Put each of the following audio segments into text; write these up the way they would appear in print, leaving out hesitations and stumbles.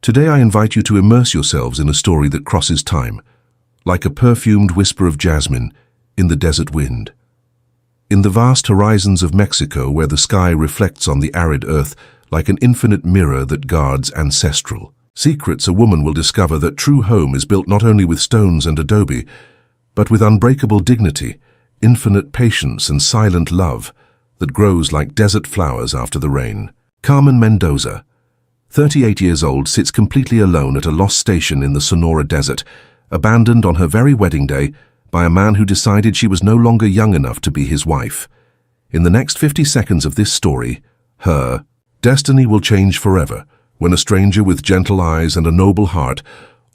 Today I invite you to immerse yourselves in a story that crosses time, like a perfumed whisper of jasmine in the desert wind. In the vast horizons of Mexico, where the sky reflects on the arid earth like an infinite mirror that guards ancestral secrets, a woman will discover that true home is built not only with stones and adobe, but with unbreakable dignity, infinite patience and silent love that grows like desert flowers after the rain. Carmen Mendoza, 38 years old, sits completely alone at a lost station in the Sonora desert, abandoned on her very wedding day by a man who decided she was no longer young enough to be his wife. In the next 50 seconds of this story, her destiny will change forever when a stranger with gentle eyes and a noble heart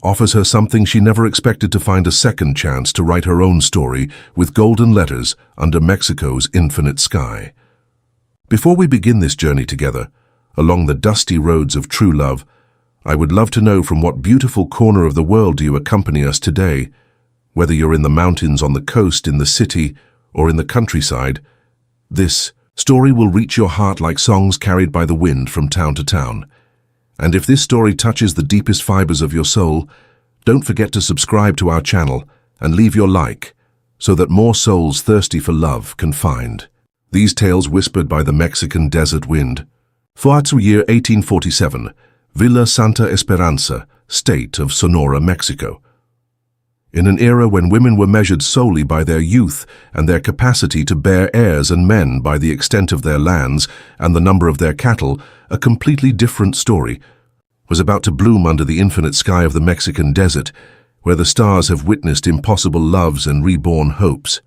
offers her something she never expected: to find a second chance to write her own story with golden letters under Mexico's infinite sky. Before we begin this journey together, along the dusty roads of true love, I would love to know from what beautiful corner of the world do you accompany us today. Whether you're in the mountains, on the coast, in the city, or in the countryside, this story will reach your heart like songs carried by the wind from town to town. And if this story touches the deepest fibers of your soul, don't forget to subscribe to our channel and leave your like, so that more souls thirsty for love can find these tales whispered by the Mexican desert wind. Fuatsu year 1847, Villa Santa Esperanza, state of Sonora, Mexico. In an era when women were measured solely by their youth and their capacity to bear heirs, and men by the extent of their lands and the number of their cattle, a completely different story was about to bloom under the infinite sky of the Mexican desert, where the stars have witnessed impossible loves and reborn hopes.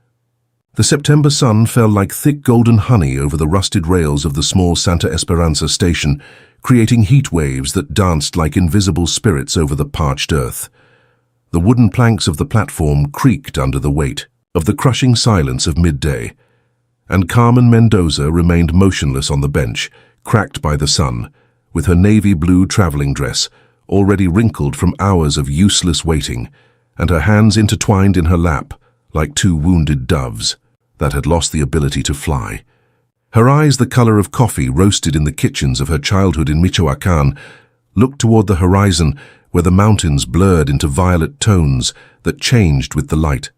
The September sun fell like thick golden honey over the rusted rails of the small Santa Esperanza station, creating heat waves that danced like invisible spirits over the parched earth. The wooden planks of the platform creaked under the weight of the crushing silence of midday, and Carmen Mendoza remained motionless on the bench, cracked by the sun, with her navy blue traveling dress already wrinkled from hours of useless waiting, and her hands intertwined in her lap like two wounded doves that had lost the ability to fly. Her eyes, the color of coffee roasted in the kitchens of her childhood in Michoacán, looked toward the horizon, where the mountains blurred into violet tones that changed with the light.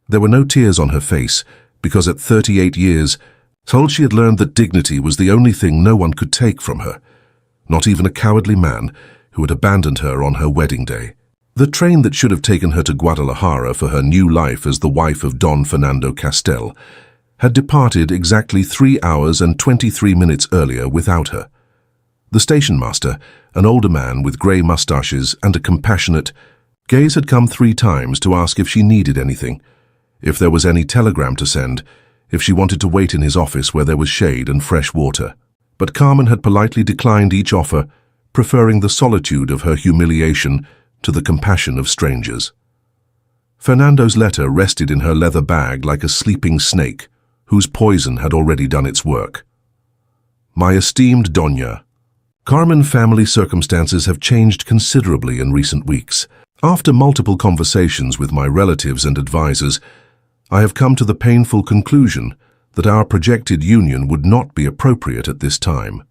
There were no tears on her face, because at 38 years, told she had learned that dignity was the only thing no one could take from her, not even a cowardly man who had abandoned her on her wedding day. The train that should have taken her to Guadalajara for her new life as the wife of Don Fernando Castel had departed exactly 3 hours and 23 minutes earlier without her. The station master, an older man with grey mustaches and a compassionate gaze, had come 3 times to ask if she needed anything, if there was any telegram to send, if she wanted to wait in his office where there was shade and fresh water. But Carmen had politely declined each offer, preferring the solitude of her humiliation to the compassion of strangers. Fernando's letter rested in her leather bag like a sleeping snake, whose poison had already done its work. My esteemed Doña, Carmen, family circumstances have changed considerably in recent weeks. After multiple conversations with my relatives and advisors, I have come to the painful conclusion that our projected union would not be appropriate at this time.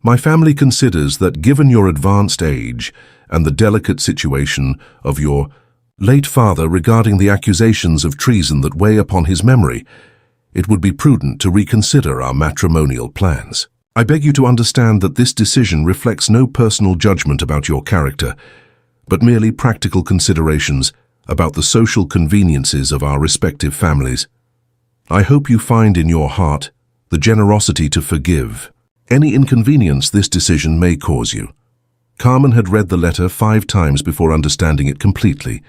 My family considers that, given your advanced age and the delicate situation of your late father regarding the accusations of treason that weigh upon his memory, it would be prudent to reconsider our matrimonial plans. I beg you to understand that this decision reflects no personal judgment about your character, but merely practical considerations about the social conveniences of our respective families. I hope you find in your heart the generosity to forgive any inconvenience this decision may cause you. Carmen had read the letter 5 times before understanding it completely.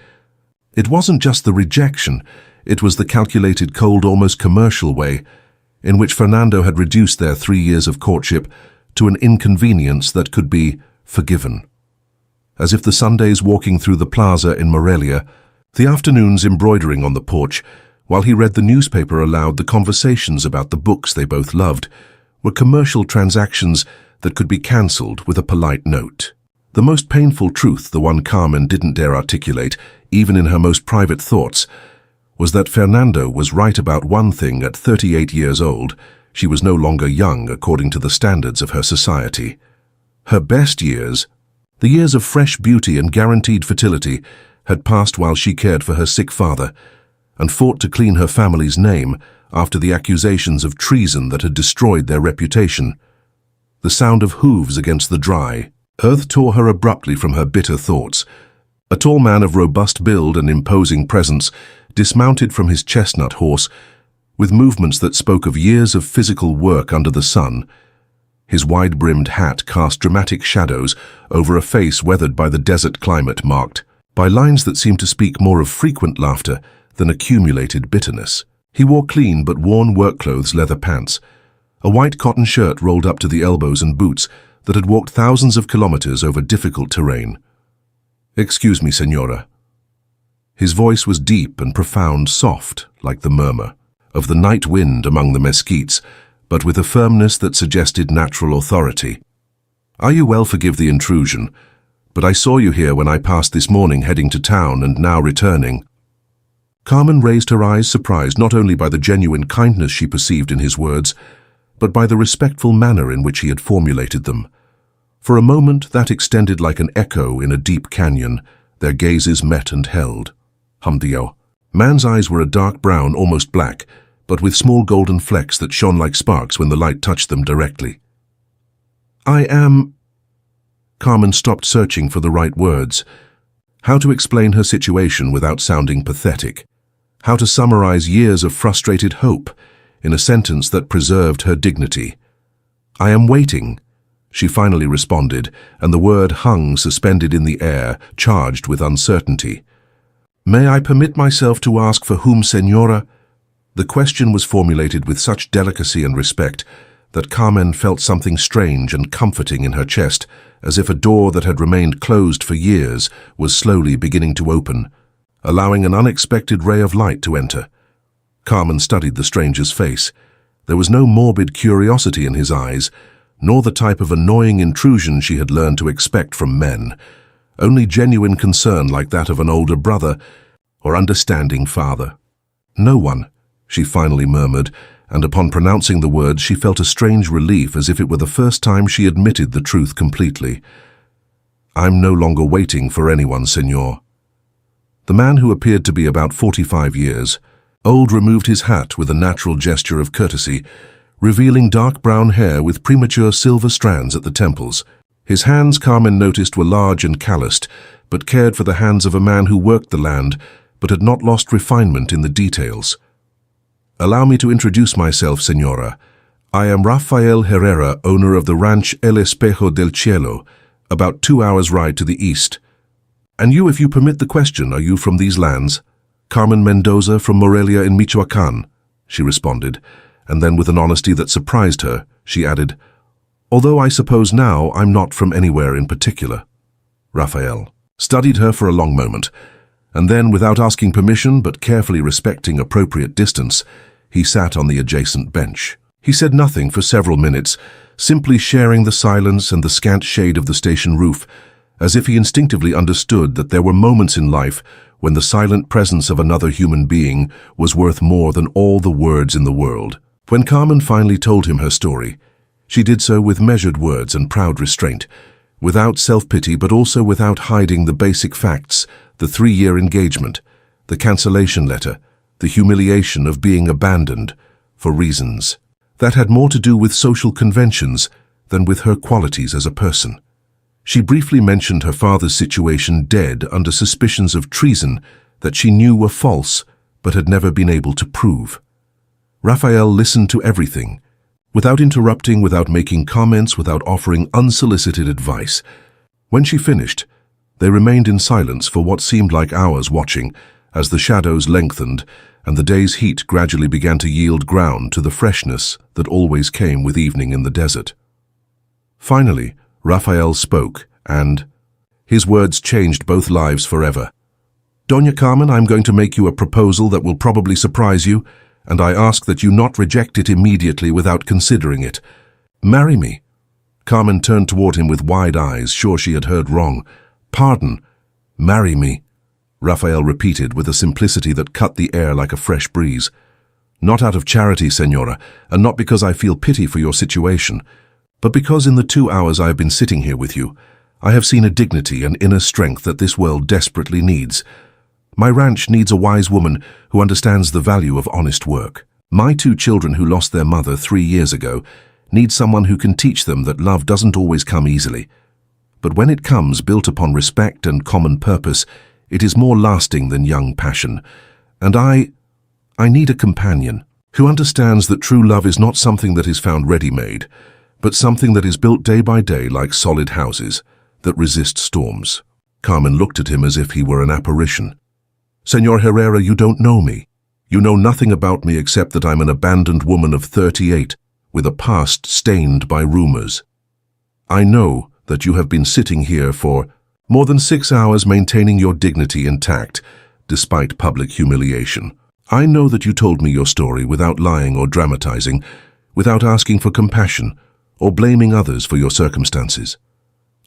It wasn't just the rejection, it was the calculated, cold, almost commercial way in which Fernando had reduced their 3 years of courtship to an inconvenience that could be forgiven. As if the Sundays walking through the plaza in Morelia, the afternoons embroidering on the porch, while he read the newspaper aloud, the conversations about the books they both loved, were commercial transactions that could be cancelled with a polite note. The most painful truth, the one Carmen didn't dare articulate, even in her most private thoughts, was that Fernando was right about one thing. At 38 years old, she was no longer young according to the standards of her society. Her best years The years of fresh beauty and guaranteed fertility had passed while she cared for her sick father and fought to clean her family's name after the accusations of treason that had destroyed their reputation. The sound of hooves against the dry earth tore her abruptly from her bitter thoughts. A tall man of robust build and imposing presence dismounted from his chestnut horse with movements that spoke of years of physical work under the sun. His wide-brimmed hat cast dramatic shadows over a face weathered by the desert climate, marked by lines that seemed to speak more of frequent laughter than accumulated bitterness. He wore clean but worn work clothes, leather pants, a white cotton shirt rolled up to the elbows, and boots that had walked thousands of kilometers over difficult terrain. "Excuse me, Senora." His voice was deep and profound, soft like the murmur of the night wind among the mesquites, but with a firmness that suggested natural authority. "Are you well? Forgive the intrusion, but I saw you here when I passed this morning heading to town and now returning." Carmen raised her eyes, surprised not only by the genuine kindness she perceived in his words, but by the respectful manner in which he had formulated them. For a moment that extended like an echo in a deep canyon. Their gazes met and held. Humdio. Man's eyes were a dark brown, almost black, but with small golden flecks that shone like sparks when the light touched them directly. "I am—" Carmen stopped, searching for the right words. How to explain her situation without sounding pathetic. How to summarize years of frustrated hope in a sentence that preserved her dignity. "I am waiting," she finally responded, and the word hung suspended in the air, charged with uncertainty. "May I permit myself to ask for whom, Senora?" The question was formulated with such delicacy and respect that Carmen felt something strange and comforting in her chest, as if a door that had remained closed for years was slowly beginning to open, allowing an unexpected ray of light to enter. Carmen studied the stranger's face. There was no morbid curiosity in his eyes, nor the type of annoying intrusion she had learned to expect from men. Only genuine concern like that of an older brother or understanding father. "No one," she finally murmured, and upon pronouncing the words she felt a strange relief, as if it were the first time she admitted the truth completely. "I'm no longer waiting for anyone, Senor." The man, who appeared to be about 45 years old, removed his hat with a natural gesture of courtesy, revealing dark brown hair with premature silver strands at the temples. His hands, Carmen noticed, were large and calloused, but cared for the hands of a man who worked the land but had not lost refinement in the details. "Allow me to introduce myself, Senora. I am Rafael Herrera, owner of the ranch El Espejo del Cielo, about 2 hours' ride to the east. And you, if you permit the question, are you from these lands?" "Carmen Mendoza, from Morelia in Michoacán," she responded, and then with an honesty that surprised her, she added, "Although I suppose now I'm not from anywhere in particular." Rafael studied her for a long moment, and then, without asking permission but carefully respecting appropriate distance, he sat on the adjacent bench. He said nothing for several minutes, simply sharing the silence and the scant shade of the station roof, as if he instinctively understood that there were moments in life when the silent presence of another human being was worth more than all the words in the world. When Carmen finally told him her story, she did so with measured words and proud restraint, without self-pity but also without hiding the basic facts: the 3-year engagement, the cancellation letter, the humiliation of being abandoned for reasons that had more to do with social conventions than with her qualities as a person. She briefly mentioned her father's situation, dead under suspicions of treason that she knew were false but had never been able to prove. Rafael listened to everything, without interrupting, without making comments, without offering unsolicited advice. When she finished, they remained in silence for what seemed like hours, watching as the shadows lengthened and the day's heat gradually began to yield ground to the freshness that always came with evening in the desert. Finally, Rafael spoke, and his words changed both lives forever. "Doña Carmen, I'm going to make you a proposal that will probably surprise you, and I ask that you not reject it immediately without considering it. Marry me." Carmen turned toward him with wide eyes, sure she had heard wrong. "Pardon, marry me," Rafael repeated with a simplicity that cut the air like a fresh breeze. "Not out of charity, Senora, and not because I feel pity for your situation, but because in the 2 hours I have been sitting here with you, I have seen a dignity and inner strength that this world desperately needs. My ranch needs a wise woman who understands the value of honest work. My 2 children who lost their mother 3 years ago need someone who can teach them that love doesn't always come easily. But when it comes built upon respect and common purpose, it is more lasting than young passion. And I need a companion who understands that true love is not something that is found ready-made, but something that is built day by day like solid houses that resist storms. Carmen looked at him as if he were an apparition. Senor Herrera, you don't know me. You know nothing about me except that I'm an abandoned woman of 38 with a past stained by rumors. I know that you have been sitting here for more than 6 hours maintaining your dignity intact, despite public humiliation. I know that you told me your story without lying or dramatizing, without asking for compassion or blaming others for your circumstances.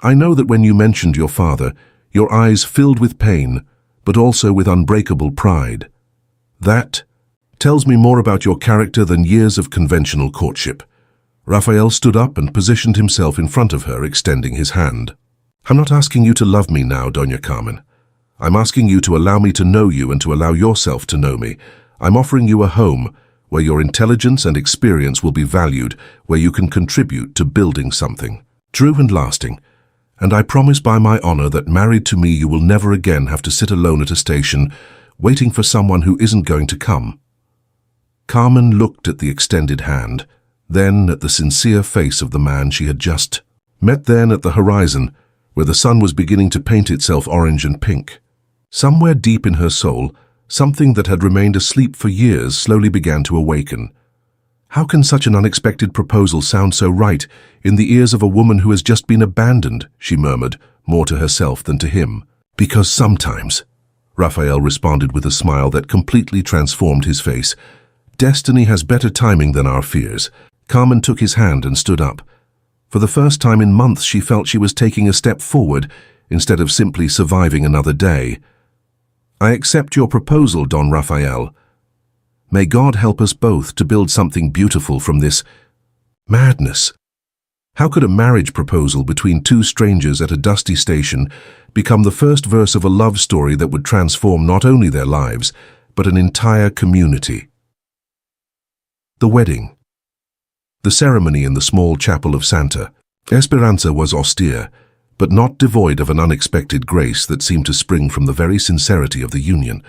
I know that when you mentioned your father, your eyes filled with pain, but also with unbreakable pride. That tells me more about your character than years of conventional courtship. Raphael stood up and positioned himself in front of her, extending his hand. I'm not asking you to love me now, Doña Carmen. I'm asking you to allow me to know you and to allow yourself to know me. I'm offering you a home where your intelligence and experience will be valued, where you can contribute to building something true and lasting. And I promise by my honor that married to me you will never again have to sit alone at a station waiting for someone who isn't going to come. Carmen looked at the extended hand, then at the sincere face of the man she had just met, then at the horizon, where the sun was beginning to paint itself orange and pink. Somewhere deep in her soul, something that had remained asleep for years slowly began to awaken. How can such an unexpected proposal sound so right in the ears of a woman who has just been abandoned, she murmured, more to herself than to him. Because sometimes, Raphael responded with a smile that completely transformed his face. Destiny has better timing than our fears. Carmen took his hand and stood up. For the first time in months, she felt she was taking a step forward instead of simply surviving another day. I accept your proposal, Don Raphael. May God help us both to build something beautiful from this madness. How could a marriage proposal between 2 strangers at a dusty station become the first verse of a love story that would transform not only their lives, but an entire community? The wedding. The ceremony in the small chapel of Santa Esperanza was austere, but not devoid of an unexpected grace that seemed to spring from the very sincerity of the union.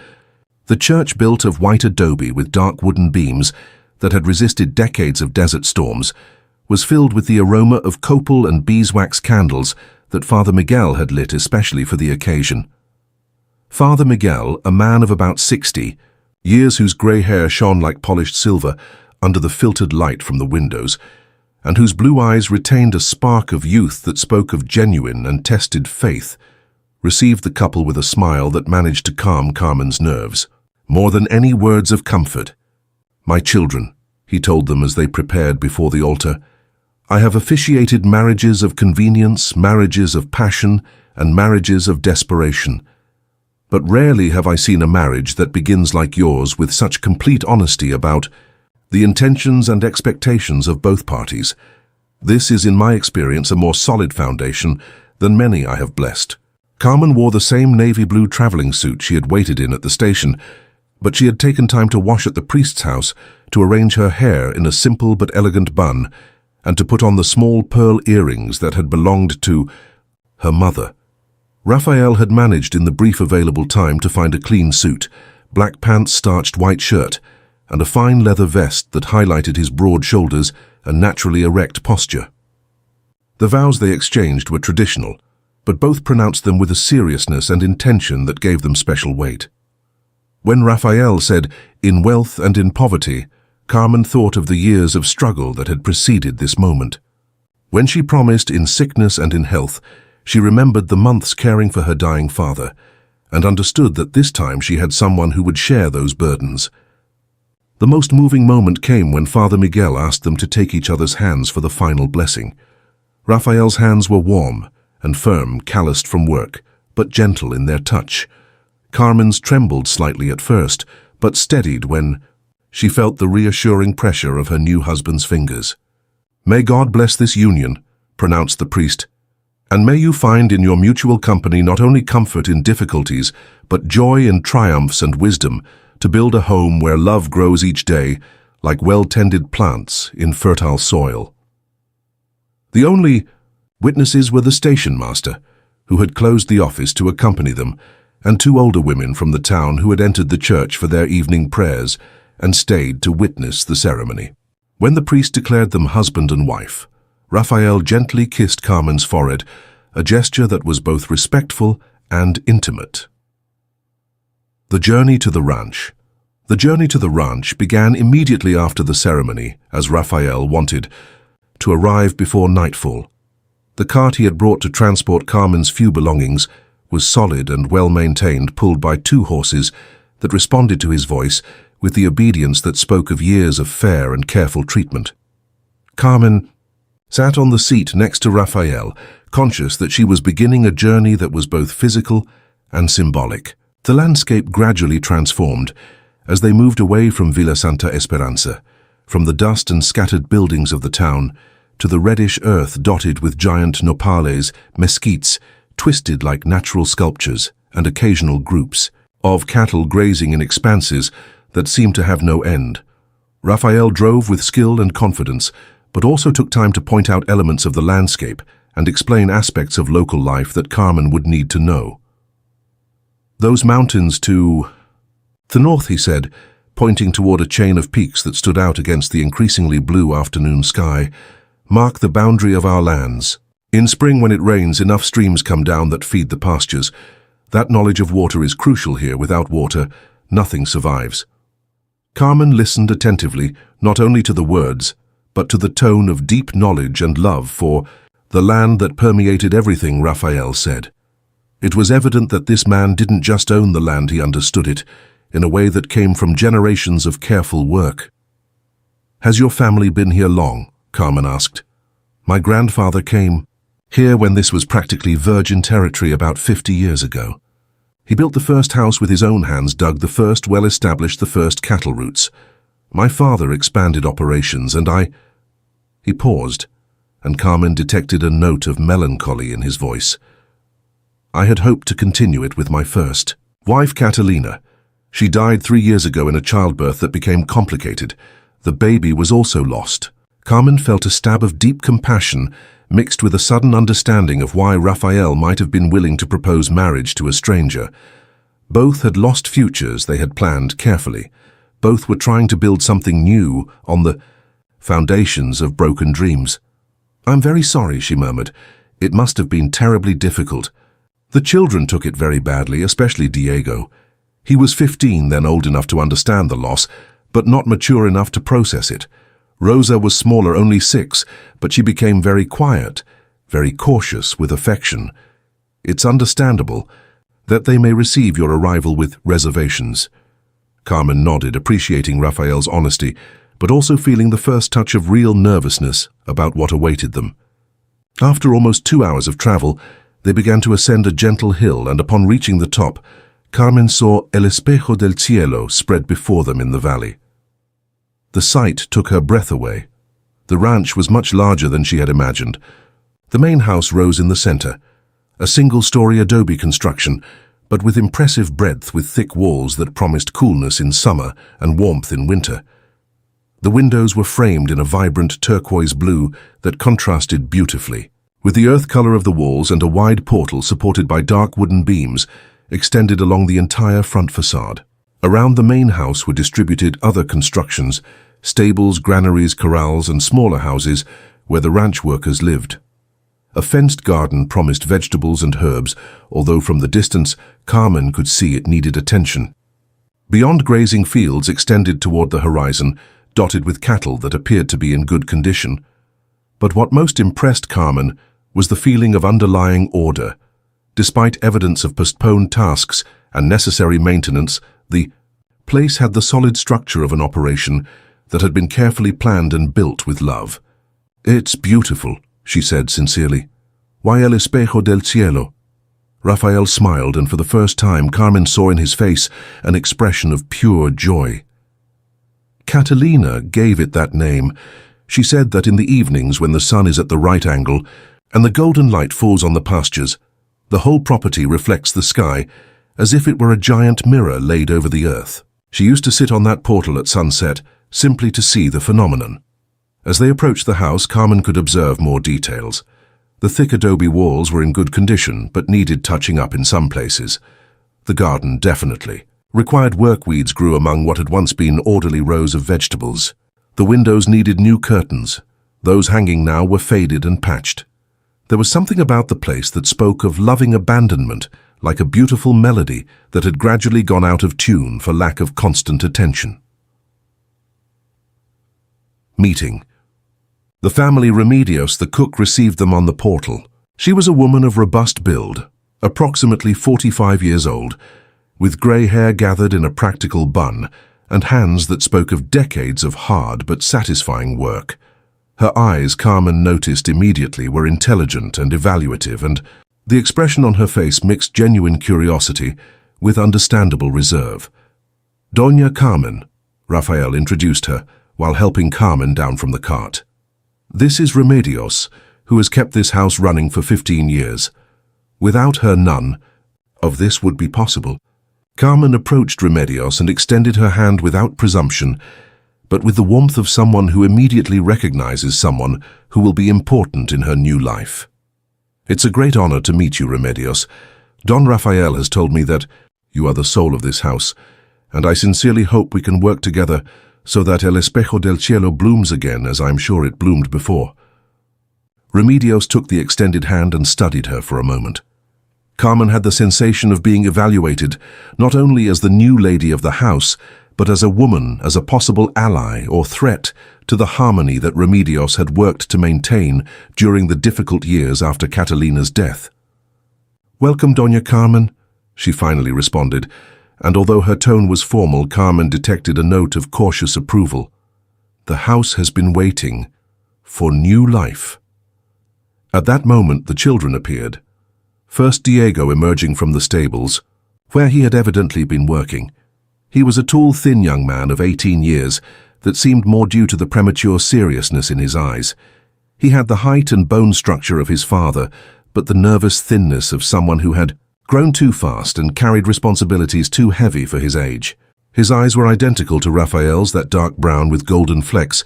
The church, built of white adobe with dark wooden beams that had resisted decades of desert storms, was filled with the aroma of copal and beeswax candles that Father Miguel had lit especially for the occasion. Father Miguel, a man of about 60, years whose grey hair shone like polished silver under the filtered light from the windows, and whose blue eyes retained a spark of youth that spoke of genuine and tested faith, received the couple with a smile that managed to calm Carmen's nerves. More than any words of comfort, "My children," he told them as they prepared before the altar, "I have officiated marriages of convenience, marriages of passion, and marriages of desperation. But rarely have I seen a marriage that begins like yours with such complete honesty about the intentions and expectations of both parties. This is, in my experience, a more solid foundation than many I have blessed." Carmen wore the same navy blue traveling suit she had waited in at the station, but she had taken time to wash at the priest's house, to arrange her hair in a simple but elegant bun, and to put on the small pearl earrings that had belonged to her mother. Raphael had managed in the brief available time to find a clean suit, black pants, starched white shirt, and a fine leather vest that highlighted his broad shoulders and naturally erect posture. The vows they exchanged were traditional, but both pronounced them with a seriousness and intention that gave them special weight. When Raphael said, "in wealth and in poverty," Carmen thought of the years of struggle that had preceded this moment. When she promised in sickness and in health, she remembered the months caring for her dying father, and understood that this time she had someone who would share those burdens. The most moving moment came when Father Miguel asked them to take each other's hands for the final blessing. Raphael's hands were warm and firm, calloused from work, but gentle in their touch. Carmen's trembled slightly at first, but steadied when she felt the reassuring pressure of her new husband's fingers. "May God bless this union," pronounced the priest, And may you find in your mutual company not only comfort in difficulties, but joy in triumphs and wisdom, to build a home where love grows each day, like well-tended plants in fertile soil. The only witnesses were the station master, who had closed the office to accompany them, and two older women from the town who had entered the church for their evening prayers and stayed to witness the ceremony. When the priest declared them husband and wife, Raphael gently kissed Carmen's forehead, a gesture that was both respectful and intimate. The journey to the ranch. The journey to the ranch began immediately after the ceremony, as Raphael wanted to arrive before nightfall. The cart he had brought to transport Carmen's few belongings was solid and well-maintained, pulled by two horses that responded to his voice with the obedience that spoke of years of fair and careful treatment. Carmen sat on the seat next to Raphael, conscious that she was beginning a journey that was both physical and symbolic. The landscape gradually transformed as they moved away from Villa Santa Esperanza, from the dust and scattered buildings of the town, to the reddish earth dotted with giant nopales, mesquites, twisted like natural sculptures, and occasional groups of cattle grazing in expanses that seemed to have no end. Raphael drove with skill and confidence, but also took time to point out elements of the landscape and explain aspects of local life that Carmen would need to know. Those mountains to the north, he said, pointing toward a chain of peaks that stood out against the increasingly blue afternoon sky, mark the boundary of our lands. In spring, when it rains, enough streams come down that feed the pastures. That knowledge of water is crucial here. Without water, nothing survives. Carmen listened attentively, not only to the words, but to the tone of deep knowledge and love for the land that permeated everything Raphael said. It was evident that this man didn't just own the land, he understood it, in a way that came from generations of careful work. "Has your family been here long?" Carmen asked. "My grandfather came here when this was practically virgin territory about 50 years ago. He built the first house with his own hands, dug the first well, established the first cattle routes. My father expanded operations, and He paused, and Carmen detected a note of melancholy in his voice. "I had hoped to continue it with my first wife, Catalina. She died 3 years ago in a childbirth that became complicated. The baby was also lost." Carmen felt a stab of deep compassion mixed with a sudden understanding of why Raphael might have been willing to propose marriage to a stranger. Both had lost futures they had planned carefully. Both were trying to build something new on the foundations of broken dreams. "I'm very sorry," she murmured. "It must have been terribly difficult. The children took it very badly, especially Diego. He was 15 then, old enough to understand the loss, but not mature enough to process it. Rosa was smaller, only 6, but she became very quiet, very cautious with affection. It's understandable that they may receive your arrival with reservations." Carmen nodded, appreciating Raphael's honesty, but also feeling the first touch of real nervousness about what awaited them. After almost 2 hours of travel, they began to ascend a gentle hill, and upon reaching the top, Carmen saw El Espejo del Cielo spread before them in the valley. The sight took her breath away. The ranch was much larger than she had imagined. The main house rose in the center, a single-story adobe construction, but with impressive breadth, with thick walls that promised coolness in summer and warmth in winter. The windows were framed in a vibrant turquoise blue that contrasted beautifully, with the earth color of the walls, and a wide portal supported by dark wooden beams extended along the entire front facade. Around the main house were distributed other constructions, stables, granaries, corrals, and smaller houses where the ranch workers lived. A fenced garden promised vegetables and herbs, although from the distance Carmen could see it needed attention. Beyond, grazing fields extended toward the horizon, dotted with cattle that appeared to be in good condition. But what most impressed Carmen was the feeling of underlying order. Despite evidence of postponed tasks and necessary maintenance, the place had the solid structure of an operation that had been carefully planned and built with love. "It's beautiful," she said sincerely. "Why El Espejo del Cielo?" Raphael smiled, and for the first time Carmen saw in his face an expression of pure joy. Catalina gave it that name. She said that in the evenings, when the sun is at the right angle and the golden light falls on the pastures. The whole property reflects the sky, as if it were a giant mirror laid over the earth. She used to sit on that portal at sunset, simply to see the phenomenon. As they approached the house, Carmen could observe more details. The thick adobe walls were in good condition, but needed touching up in some places. The garden definitely required workweeds grew among what had once been orderly rows of vegetables. The windows needed new curtains. Those hanging now were faded and patched. There was something about the place that spoke of loving abandonment, like a beautiful melody that had gradually gone out of tune for lack of constant attention. Meeting. The family Remedios, the cook, received them on the portal. She was a woman of robust build, approximately 45 years old, with grey hair gathered in a practical bun and hands that spoke of decades of hard but satisfying work. Her eyes, Carmen noticed immediately, were intelligent and evaluative, and the expression on her face mixed genuine curiosity with understandable reserve. Doña Carmen, Rafael introduced her, while helping Carmen down from the cart. This is Remedios, who has kept this house running for 15 years. Without her, none of this would be possible. Carmen approached Remedios and extended her hand without presumption, but with the warmth of someone who immediately recognizes someone who will be important in her new life. It's a great honor to meet you, Remedios. Don Rafael has told me that you are the soul of this house, and I sincerely hope we can work together so that El Espejo del Cielo blooms again as I'm sure it bloomed before. Remedios took the extended hand and studied her for a moment. Carmen had the sensation of being evaluated, not only as the new lady of the house, but as a woman, as a possible ally or threat to the harmony that Remedios had worked to maintain during the difficult years after Catalina's death. "Welcome, Doña Carmen," she finally responded, and although her tone was formal, Carmen detected a note of cautious approval. The house has been waiting for new life. At that moment, the children appeared. First Diego, emerging from the stables, where he had evidently been working. He was a tall, thin young man of 18 years that seemed more due to the premature seriousness in his eyes. He had the height and bone structure of his father, but the nervous thinness of someone who had grown too fast and carried responsibilities too heavy for his age. His eyes were identical to Raphael's, that dark brown with golden flecks,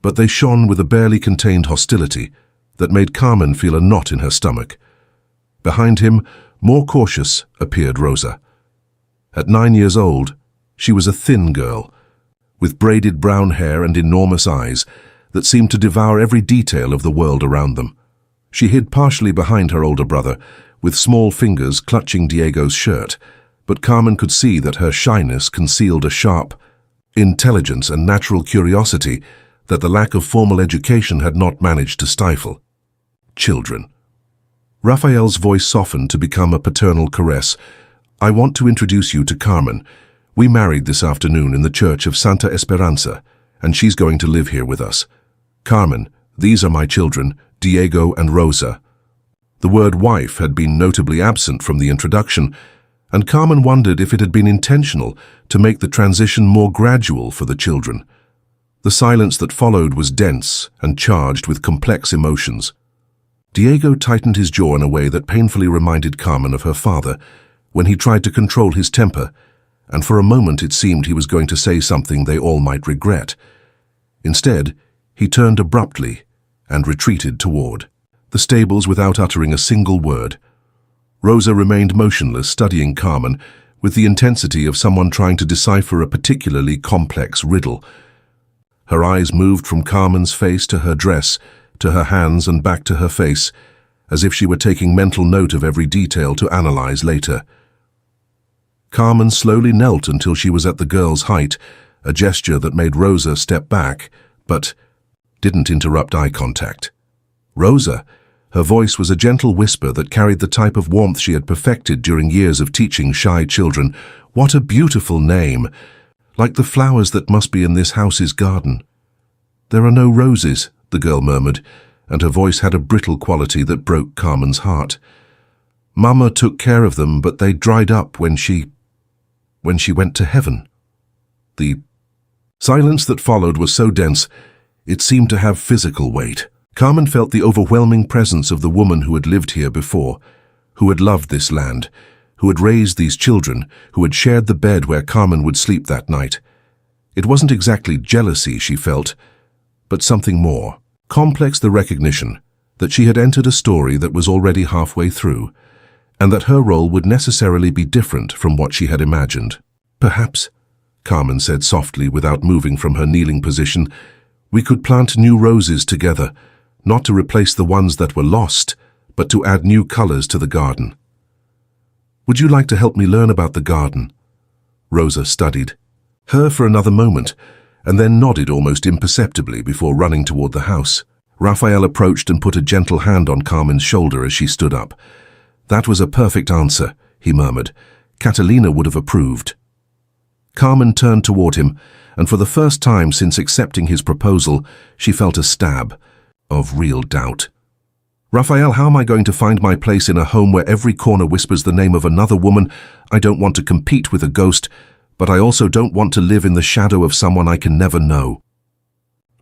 but they shone with a barely contained hostility that made Carmen feel a knot in her stomach. Behind him, more cautious, appeared Rosa. At 9 years old, she was a thin girl, with braided brown hair and enormous eyes that seemed to devour every detail of the world around them. She hid partially behind her older brother, with small fingers clutching Diego's shirt, but Carmen could see that her shyness concealed a sharp intelligence and natural curiosity that the lack of formal education had not managed to stifle. Children. Raphael's voice softened to become a paternal caress. "I want to introduce you to Carmen. We married this afternoon in the church of Santa Esperanza, and she's going to live here with us. Carmen, these are my children, Diego and Rosa." The word wife had been notably absent from the introduction, and Carmen wondered if it had been intentional to make the transition more gradual for the children. The silence that followed was dense and charged with complex emotions. Diego tightened his jaw in a way that painfully reminded Carmen of her father when he tried to control his temper, and for a moment it seemed he was going to say something they all might regret. Instead, he turned abruptly and retreated toward the stables without uttering a single word. Rosa remained motionless, studying Carmen with the intensity of someone trying to decipher a particularly complex riddle. Her eyes moved from Carmen's face to her dress, to her hands and back to her face, as if she were taking mental note of every detail to analyze later. Carmen slowly knelt until she was at the girl's height, a gesture that made Rosa step back, but didn't interrupt eye contact. "Rosa," her voice was a gentle whisper that carried the type of warmth she had perfected during years of teaching shy children. "What a beautiful name! Like the flowers that must be in this house's garden." "There are no roses," the girl murmured, and her voice had a brittle quality that broke Carmen's heart. "Mama took care of them, but they dried up when she went to heaven." The silence that followed was so dense, it seemed to have physical weight. Carmen felt the overwhelming presence of the woman who had lived here before, who had loved this land, who had raised these children, who had shared the bed where Carmen would sleep that night. It wasn't exactly jealousy she felt, but something more. Complex the recognition that she had entered a story that was already halfway through, and that her role would necessarily be different from what she had imagined. Perhaps, Carmen said softly without moving from her kneeling position, we could plant new roses together, not to replace the ones that were lost, but to add new colors to the garden. Would you like to help me learn about the garden? Rosa studied her for another moment, and then nodded almost imperceptibly before running toward the house. Raphael approached and put a gentle hand on Carmen's shoulder as she stood up. That was a perfect answer, he murmured. Catalina would have approved. Carmen turned toward him, and for the first time since accepting his proposal, she felt a stab of real doubt. Raphael, how am I going to find my place in a home where every corner whispers the name of another woman? I don't want to compete with a ghost, but I also don't want to live in the shadow of someone I can never know.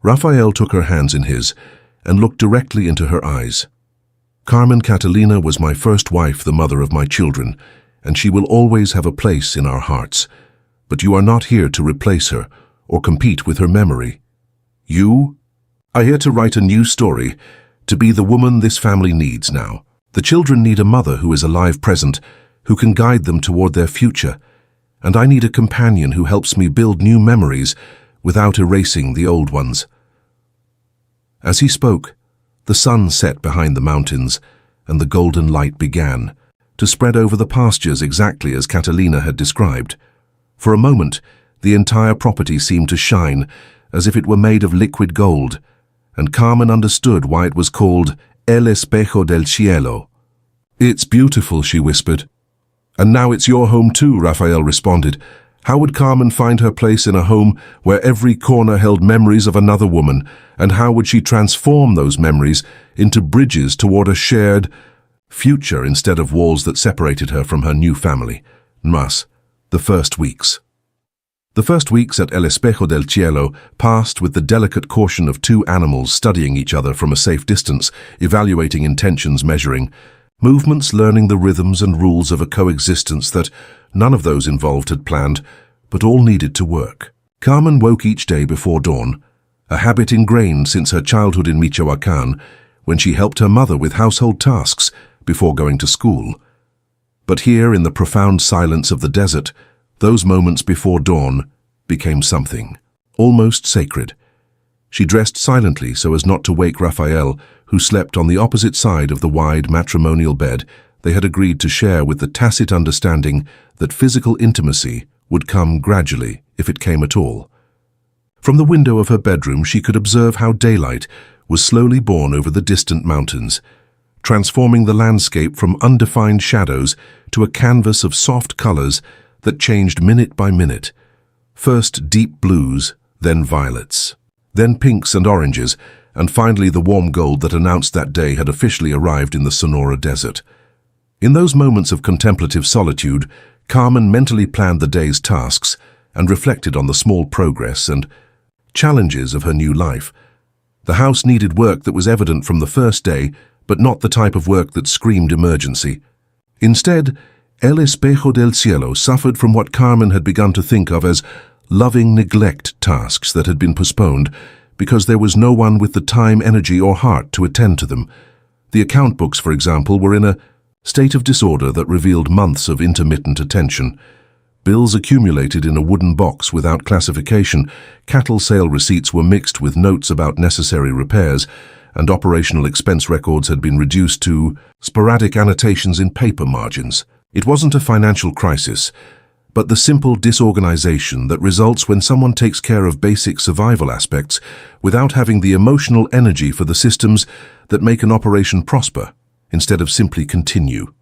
Raphael took her hands in his and looked directly into her eyes. Carmen Catalina was my first wife, the mother of my children, and she will always have a place in our hearts. But you are not here to replace her or compete with her memory. You are here to write a new story, to be the woman this family needs now. The children need a mother who is alive, present, who can guide them toward their future, and I need a companion who helps me build new memories without erasing the old ones. As he spoke, the sun set behind the mountains, and the golden light began to spread over the pastures exactly as Catalina had described. For a moment, the entire property seemed to shine, as if it were made of liquid gold, and Carmen understood why it was called El Espejo del Cielo. It's beautiful, she whispered. And now it's your home too, Raphael responded. How would Carmen find her place in a home where every corner held memories of another woman, and how would she transform those memories into bridges toward a shared future instead of walls that separated her from her new family? Mas, the first weeks. The first weeks at El Espejo del Cielo passed with the delicate caution of two animals studying each other from a safe distance, evaluating intentions, measuring movements, learning the rhythms and rules of a coexistence that none of those involved had planned, but all needed to work. Carmen woke each day before dawn, a habit ingrained since her childhood in Michoacán, when she helped her mother with household tasks before going to school. But here, in the profound silence of the desert, those moments before dawn became something almost sacred. She dressed silently so as not to wake Raphael, who slept on the opposite side of the wide matrimonial bed they had agreed to share, with the tacit understanding that physical intimacy would come gradually, if it came at all. From the window of her bedroom she could observe how daylight was slowly born over the distant mountains, transforming the landscape from undefined shadows to a canvas of soft colors that changed minute by minute. First deep blues, then violets, then pinks and oranges, and finally the warm gold that announced that day had officially arrived in the Sonora desert. In those moments of contemplative solitude, Carmen mentally planned the day's tasks and reflected on the small progress and challenges of her new life. The house needed work that was evident from the first day, but not the type of work that screamed emergency. Instead, El Espejo del Cielo suffered from what Carmen had begun to think of as loving neglect tasks that had been postponed because there was no one with the time, energy, or heart to attend to them. The account books, for example, were in a state of disorder that revealed months of intermittent attention. Bills accumulated in a wooden box without classification, cattle sale receipts were mixed with notes about necessary repairs, and operational expense records had been reduced to sporadic annotations in paper margins. It wasn't a financial crisis, but the simple disorganization that results when someone takes care of basic survival aspects without having the emotional energy for the systems that make an operation prosper, instead of simply continue.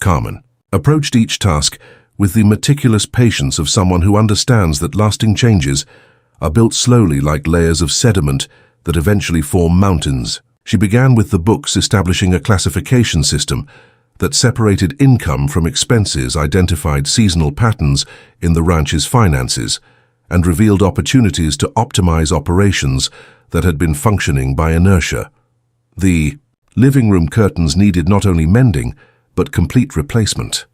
Carmen approached each task with the meticulous patience of someone who understands that lasting changes are built slowly like layers of sediment that eventually form mountains. She began with the books, establishing a classification system that separated income from expenses, identified seasonal patterns in the ranch's finances, and revealed opportunities to optimize operations that had been functioning by inertia. The living room curtains needed not only mending, but complete replacement.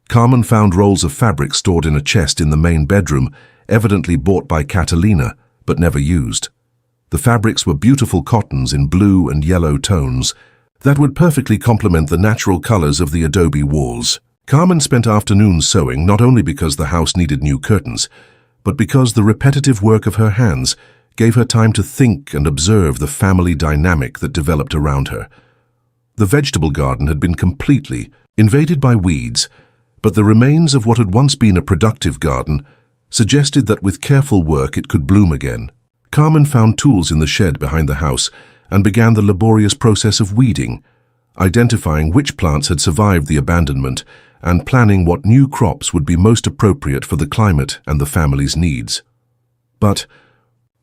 Carmen found rolls of fabric stored in a chest in the main bedroom, evidently bought by Catalina, but never used. The fabrics were beautiful cottons in blue and yellow tones that would perfectly complement the natural colors of the adobe walls. Carmen spent afternoons sewing not only because the house needed new curtains, but because the repetitive work of her hands gave her time to think and observe the family dynamic that developed around her. The vegetable garden had been completely invaded by weeds, but the remains of what had once been a productive garden suggested that with careful work it could bloom again. Carmen found tools in the shed behind the house and began the laborious process of weeding, identifying which plants had survived the abandonment and planning what new crops would be most appropriate for the climate and the family's needs. But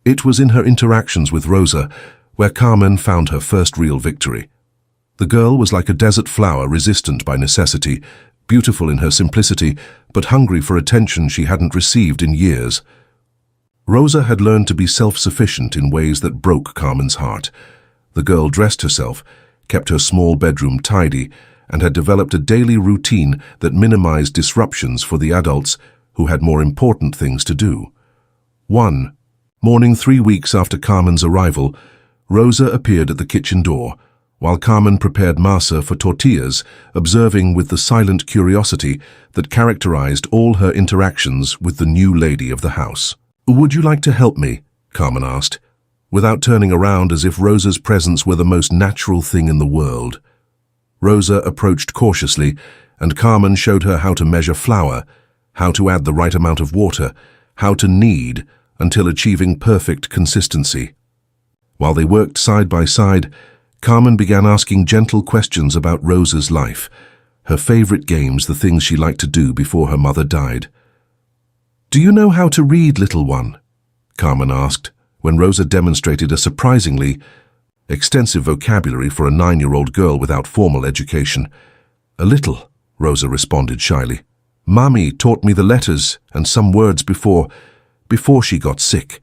it was in her interactions with Rosa where Carmen found her first real victory. The girl was like a desert flower resistant by necessity, beautiful in her simplicity, but hungry for attention she hadn't received in years. Rosa had learned to be self-sufficient in ways that broke Carmen's heart. The girl dressed herself, kept her small bedroom tidy, and had developed a daily routine that minimized disruptions for the adults who had more important things to do. One morning 3 weeks after Carmen's arrival, Rosa appeared at the kitchen door, while Carmen prepared masa for tortillas, observing with the silent curiosity that characterized all her interactions with the new lady of the house. "Would you like to help me?" Carmen asked, without turning around as if Rosa's presence were the most natural thing in the world. Rosa approached cautiously, and Carmen showed her how to measure flour, how to add the right amount of water, how to knead until achieving perfect consistency. While they worked side by side, Carmen began asking gentle questions about Rosa's life, her favorite games, the things she liked to do before her mother died. "Do you know how to read, little one?" Carmen asked, when Rosa demonstrated a surprisingly extensive vocabulary for a 9-year-old girl without formal education. "A little," Rosa responded shyly. "Mommy taught me the letters and some words before she got sick.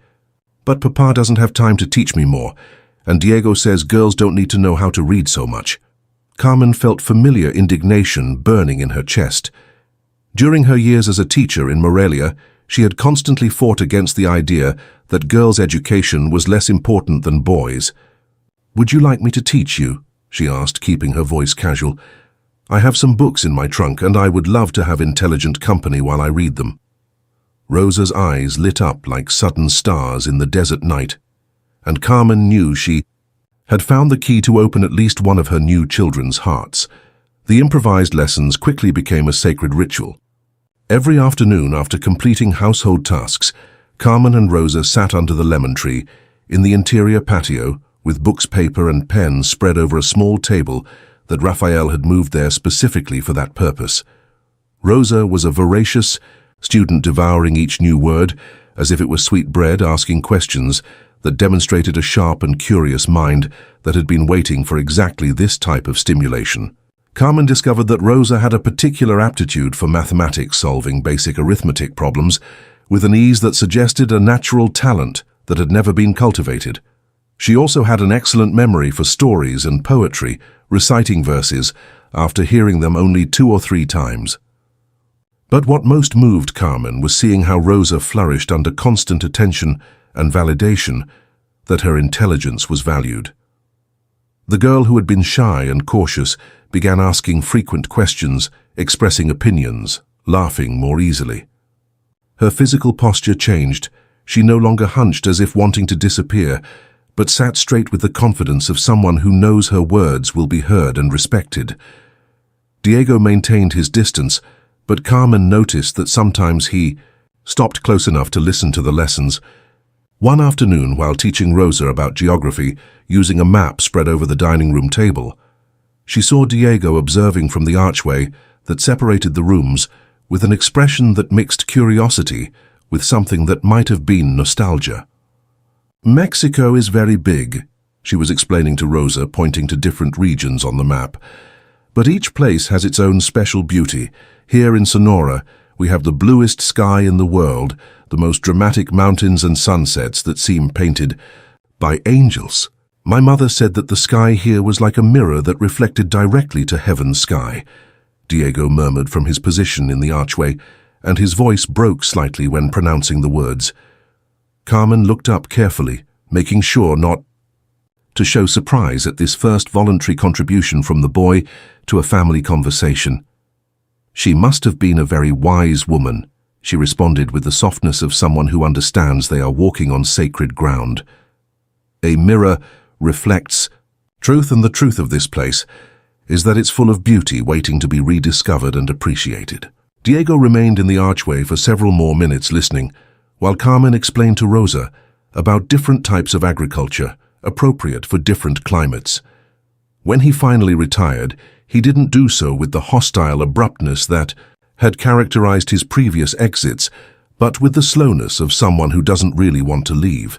But Papa doesn't have time to teach me more, and Diego says girls don't need to know how to read so much." Carmen felt familiar indignation burning in her chest. During her years as a teacher in Morelia, she had constantly fought against the idea that girls' education was less important than boys'. "Would you like me to teach you?" she asked, keeping her voice casual. "I have some books in my trunk, and I would love to have intelligent company while I read them." Rosa's eyes lit up like sudden stars in the desert night, and Carmen knew she had found the key to open at least one of her new children's hearts. The improvised lessons quickly became a sacred ritual. Every afternoon, after completing household tasks, Carmen and Rosa sat under the lemon tree in the interior patio with books, paper, and pens spread over a small table that Raphael had moved there specifically for that purpose. Rosa was a voracious student, devouring each new word as if it was sweet bread, asking questions that demonstrated a sharp and curious mind that had been waiting for exactly this type of stimulation. Carmen discovered that Rosa had a particular aptitude for mathematics, solving basic arithmetic problems with an ease that suggested a natural talent that had never been cultivated. She also had an excellent memory for stories and poetry, reciting verses after hearing them only 2 or 3 times. But what most moved Carmen was seeing how Rosa flourished under constant attention and validation, that her intelligence was valued. The girl who had been shy and cautious began asking frequent questions, expressing opinions, laughing more easily. Her physical posture changed. She no longer hunched as if wanting to disappear, but sat straight with the confidence of someone who knows her words will be heard and respected. Diego maintained his distance, but Carmen noticed that sometimes he stopped close enough to listen to the lessons. One afternoon, while teaching Rosa about geography, using a map spread over the dining room table, she saw Diego observing from the archway that separated the rooms with an expression that mixed curiosity with something that might have been nostalgia. "Mexico is very big," she was explaining to Rosa, pointing to different regions on the map. "But each place has its own special beauty. Here in Sonora, we have the bluest sky in the world, the most dramatic mountains and sunsets that seem painted by angels." My mother said that the sky here was like a mirror that reflected directly to heaven's sky, Diego murmured from his position in the archway, and his voice broke slightly when pronouncing the words. Carmen looked up carefully, making sure not to show surprise at this first voluntary contribution from the boy to a family conversation. She must have been a very wise woman, she responded with the softness of someone who understands they are walking on sacred ground. A mirror reflects truth, and the truth of this place is that it's full of beauty waiting to be rediscovered and appreciated. Diego remained in the archway for several more minutes listening, while Carmen explained to Rosa about different types of agriculture appropriate for different climates. When he finally retired, he didn't do so with the hostile abruptness that had characterized his previous exits, but with the slowness of someone who doesn't really want to leave.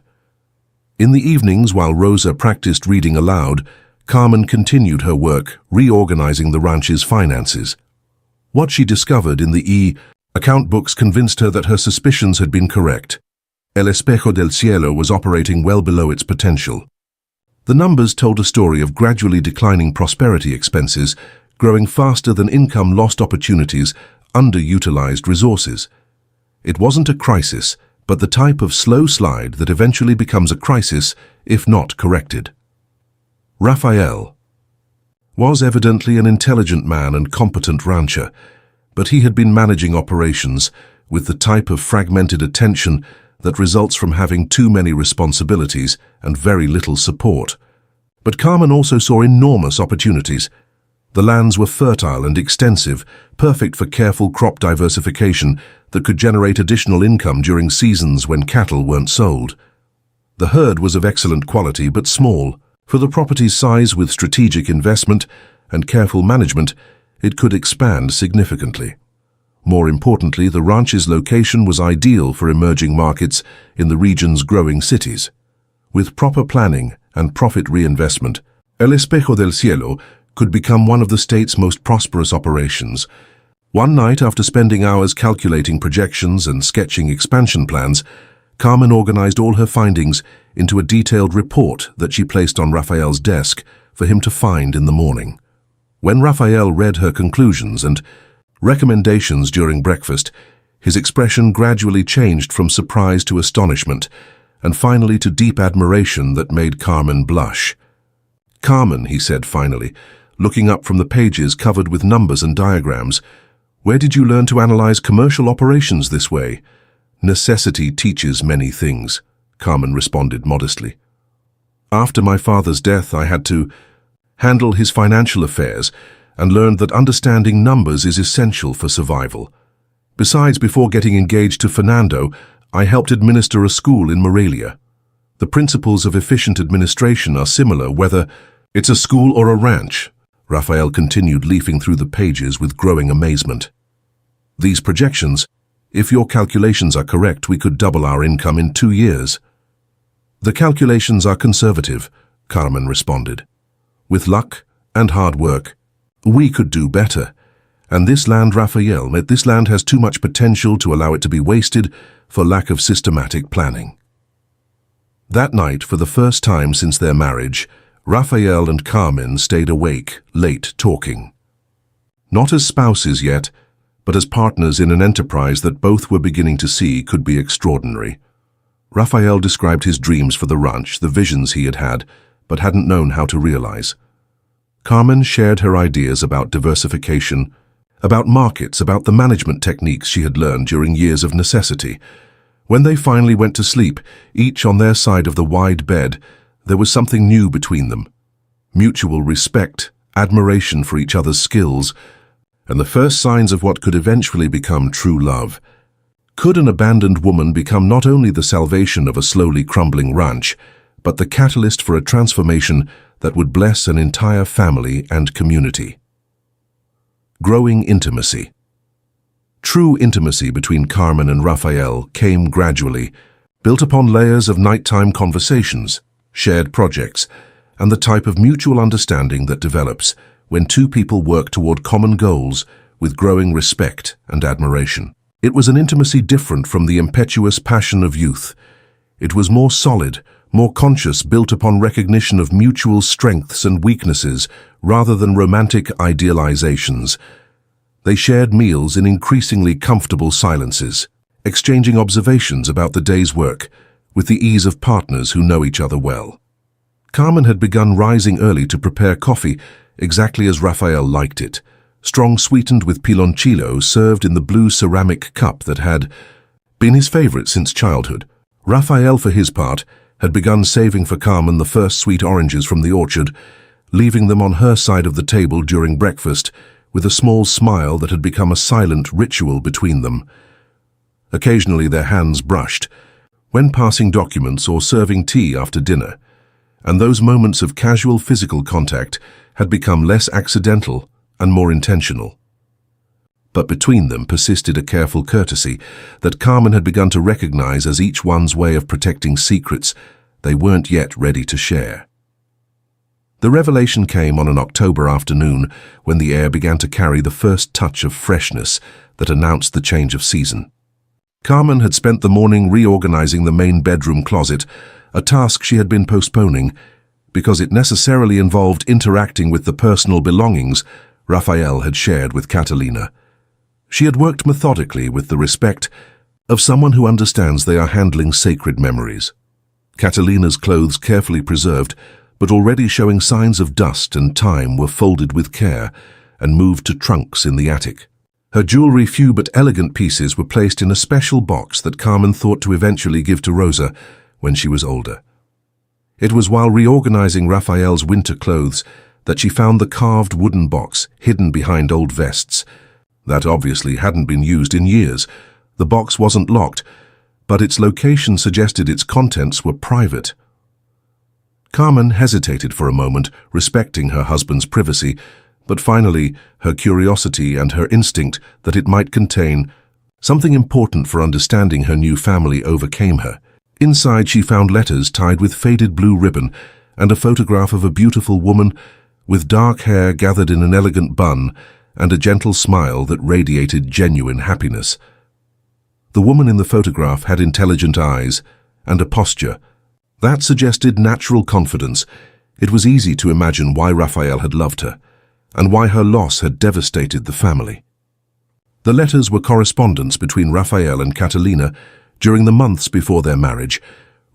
In the evenings, while Rosa practiced reading aloud, Carmen continued her work, reorganizing the ranch's finances. What she discovered in the account books convinced her that her suspicions had been correct. El Espejo del Cielo was operating well below its potential. The numbers told a story of gradually declining prosperity expenses, growing faster than income lost opportunities, underutilized resources. It wasn't a crisis, but the type of slow slide that eventually becomes a crisis if not corrected. Rafael was evidently an intelligent man and competent rancher, but he had been managing operations with the type of fragmented attention that results from having too many responsibilities and very little support. But Carmen also saw enormous opportunities. The lands were fertile and extensive, perfect for careful crop diversification that could generate additional income during seasons when cattle weren't sold. The herd was of excellent quality but small. For the property's size, with strategic investment and careful management, it could expand significantly. More importantly, the ranch's location was ideal for emerging markets in the region's growing cities. With proper planning and profit reinvestment, El Espejo del Cielo could become one of the state's most prosperous operations. One night, after spending hours calculating projections and sketching expansion plans, Carmen organized all her findings into a detailed report that she placed on Rafael's desk for him to find in the morning. When Rafael read her conclusions and recommendations during breakfast, his expression gradually changed from surprise to astonishment, and finally to deep admiration that made Carmen blush. "Carmen," he said finally, looking up from the pages covered with numbers and diagrams, "where did you learn to analyze commercial operations this way?" "Necessity teaches many things," Carmen responded modestly. "After my father's death, I had to handle his financial affairs and learned that understanding numbers is essential for survival. Besides, before getting engaged to Fernando, I helped administer a school in Morelia. The principles of efficient administration are similar whether it's a school or a ranch," Rafael continued, leafing through the pages with growing amazement. "These projections, if your calculations are correct, we could double our income in 2 years." "The calculations are conservative," Carmen responded. "With luck and hard work, we could do better. And this land, Rafael, this land has too much potential to allow it to be wasted for lack of systematic planning." That night, for the first time since their marriage, Rafael and Carmen stayed awake, late talking. Not as spouses yet, but as partners in an enterprise that both were beginning to see could be extraordinary. Rafael described his dreams for the ranch, the visions he had had, but hadn't known how to realize. Carmen shared her ideas about diversification, about markets, about the management techniques she had learned during years of necessity. When they finally went to sleep, each on their side of the wide bed, there was something new between them. Mutual respect, admiration for each other's skills, and the first signs of what could eventually become true love. Could an abandoned woman become not only the salvation of a slowly crumbling ranch, but the catalyst for a transformation that would bless an entire family and community? Growing intimacy. True intimacy between Carmen and Rafael came gradually, built upon layers of nighttime conversations, shared projects, and the type of mutual understanding that develops when two people work toward common goals with growing respect and admiration. It was an intimacy different from the impetuous passion of youth. It was more solid, more conscious, built upon recognition of mutual strengths and weaknesses rather than romantic idealizations. They shared meals in increasingly comfortable silences, exchanging observations about the day's work with the ease of partners who know each other well. Carmen had begun rising early to prepare coffee exactly as Rafael liked it, strong, sweetened with piloncillo, served in the blue ceramic cup that had been his favorite since childhood. Rafael, for his part, had begun saving for Carmen the first sweet oranges from the orchard, leaving them on her side of the table during breakfast with a small smile that had become a silent ritual between them. Occasionally their hands brushed, when passing documents or serving tea after dinner, and those moments of casual physical contact had become less accidental and more intentional. But between them persisted a careful courtesy that Carmen had begun to recognize as each one's way of protecting secrets they weren't yet ready to share. The revelation came on an October afternoon when the air began to carry the first touch of freshness that announced the change of season. Carmen had spent the morning reorganizing the main bedroom closet, a task she had been postponing because it necessarily involved interacting with the personal belongings Rafael had shared with Catalina. She had worked methodically with the respect of someone who understands they are handling sacred memories. Catalina's clothes, carefully preserved, but already showing signs of dust and time, were folded with care and moved to trunks in the attic. Her jewelry, few but elegant pieces, were placed in a special box that Carmen thought to eventually give to Rosa when she was older. It was while reorganizing Rafael's winter clothes that she found the carved wooden box hidden behind old vests. That obviously hadn't been used in years. The box wasn't locked, but its location suggested its contents were private. Carmen hesitated for a moment, respecting her husband's privacy, but finally her curiosity and her instinct that it might contain something important for understanding her new family overcame her. Inside she found letters tied with faded blue ribbon and a photograph of a beautiful woman with dark hair gathered in an elegant bun and a gentle smile that radiated genuine happiness. The woman in the photograph had intelligent eyes and a posture that suggested natural confidence. It was easy to imagine why Rafael had loved her and why her loss had devastated the family. The letters were correspondence between Rafael and Catalina during the months before their marriage,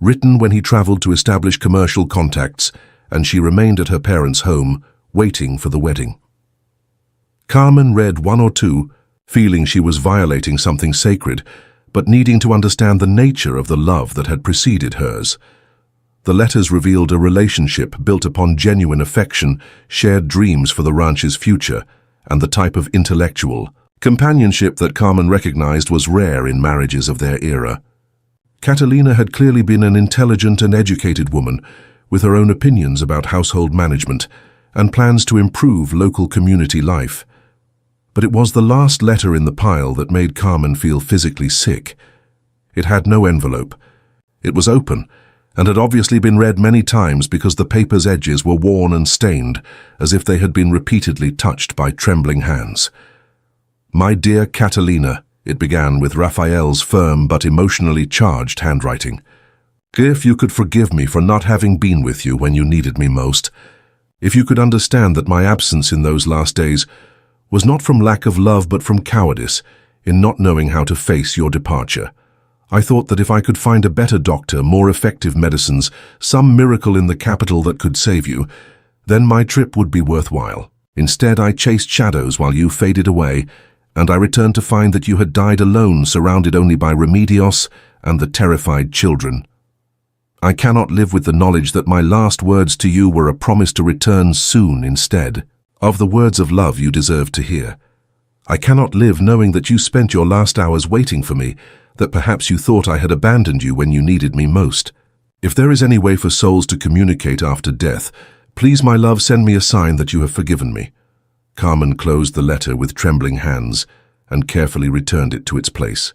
written when he traveled to establish commercial contacts and she remained at her parents' home, waiting for the wedding. Carmen read one or two, feeling she was violating something sacred, but needing to understand the nature of the love that had preceded hers. The letters revealed a relationship built upon genuine affection, shared dreams for the ranch's future, and the type of intellectual companionship that Carmen recognized was rare in marriages of their era. Catalina had clearly been an intelligent and educated woman, with her own opinions about household management and plans to improve local community life. But it was the last letter in the pile that made Carmen feel physically sick. It had no envelope. It was open, and had obviously been read many times because the paper's edges were worn and stained, as if they had been repeatedly touched by trembling hands. "My dear Catalina," it began with Rafael's firm but emotionally charged handwriting. "If you could forgive me for not having been with you when you needed me most. If you could understand that my absence in those last days was not from lack of love but from cowardice in not knowing how to face your departure. I thought that if I could find a better doctor, more effective medicines, some miracle in the capital that could save you, then my trip would be worthwhile. Instead, I chased shadows while you faded away, and I returned to find that you had died alone, surrounded only by Remedios and the terrified children. I cannot live with the knowledge that my last words to you were a promise to return soon instead of the words of love you deserved to hear. I cannot live knowing that you spent your last hours waiting for me, that perhaps you thought I had abandoned you when you needed me most. If there is any way for souls to communicate after death, please, my love, send me a sign that you have forgiven me." Carmen closed the letter with trembling hands and carefully returned it to its place.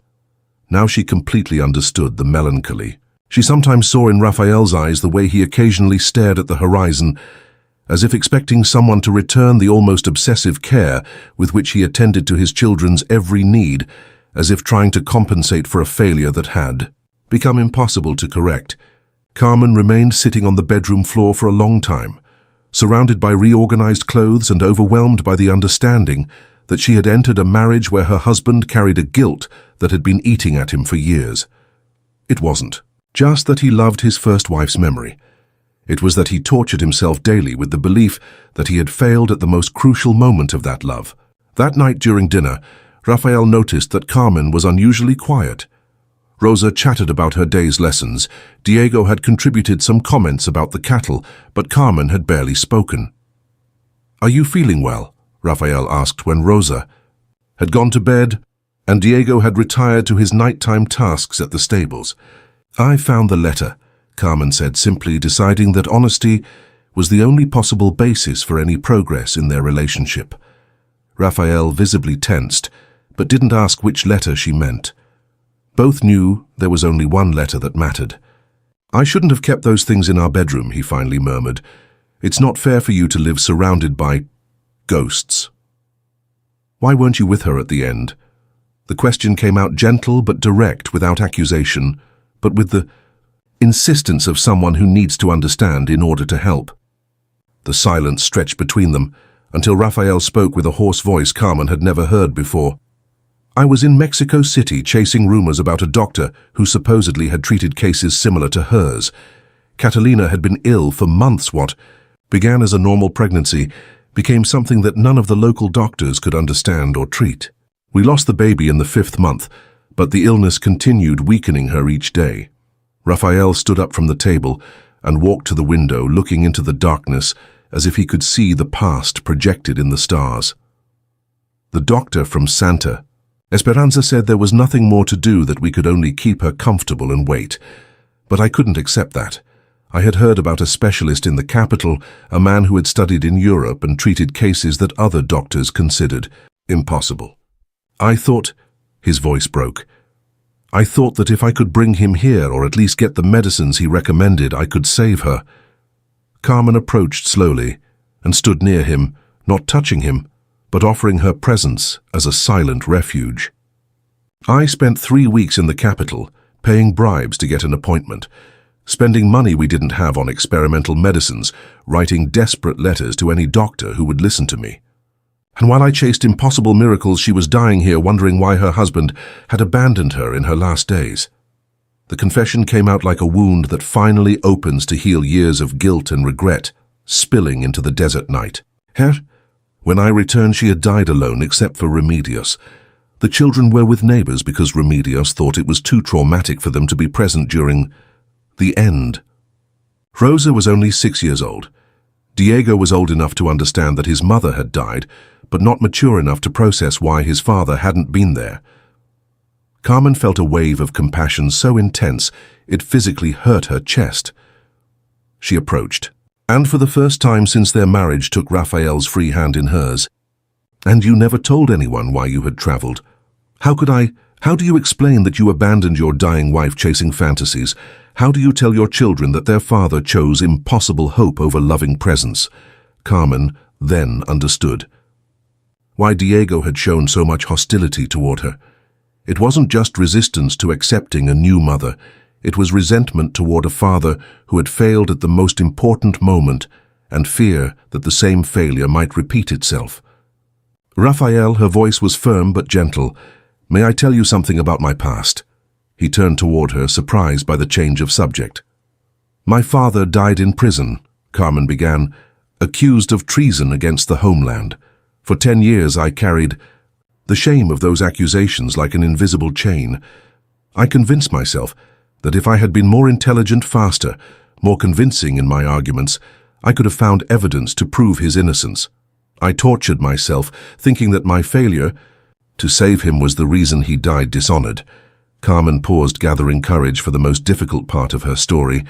Now she completely understood the melancholy she sometimes saw in Rafael's eyes, the way he occasionally stared at the horizon, as if expecting someone to return the almost obsessive care with which he attended to his children's every need, as if trying to compensate for a failure that had become impossible to correct. Carmen remained sitting on the bedroom floor for a long time, surrounded by reorganized clothes and overwhelmed by the understanding that she had entered a marriage where her husband carried a guilt that had been eating at him for years. It wasn't just that he loved his first wife's memory. It was that he tortured himself daily with the belief that he had failed at the most crucial moment of that love. That night during dinner, Rafael noticed that Carmen was unusually quiet. Rosa chatted about her day's lessons. Diego had contributed some comments about the cattle, but Carmen had barely spoken. "Are you feeling well?" Rafael asked when Rosa had gone to bed and Diego had retired to his nighttime tasks at the stables. "I found the letter," Carmen said simply, deciding that honesty was the only possible basis for any progress in their relationship. Rafael visibly tensed, but didn't ask which letter she meant. Both knew there was only one letter that mattered. "I shouldn't have kept those things in our bedroom," he finally murmured. "It's not fair for you to live surrounded by ghosts." "Why weren't you with her at the end?" The question came out gentle but direct, without accusation, but with the insistence of someone who needs to understand in order to help. The silence stretched between them until Rafael spoke with a hoarse voice Carmen had never heard before. "I was in Mexico City chasing rumors about a doctor who supposedly had treated cases similar to hers. Catalina had been ill for months. What began as a normal pregnancy became something that none of the local doctors could understand or treat. We lost the baby in the 5th month, but the illness continued, weakening her each day." Rafael stood up from the table and walked to the window, looking into the darkness as if he could see the past projected in the stars. "The doctor from Santa. Esperanza said there was nothing more to do, that we could only keep her comfortable and wait. But I couldn't accept that. I had heard about a specialist in the capital, a man who had studied in Europe and treated cases that other doctors considered impossible. I thought," his voice broke, "I thought that if I could bring him here, or at least get the medicines he recommended, I could save her." Carmen approached slowly and stood near him, not touching him, but offering her presence as a silent refuge. "I spent 3 weeks in the capital, paying bribes to get an appointment, spending money we didn't have on experimental medicines, writing desperate letters to any doctor who would listen to me. And while I chased impossible miracles, she was dying here, wondering why her husband had abandoned her in her last days." The confession came out like a wound that finally opens to heal years of guilt and regret, spilling into the desert night. When I returned, she had died alone except for Remedios. The children were with neighbors because Remedios thought it was too traumatic for them to be present during the end. Rosa was only 6 years old. Diego was old enough to understand that his mother had died, but not mature enough to process why his father hadn't been there. Carmen felt a wave of compassion so intense it physically hurt her chest. She approached, and for the first time since their marriage took Rafael's free hand in hers. "And you never told anyone why you had traveled. How do you explain that you abandoned your dying wife chasing fantasies? How do you tell your children that their father chose impossible hope over loving presence?" Carmen then understood why Diego had shown so much hostility toward her. It wasn't just resistance to accepting a new mother. It was resentment toward a father who had failed at the most important moment, and fear that the same failure might repeat itself. "Rafael," her voice was firm but gentle, "may I tell you something about my past?" He turned toward her, surprised by the change of subject. "My father died in prison," Carmen began, "accused of treason against the homeland. For 10 years I carried the shame of those accusations like an invisible chain. I convinced myself that if I had been more intelligent, faster, more convincing in my arguments, I could have found evidence to prove his innocence. I tortured myself, thinking that my failure to save him was the reason he died dishonored." Carmen paused, gathering courage for the most difficult part of her story.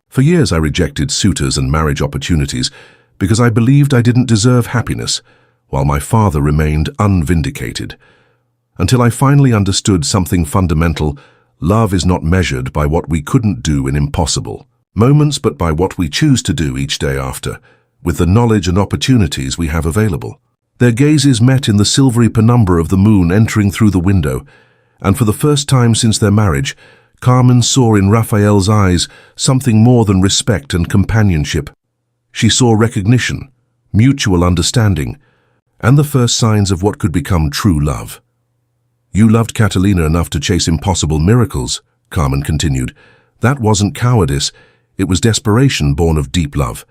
"For years I rejected suitors and marriage opportunities because I believed I didn't deserve happiness, while my father remained unvindicated. Until I finally understood something fundamental: love is not measured by what we couldn't do in impossible moments, but by what we choose to do each day after, with the knowledge and opportunities we have available." Their gazes met in the silvery penumbra of the moon entering through the window, and for the first time since their marriage, Carmen saw in Raphael's eyes something more than respect and companionship. She saw recognition, mutual understanding, and the first signs of what could become true love. "You loved Catalina enough to chase impossible miracles," Carmen continued. "That wasn't cowardice, it was desperation born of deep love.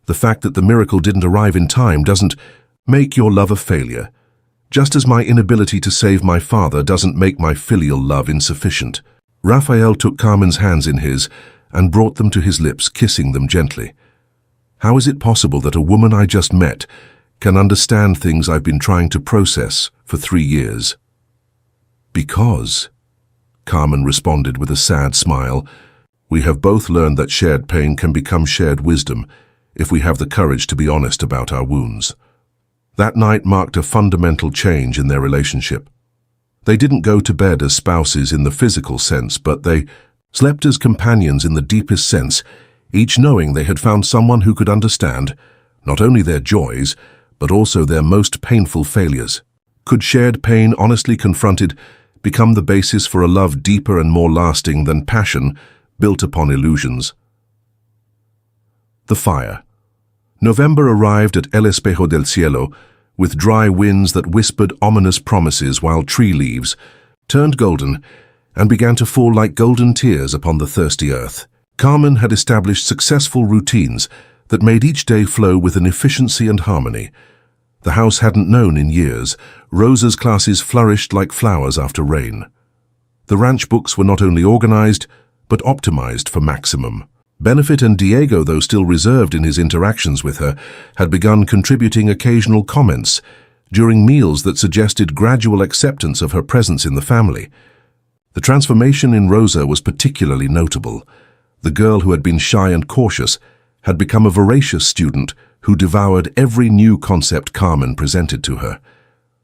The fact that the miracle didn't arrive in time doesn't make your love a failure, just as my inability to save my father doesn't make my filial love insufficient." Raphael took Carmen's hands in his and brought them to his lips, kissing them gently. "How is it possible that a woman I just met can understand things I've been trying to process for 3 years?" "Because," Carmen responded with a sad smile, "we have both learned that shared pain can become shared wisdom if we have the courage to be honest about our wounds." That night marked a fundamental change in their relationship. They didn't go to bed as spouses in the physical sense, but they slept as companions in the deepest sense, each knowing they had found someone who could understand not only their joys, but also their most painful failures. Could shared pain, honestly confronted, become the basis for a love deeper and more lasting than passion built upon illusions? The fire. November arrived at El Espejo del Cielo with dry winds that whispered ominous promises, while tree leaves turned golden and began to fall like golden tears upon the thirsty earth. Carmen had established successful routines that made each day flow with an efficiency and harmony the house hadn't known in years. Rosa's classes flourished like flowers after rain. The ranch books were not only organized, but optimized for maximum benefit, and Diego, though still reserved in his interactions with her, had begun contributing occasional comments during meals that suggested gradual acceptance of her presence in the family. The transformation in Rosa was particularly notable. The girl who had been shy and cautious had become a voracious student who devoured every new concept Carmen presented to her.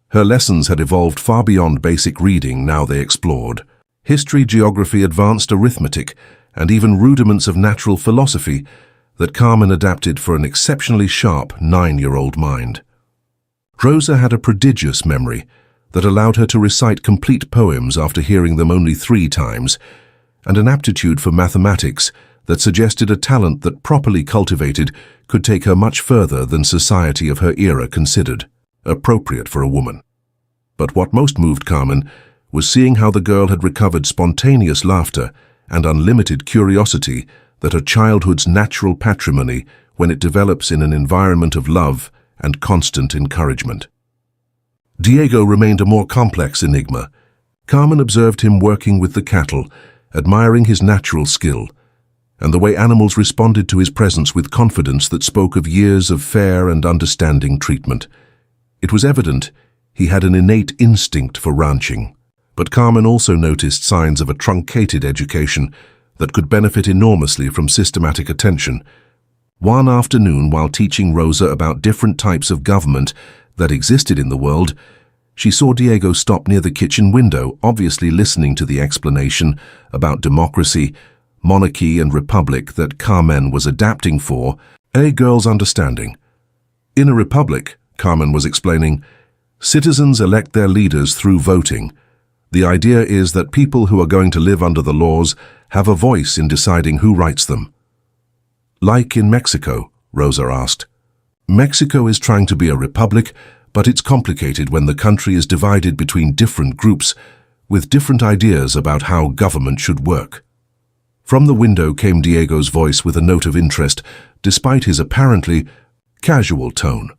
Her lessons had evolved far beyond basic reading. Now they explored history, geography, advanced arithmetic, and even rudiments of natural philosophy that Carmen adapted for an exceptionally sharp 9-year-old mind. Rosa had a prodigious memory that allowed her to recite complete poems after hearing them only 3 times, and an aptitude for mathematics that suggested a talent that, properly cultivated, could take her much further than society of her era considered appropriate for a woman. But what most moved Carmen was seeing how the girl had recovered spontaneous laughter and unlimited curiosity that are childhood's natural patrimony when it develops in an environment of love and constant encouragement. Diego remained a more complex enigma. Carmen observed him working with the cattle, admiring his natural skill, and the way animals responded to his presence with confidence that spoke of years of fair and understanding treatment. It was evident he had an innate instinct for ranching. But Carmen also noticed signs of a truncated education that could benefit enormously from systematic attention. One afternoon, while teaching Rosa about different types of government that existed in the world, she saw Diego stop near the kitchen window, obviously listening to the explanation about democracy, monarchy, and republic that Carmen was adapting for a girl's understanding. In a republic, Carmen was explaining, citizens elect their leaders through voting. The idea is that people who are going to live under the laws have a voice in deciding who writes them. Like in Mexico, Rosa asked. Mexico is trying to be a republic, but it's complicated when the country is divided between different groups with different ideas about how government should work. From the window came Diego's voice with a note of interest, despite his apparently casual tone.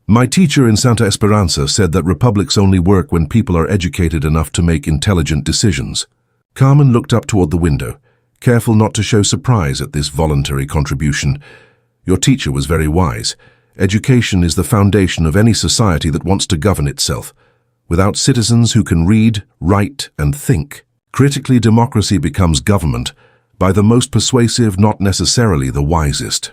My teacher in Santa Esperanza said that republics only work when people are educated enough to make intelligent decisions. Carmen looked up toward the window, careful not to show surprise at this voluntary contribution. Your teacher was very wise. Education is the foundation of any society that wants to govern itself. Without citizens who can read, write, and think, critically democracy becomes government by the most persuasive, not necessarily the wisest.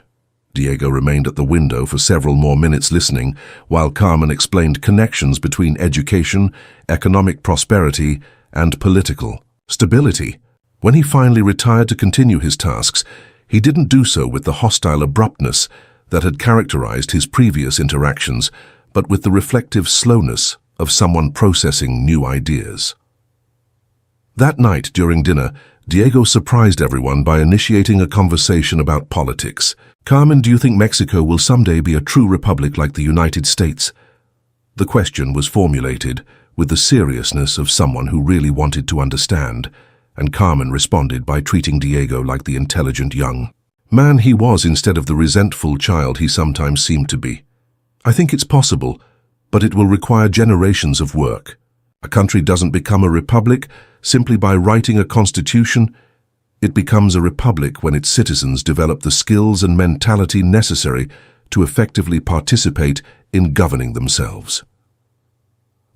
Diego remained at the window for several more minutes listening, while Carmen explained connections between education, economic prosperity, and political stability. When he finally retired to continue his tasks, he didn't do so with the hostile abruptness that had characterized his previous interactions, but with the reflective slowness of someone processing new ideas. That night during dinner, Diego surprised everyone by initiating a conversation about politics. "Carmen, do you think Mexico will someday be a true republic like the United States?" The question was formulated with the seriousness of someone who really wanted to understand, and Carmen responded by treating Diego like the intelligent young man he was instead of the resentful child he sometimes seemed to be. "I think it's possible, but it will require generations of work. A country doesn't become a republic simply by writing a constitution. It becomes a republic when its citizens develop the skills and mentality necessary to effectively participate in governing themselves."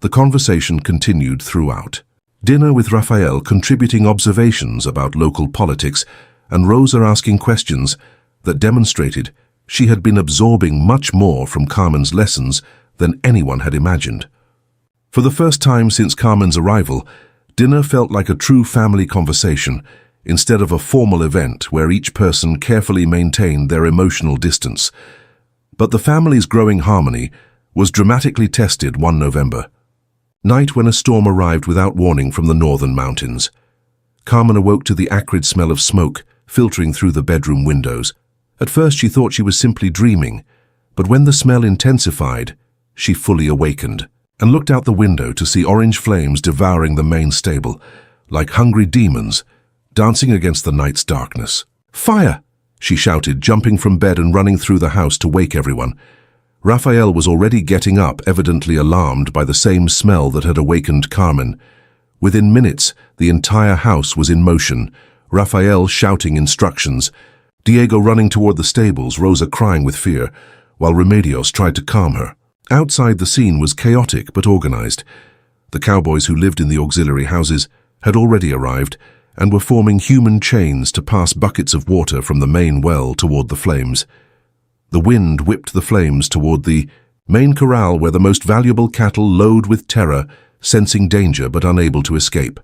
The conversation continued throughout. Dinner with Rafael contributing observations about local politics and Rosa asking questions that demonstrated she had been absorbing much more from Carmen's lessons than anyone had imagined. For the first time since Carmen's arrival, dinner felt like a true family conversation instead of a formal event where each person carefully maintained their emotional distance. But the family's growing harmony was dramatically tested one November night when a storm arrived without warning from the northern mountains. Carmen awoke to the acrid smell of smoke filtering through the bedroom windows. At first she thought she was simply dreaming, but when the smell intensified, she fully awakened and looked out the window to see orange flames devouring the main stable, like hungry demons, dancing against the night's darkness. "Fire!" she shouted, jumping from bed and running through the house to wake everyone. Rafael was already getting up, evidently alarmed by the same smell that had awakened Carmen. Within minutes, the entire house was in motion, Rafael shouting instructions, Diego running toward the stables, Rosa crying with fear, while Remedios tried to calm her. Outside, the scene was chaotic but organized. The cowboys who lived in the auxiliary houses had already arrived and were forming human chains to pass buckets of water from the main well toward the flames. The wind whipped the flames toward the main corral where the most valuable cattle lowed with terror, sensing danger but unable to escape.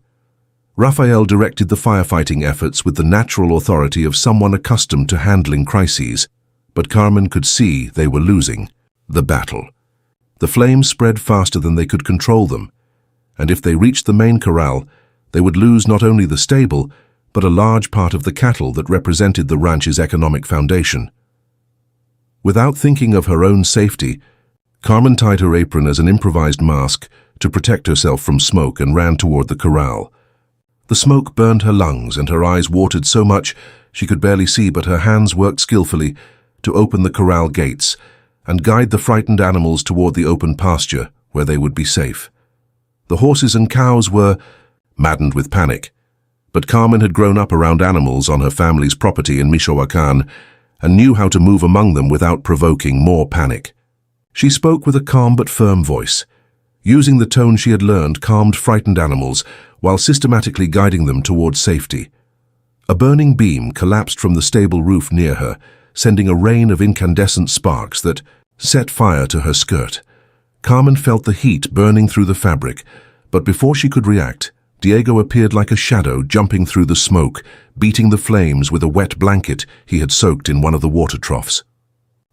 Rafael directed the firefighting efforts with the natural authority of someone accustomed to handling crises, but Carmen could see they were losing the battle. The flames spread faster than they could control them, and if they reached the main corral, they would lose not only the stable, but a large part of the cattle that represented the ranch's economic foundation. Without thinking of her own safety, Carmen tied her apron as an improvised mask to protect herself from smoke and ran toward the corral. The smoke burned her lungs and her eyes watered so much she could barely see, but her hands worked skillfully to open the corral gates and guide the frightened animals toward the open pasture where they would be safe. The horses and cows were maddened with panic, but Carmen had grown up around animals on her family's property in Michoacán and knew how to move among them without provoking more panic. She spoke with a calm but firm voice. Using the tone she had learned, calmed frightened animals while systematically guiding them towards safety. A burning beam collapsed from the stable roof near her, sending a rain of incandescent sparks that set fire to her skirt. Carmen felt the heat burning through the fabric, but before she could react, Diego appeared like a shadow jumping through the smoke, beating the flames with a wet blanket he had soaked in one of the water troughs.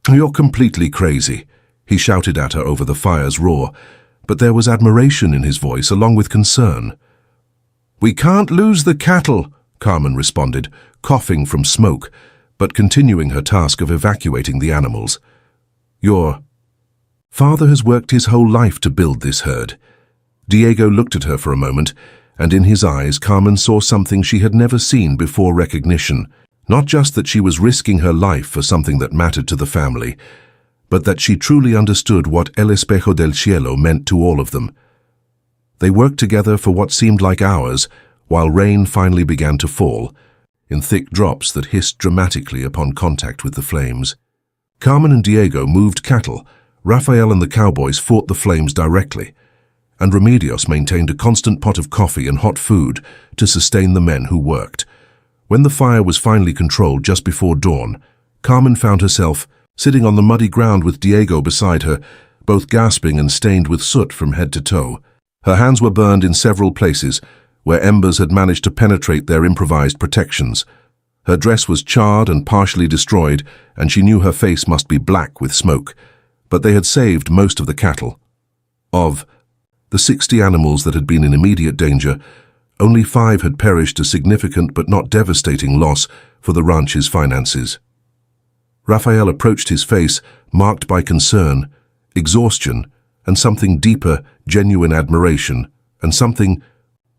"You're completely crazy," he shouted at her over the fire's roar, but there was admiration in his voice along with concern. "We can't lose the cattle," Carmen responded, coughing from smoke, but continuing her task of evacuating the animals. "Your father has worked his whole life to build this herd." Diego looked at her for a moment, and in his eyes Carmen saw something she had never seen before: recognition. Not just that she was risking her life for something that mattered to the family, but that she truly understood what El Espejo del Cielo meant to all of them. They worked together for what seemed like hours, while rain finally began to fall, in thick drops that hissed dramatically upon contact with the flames. Carmen and Diego moved cattle, Rafael and the cowboys fought the flames directly, and Remedios maintained a constant pot of coffee and hot food to sustain the men who worked. When the fire was finally controlled just before dawn, Carmen found herself sitting on the muddy ground with Diego beside her, both gasping and stained with soot from head to toe. Her hands were burned in several places, where embers had managed to penetrate their improvised protections. Her dress was charred and partially destroyed, and she knew her face must be black with smoke. But they had saved most of the cattle. Of the 60 animals that had been in immediate danger, Only 5 had perished, a significant but not devastating loss for the ranch's finances. Raphael approached his face, marked by concern, exhaustion, and something deeper, genuine admiration, and something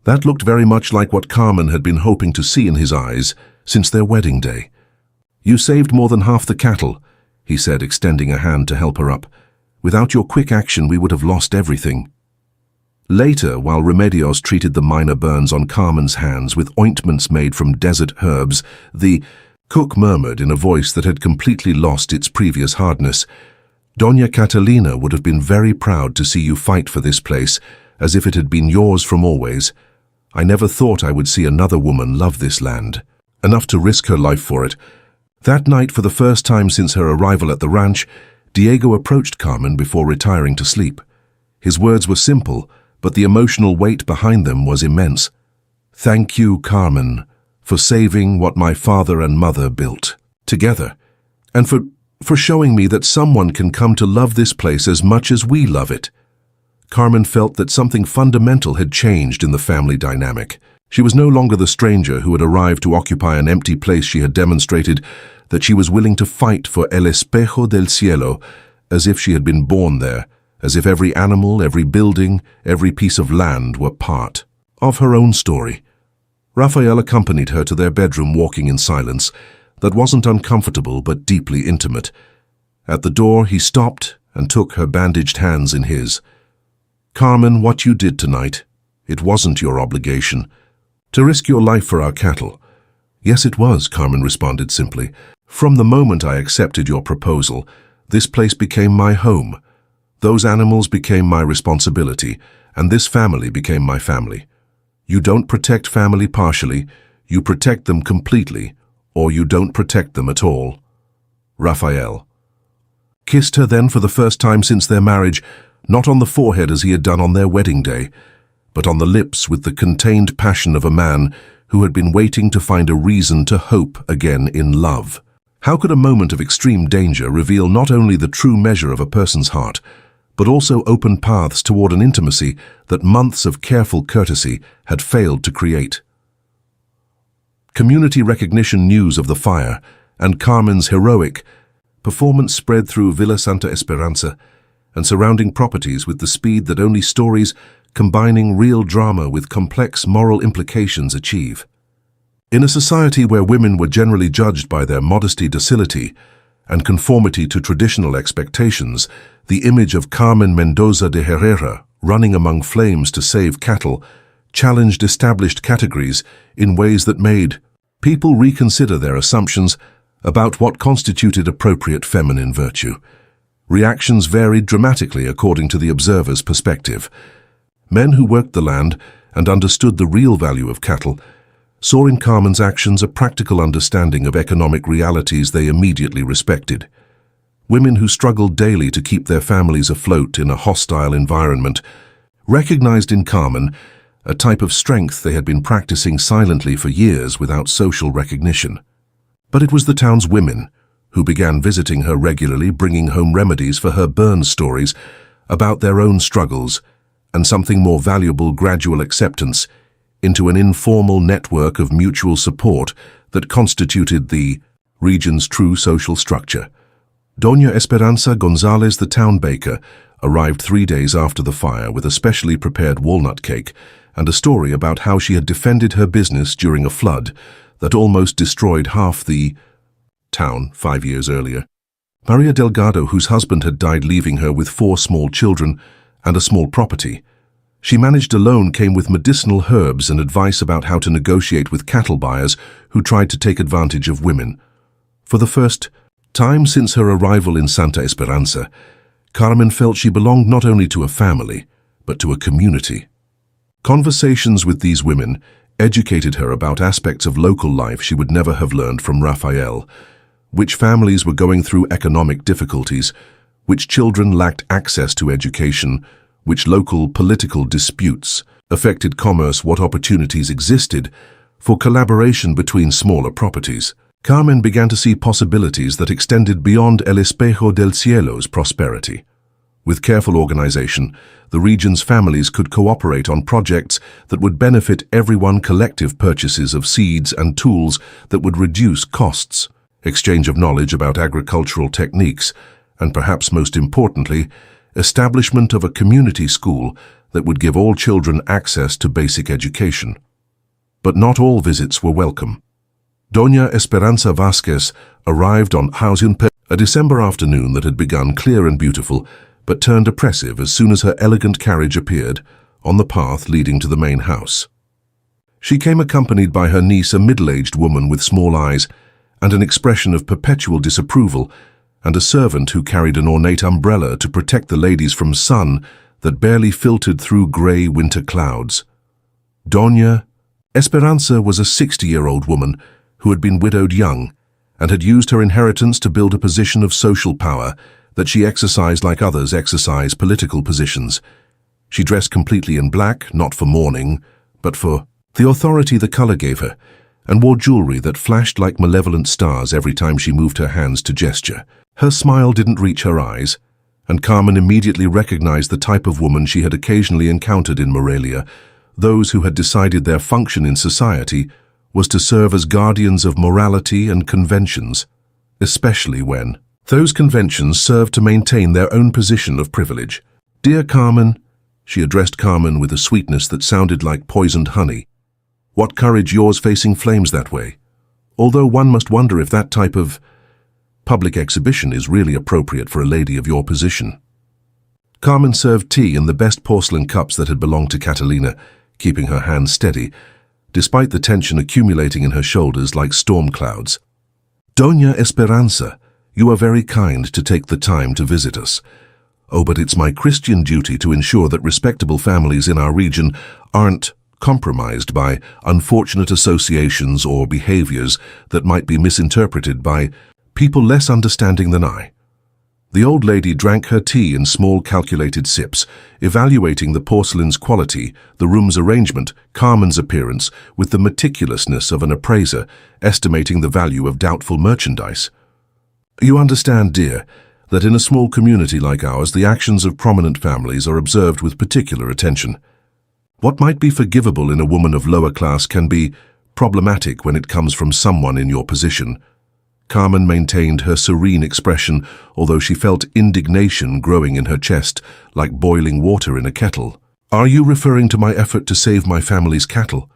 that looked very much like what Carmen had been hoping to see in his eyes since their wedding day. "You saved more than half the cattle," he said, extending a hand to help her up. "Without your quick action, we would have lost everything." Later, while Remedios treated the minor burns on Carmen's hands with ointments made from desert herbs, the cook murmured in a voice that had completely lost its previous hardness, "Doña Catalina would have been very proud to see you fight for this place, as if it had been yours from always. I never thought I would see another woman love this land, enough to risk her life for it." That night, for the first time since her arrival at the ranch, Diego approached Carmen before retiring to sleep. His words were simple, but the emotional weight behind them was immense. "Thank you, Carmen, for saving what my father and mother built together, and for showing me that someone can come to love this place as much as we love it." Carmen felt that something fundamental had changed in the family dynamic. She was no longer the stranger who had arrived to occupy an empty place. She had demonstrated that she was willing to fight for El Espejo del Cielo, as if she had been born there, as if every animal, every building, every piece of land were part of her own story. Raphael accompanied her to their bedroom, walking in silence that wasn't uncomfortable but deeply intimate. At the door, he stopped and took her bandaged hands in his. "Carmen, what you did tonight, it wasn't your obligation. To risk your life for our cattle." "Yes, it was," Carmen responded simply. "From the moment I accepted your proposal, this place became my home. Those animals became my responsibility, and this family became my family. You don't protect family partially, you protect them completely, or you don't protect them at all." Raphael kissed her then for the first time since their marriage, not on the forehead as he had done on their wedding day, but on the lips with the contained passion of a man who had been waiting to find a reason to hope again in love. How could a moment of extreme danger reveal not only the true measure of a person's heart, but also open paths toward an intimacy that months of careful courtesy had failed to create? Community recognition news of the fire and Carmen's heroic performance spread through Villa Santa Esperanza and surrounding properties with the speed that only stories combining real drama with complex moral implications achieve. In a society where women were generally judged by their modesty, docility, and conformity to traditional expectations, the image of Carmen Mendoza de Herrera running among flames to save cattle challenged established categories in ways that made people reconsider their assumptions about what constituted appropriate feminine virtue. Reactions varied dramatically according to the observer's perspective. Men who worked the land and understood the real value of cattle saw in Carmen's actions a practical understanding of economic realities they immediately respected. Women who struggled daily to keep their families afloat in a hostile environment recognized in Carmen a type of strength they had been practicing silently for years without social recognition. But it was the town's women who began visiting her regularly, bringing home remedies for her burn stories about their own struggles, and something more valuable, gradual acceptance into an informal network of mutual support that constituted the region's true social structure. Doña Esperanza González, the town baker, arrived 3 days after the fire with a specially prepared walnut cake and a story about how she had defended her business during a flood that almost destroyed half the town 5 years earlier. Maria Delgado, whose husband had died leaving her with 4 small children and a small property she managed alone, came with medicinal herbs and advice about how to negotiate with cattle buyers who tried to take advantage of women. For the first time since her arrival in Santa Esperanza, Carmen felt she belonged not only to a family, but to a community. Conversations with these women educated her about aspects of local life she would never have learned from Raphael, which families were going through economic difficulties, which children lacked access to education, which local political disputes affected commerce, what opportunities existed for collaboration between smaller properties. Carmen began to see possibilities that extended beyond El Espejo del Cielo's prosperity. With careful organization, the region's families could cooperate on projects that would benefit everyone. Collective purchases of seeds and tools that would reduce costs, exchange of knowledge about agricultural techniques, and perhaps most importantly, establishment of a community school that would give all children access to basic education. But not all visits were welcome. Doña Esperanza Vázquez arrived on a December afternoon that had begun clear and beautiful, but turned oppressive as soon as her elegant carriage appeared on the path leading to the main house. She came accompanied by her niece, a middle-aged woman with small eyes and an expression of perpetual disapproval, and a servant who carried an ornate umbrella to protect the ladies from sun that barely filtered through grey winter clouds. Doña Esperanza was a 60-year-old woman who had been widowed young and had used her inheritance to build a position of social power that she exercised like others exercise political positions. She dressed completely in black, not for mourning, but for the authority the color gave her, and wore jewelry that flashed like malevolent stars every time she moved her hands to gesture. Her smile didn't reach her eyes, and Carmen immediately recognized the type of woman she had occasionally encountered in Morelia, those who had decided their function in society was to serve as guardians of morality and conventions, especially when those conventions served to maintain their own position of privilege. "Dear Carmen," she addressed Carmen with a sweetness that sounded like poisoned honey. "What courage yours facing flames that way. Although one must wonder if that type of public exhibition is really appropriate for a lady of your position." Carmen served tea in the best porcelain cups that had belonged to Catalina, keeping her hands steady, despite the tension accumulating in her shoulders like storm clouds. "Doña Esperanza, you are very kind to take the time to visit us. Oh, but it's my Christian duty to ensure that respectable families in our region aren't compromised by unfortunate associations or behaviors that might be misinterpreted by people less understanding than I." The old lady drank her tea in small calculated sips, evaluating the porcelain's quality, the room's arrangement, Carmen's appearance, with the meticulousness of an appraiser, estimating the value of doubtful merchandise. "You understand, dear, that in a small community like ours, the actions of prominent families are observed with particular attention. What might be forgivable in a woman of lower class can be problematic when it comes from someone in your position." Carmen maintained her serene expression, although she felt indignation growing in her chest like boiling water in a kettle. "Are you referring to my effort to save my family's cattle?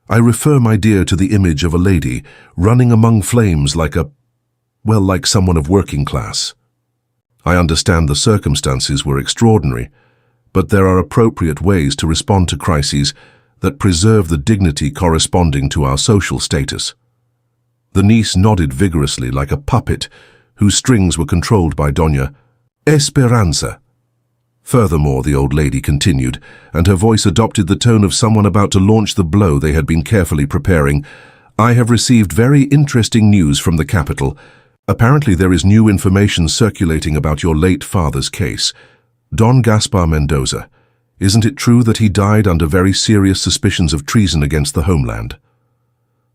I refer, my dear, to the image of a lady running among flames like someone of working class. I understand the circumstances were extraordinary, but there are appropriate ways to respond to crises that preserve the dignity corresponding to our social status." The niece nodded vigorously like a puppet whose strings were controlled by Doña Esperanza. Furthermore, the old lady continued, and her voice adopted the tone of someone about to launch the blow they had been carefully preparing, "I have received very interesting news from the capital. Apparently there is new information circulating about your late father's case, Don Gaspar Mendoza. Isn't it true that he died under very serious suspicions of treason against the homeland?"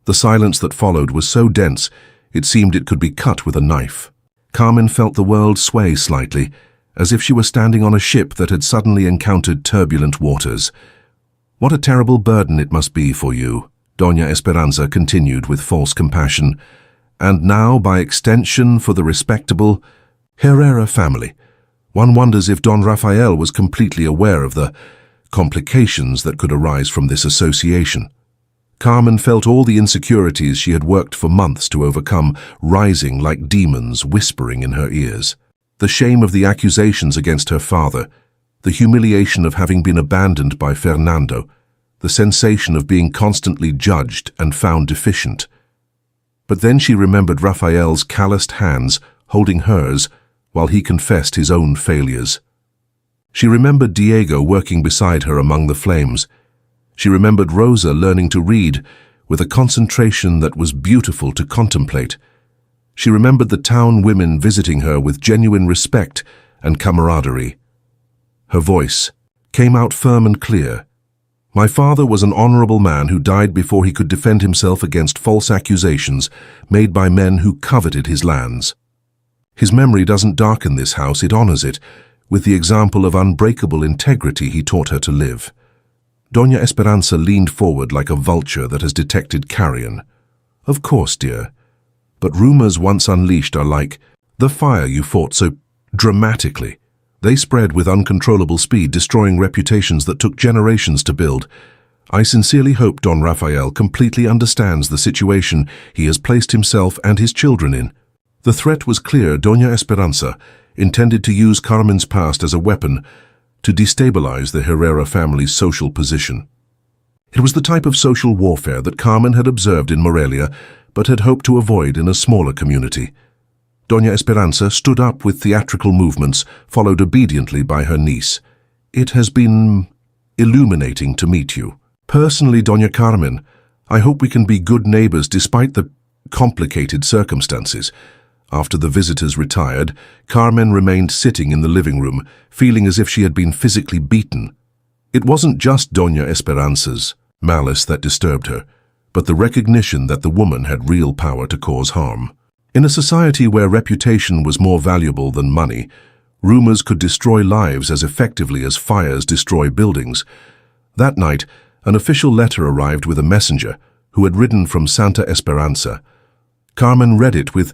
The silence that followed was so dense, it seemed it could be cut with a knife. Carmen felt the world sway slightly, as if she were standing on a ship that had suddenly encountered turbulent waters. "What a terrible burden it must be for you," Doña Esperanza continued with false compassion, "and now, by extension, for the respectable Herrera family. One wonders if Don Rafael was completely aware of the complications that could arise from this association." Carmen felt all the insecurities she had worked for months to overcome rising like demons whispering in her ears. The shame of the accusations against her father, the humiliation of having been abandoned by Fernando, the sensation of being constantly judged and found deficient. But then she remembered Rafael's calloused hands holding hers while he confessed his own failures. She remembered Diego working beside her among the flames. She remembered Rosa learning to read with a concentration that was beautiful to contemplate. She remembered the town women visiting her with genuine respect and camaraderie. Her voice came out firm and clear. "My father was an honorable man who died before he could defend himself against false accusations made by men who coveted his lands. His memory doesn't darken this house, it honors it, with the example of unbreakable integrity he taught her to live. Doña Esperanza leaned forward like a vulture that has detected carrion. Of course, dear. But rumors once unleashed are like the fire you fought so dramatically. They spread with uncontrollable speed, destroying reputations that took generations to build. I sincerely hope Don Rafael completely understands the situation he has placed himself and his children in. The threat was clear. Doña Esperanza intended to use Carmen's past as a weapon to destabilize the Herrera family's social position. It was the type of social warfare that Carmen had observed in Morelia, but had hoped to avoid in a smaller community. Doña Esperanza stood up with theatrical movements, followed obediently by her niece. It has been illuminating to meet you. Personally, Doña Carmen, I hope we can be good neighbors despite the complicated circumstances. After the visitors retired, Carmen remained sitting in the living room, feeling as if she had been physically beaten. It wasn't just Doña Esperanza's malice that disturbed her, but the recognition that the woman had real power to cause harm. In a society where reputation was more valuable than money, rumors could destroy lives as effectively as fires destroy buildings. That night, an official letter arrived with a messenger who had ridden from Santa Esperanza. Carmen read it with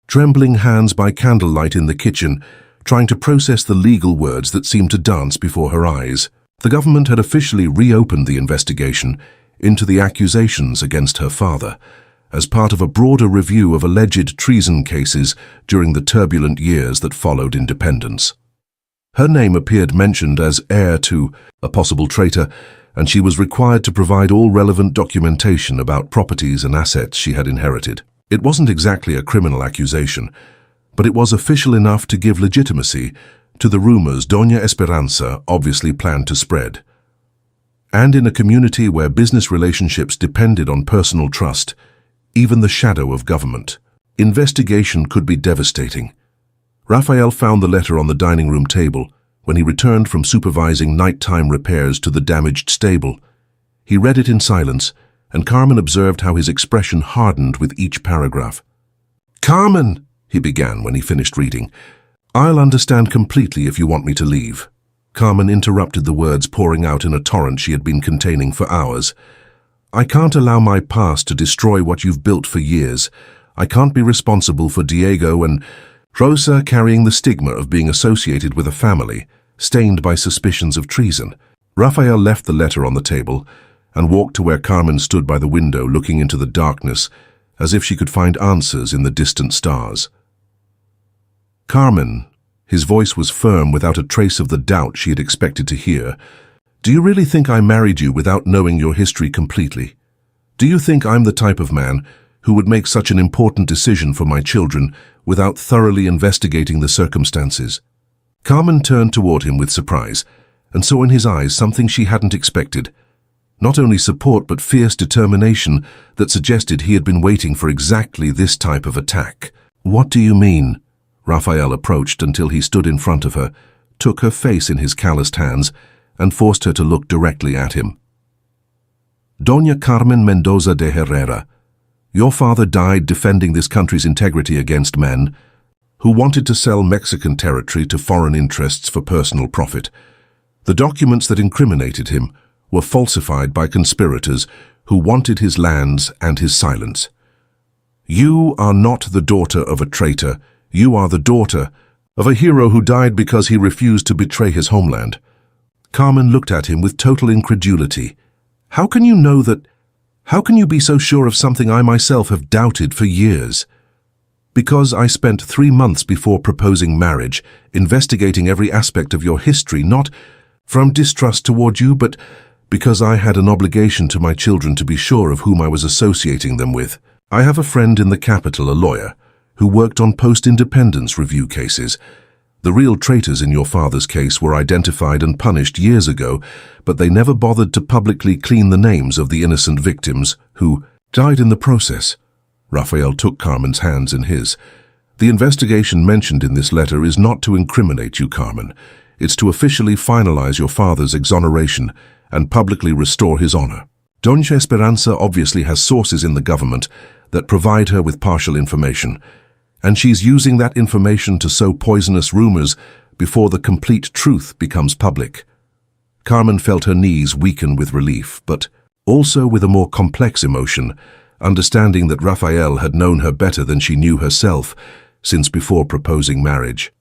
trembling hands by candlelight in the kitchen, trying to process the legal words that seemed to dance before her eyes. The government had officially reopened the investigation into the accusations against her father, as part of a broader review of alleged treason cases during the turbulent years that followed independence. Her name appeared mentioned as heir to a possible traitor, and she was required to provide all relevant documentation about properties and assets she had inherited. It wasn't exactly a criminal accusation, but it was official enough to give legitimacy to the rumors Doña Esperanza obviously planned to spread. And in a community where business relationships depended on personal trust, even the shadow of government, investigation could be devastating. Rafael found the letter on the dining room table when he returned from supervising nighttime repairs to the damaged stable. He read it in silence, and Carmen observed how his expression hardened with each paragraph. "Carmen," he began when he finished reading, "I'll understand completely if you want me to leave." Carmen interrupted the words pouring out in a torrent she had been containing for hours. "I can't allow my past to destroy what you've built for years. I can't be responsible for Diego and Rosa carrying the stigma of being associated with a family stained by suspicions of treason." Rafael left the letter on the table and walked to where Carmen stood by the window looking into the darkness as if she could find answers in the distant stars. "Carmen," his voice was firm without a trace of the doubt she had expected to hear, "do you really think I married you without knowing your history completely? Do you think I'm the type of man who would make such an important decision for my children without thoroughly investigating the circumstances?" Carmen turned toward him with surprise, and saw in his eyes something she hadn't expected. Not only support but fierce determination that suggested he had been waiting for exactly this type of attack. "What do you mean?" Rafael approached until he stood in front of her, took her face in his calloused hands, and forced her to look directly at him. "Doña Carmen Mendoza de Herrera, your father died defending this country's integrity against men who wanted to sell Mexican territory to foreign interests for personal profit. The documents that incriminated him were falsified by conspirators who wanted his lands and his silence. You are not the daughter of a traitor. You are the daughter of a hero who died because he refused to betray his homeland." Carmen looked at him with total incredulity. "How can you know that? How can you be so sure of something I myself have doubted for years?" "Because I spent 3 months before proposing marriage, investigating every aspect of your history, not from distrust toward you, but because I had an obligation to my children to be sure of whom I was associating them with. I have a friend in the capital, a lawyer, who worked on post-independence review cases. The real traitors in your father's case were identified and punished years ago, but they never bothered to publicly clean the names of the innocent victims who died in the process." Rafael took Carmen's hands in his. "The investigation mentioned in this letter is not to incriminate you, Carmen. It's to officially finalize your father's exoneration and publicly restore his honor. Doña Esperanza obviously has sources in the government that provide her with partial information, and she's using that information to sow poisonous rumors before the complete truth becomes public. Carmen felt her knees weaken with relief, but also with a more complex emotion, understanding that Raphael had known her better than she knew herself since before proposing marriage.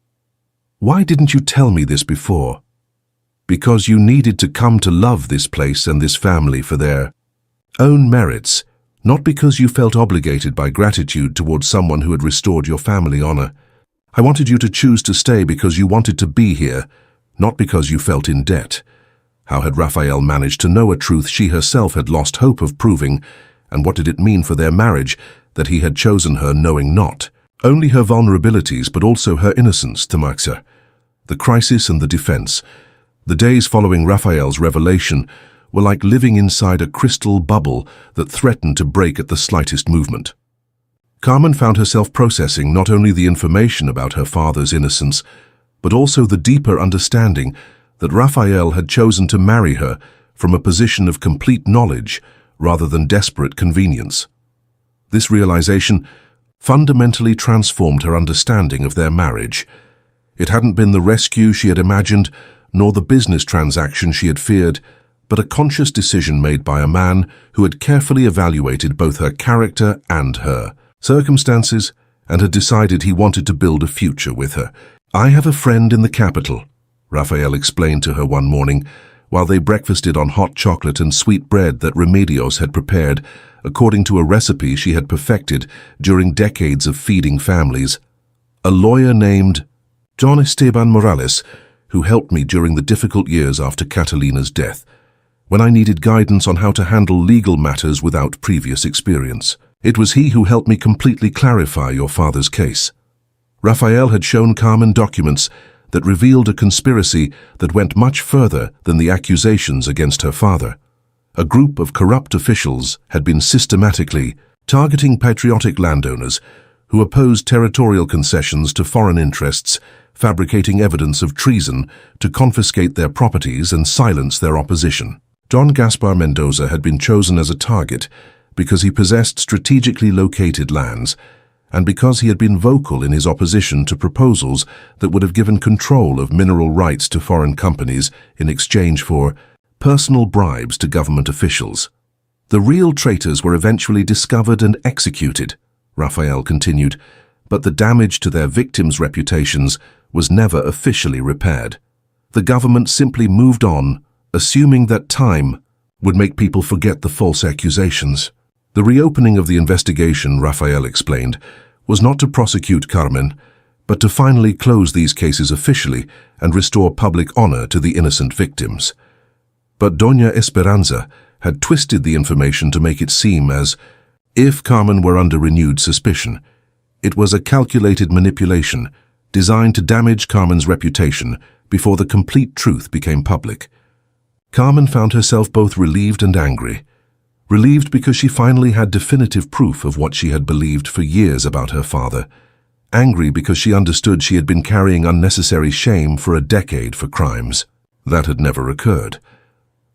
"Why didn't you tell me this before?" "Because you needed to come to love this place and this family for their own merits, not because you felt obligated by gratitude towards someone who had restored your family honor. I wanted you to choose to stay because you wanted to be here, not because you felt in debt." How had Raphael managed to know a truth she herself had lost hope of proving, and what did it mean for their marriage that he had chosen her knowing not only her vulnerabilities but also her innocence to Maxa? The crisis and the defense. The days following Raphael's revelation were like living inside a crystal bubble that threatened to break at the slightest movement. Carmen found herself processing not only the information about her father's innocence, but also the deeper understanding that Raphael had chosen to marry her from a position of complete knowledge rather than desperate convenience. This realization fundamentally transformed her understanding of their marriage. It hadn't been the rescue she had imagined, nor the business transaction she had feared, but a conscious decision made by a man who had carefully evaluated both her character and her circumstances and had decided he wanted to build a future with her. "I have a friend in the capital," Raphael explained to her one morning, while they breakfasted on hot chocolate and sweet bread that Remedios had prepared, according to a recipe she had perfected during decades of feeding families. "A lawyer named John Esteban Morales, who helped me during the difficult years after Catalina's death, when I needed guidance on how to handle legal matters without previous experience. It was he who helped me completely clarify your father's case." Raphael had shown Carmen documents that revealed a conspiracy that went much further than the accusations against her father. A group of corrupt officials had been systematically targeting patriotic landowners who opposed territorial concessions to foreign interests, fabricating evidence of treason to confiscate their properties and silence their opposition. Don Gaspar Mendoza had been chosen as a target because he possessed strategically located lands and because he had been vocal in his opposition to proposals that would have given control of mineral rights to foreign companies in exchange for personal bribes to government officials. "The real traitors were eventually discovered and executed," Raphael continued, "but the damage to their victims' reputations was never officially repaired. The government simply moved on, assuming that time would make people forget the false accusations." The reopening of the investigation, Raphael explained, was not to prosecute Carmen, but to finally close these cases officially and restore public honor to the innocent victims. But Doña Esperanza had twisted the information to make it seem as if Carmen were under renewed suspicion. It was a calculated manipulation designed to damage Carmen's reputation before the complete truth became public. Carmen found herself both relieved and angry. Relieved because she finally had definitive proof of what she had believed for years about her father. Angry because she understood she had been carrying unnecessary shame for a decade for crimes that had never occurred.